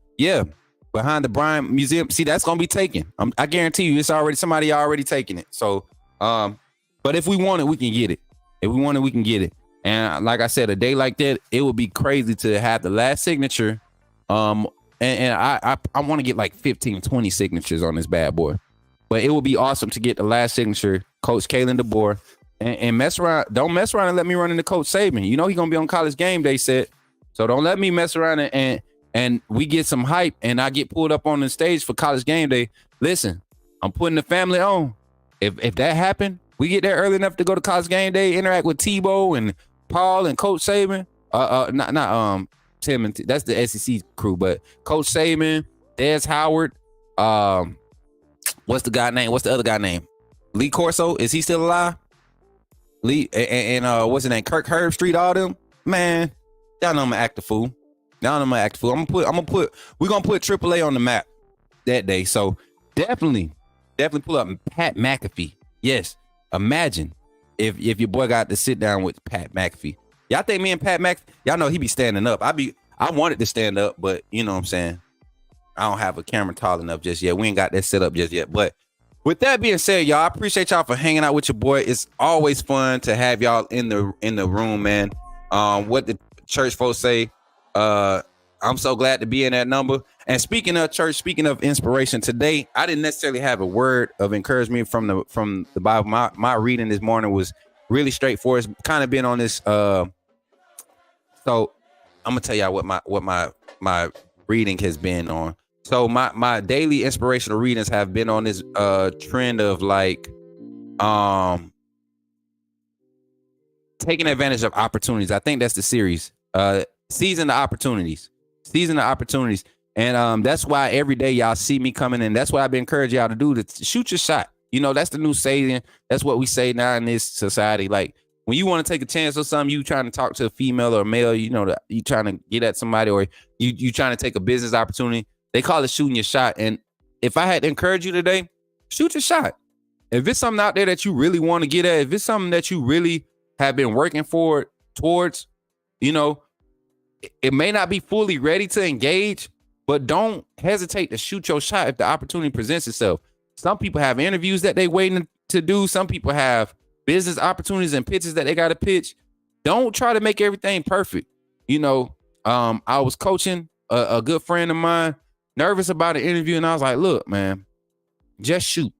behind the Bryant Museum. See, that's gonna be taken. I guarantee you, it's already somebody already taking it. So, but if we want it, we can get it. If we want it, we can get it. And like I said, a day like that, it would be crazy to have the last signature. And I want to get like 15, 20 signatures on this bad boy. But it would be awesome to get the last signature, Coach Kalen DeBoer, and mess around. Don't mess around and let me run into Coach Saban. You know he's gonna be on College Game Day set. So don't let me mess around and we get some hype and I get pulled up on the stage for College Game Day. Listen, I'm putting the family on. If that happened, we get there early enough to go to College Game Day, interact with Tebow and Paul and Coach Saban. Not Tim and that's the SEC crew, but Coach Saban, Des Howard, what's the guy name? What's the other guy name? Lee Corso, is he still alive? Lee and what's his name? Kirk Herbstreit, all them. Man, y'all know I'm gonna act a fool. We're gonna put AAA on the map that day. So definitely pull up Pat McAfee. Yes, imagine if your boy got to sit down with Pat McAfee. Y'all think me and Pat McAfee, y'all know he be standing up. I wanted to stand up, but you know what I'm saying? I don't have a camera tall enough just yet. We ain't got that set up just yet. But with that being said, y'all, I appreciate y'all for hanging out with your boy. It's always fun to have y'all in the room, man. What the church folks say. I'm so glad to be in that number. And speaking of church, speaking of inspiration, today I didn't necessarily have a word of encouragement from the Bible. My reading this morning was really straightforward. It's kind of been on this. So I'm gonna tell y'all what my reading has been on. So my daily inspirational readings have been on this trend of like taking advantage of opportunities. I think that's the series. Seizing the opportunities. And that's why every day y'all see me coming in. That's what I've been encouraging y'all to do, to shoot your shot. You know, that's the new saying. That's what we say now in this society. Like when you want to take a chance or something, you trying to talk to a female or a male, you know, you trying to get at somebody, or you trying to take a business opportunity. They call it shooting your shot. And if I had to encourage you today, shoot your shot. If it's something out there that you really want to get at, if it's something that you really have been working towards, you know, it may not be fully ready to engage, but don't hesitate to shoot your shot if the opportunity presents itself. Some people have interviews that they waiting to do. Some people have business opportunities and pitches that they got to pitch. Don't try to make everything perfect. You know, I was coaching a good friend of mine, nervous about an interview, and I was like, look, man, just shoot.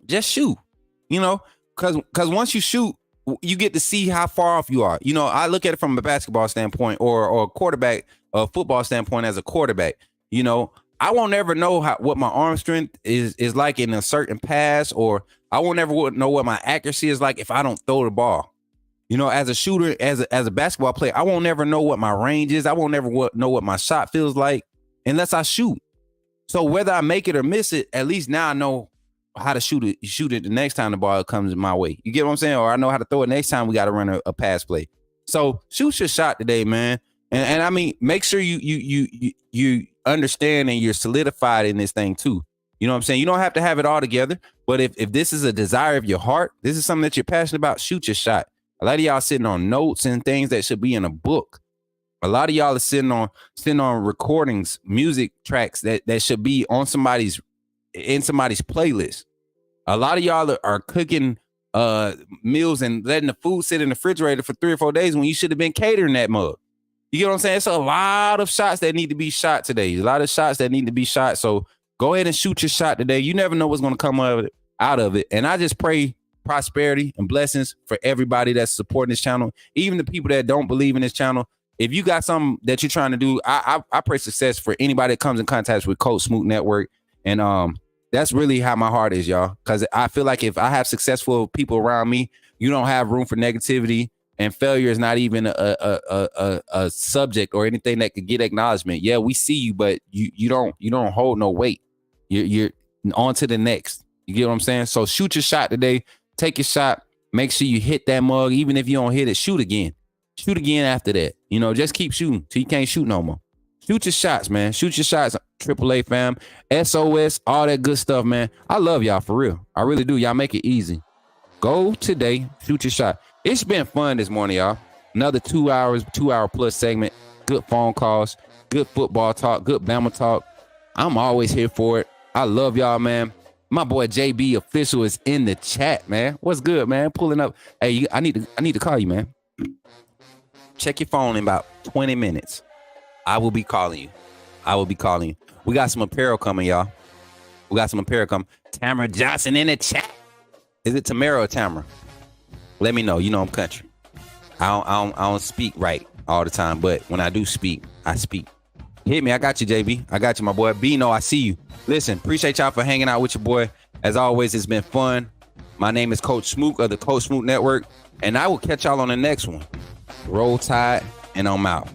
You know, because once you shoot, you get to see how far off you are. You know, I look at it from a basketball standpoint or a quarterback, a football standpoint as a quarterback. You know, I won't ever know what my arm strength is like in a certain pass, or I won't ever know what my accuracy is like if I don't throw the ball. You know, as a shooter, as a basketball player, I won't ever know what my range is. I won't ever know what my shot feels like unless I shoot. So whether I make it or miss it, at least now I know how to shoot it the next time the ball comes my way. You get what I'm saying? Or I know how to throw it next time we got to run a pass play. So shoot your shot today, man. And I mean, make sure you understand and you're solidified in this thing too. You know what I'm saying? You don't have to have it all together, but if this is a desire of your heart, this is something that you're passionate about, shoot your shot. A lot of y'all sitting on notes and things that should be in a book. A lot of y'all are sitting on recordings, music tracks that should be on somebody's playlist. A lot of y'all are cooking meals and letting the food sit in the refrigerator for 3 or 4 days when you should have been catering that mug. You get what I'm saying? It's a lot of shots that need to be shot today. A lot of shots that need to be shot. So go ahead and shoot your shot today. You never know what's going to come out of it. And I just pray prosperity and blessings for everybody that's supporting this channel, even the people that don't believe in this channel. If you got something that you're trying to do, I pray success for anybody that comes in contact with Coach Smook Network. And that's really how my heart is, y'all. Because I feel like if I have successful people around me, you don't have room for negativity, and failure is not even a subject or anything that could get acknowledgement. Yeah, we see you, but you don't hold no weight. You're on to the next. You get what I'm saying? So shoot your shot today. take your shot. Make sure you hit that mug. Even if you don't hit it, shoot again. Shoot again after that. You know, just keep shooting till you can't shoot no more. Shoot your shots, man. Shoot your shots, AAA fam, SOS, all that good stuff, man. I love y'all for real. I really do. Y'all make it easy. Go today, shoot your shot. It's been fun this morning, y'all. Another 2 hours, 2 hour plus segment. Good phone calls, good football talk, good Bama talk. I'm always here for it. I love y'all, man. My boy JB Official is in the chat, man. What's good, man? Pulling up. Hey, I need to call you, man. Check your phone in about 20 minutes. I will be calling you. We got some apparel coming, y'all. Tamara Johnson in the chat. Is it Tamara or Tamara? Let me know. You know I'm country. I don't speak right all the time, but when I do speak, I speak. Hit me. I got you, JB. I got you, my boy. Bino, I see you. Listen, appreciate y'all for hanging out with your boy. As always, it's been fun. My name is Coach Smook of the Coach Smook Network, and I will catch y'all on the next one. Roll Tide, and I'm out.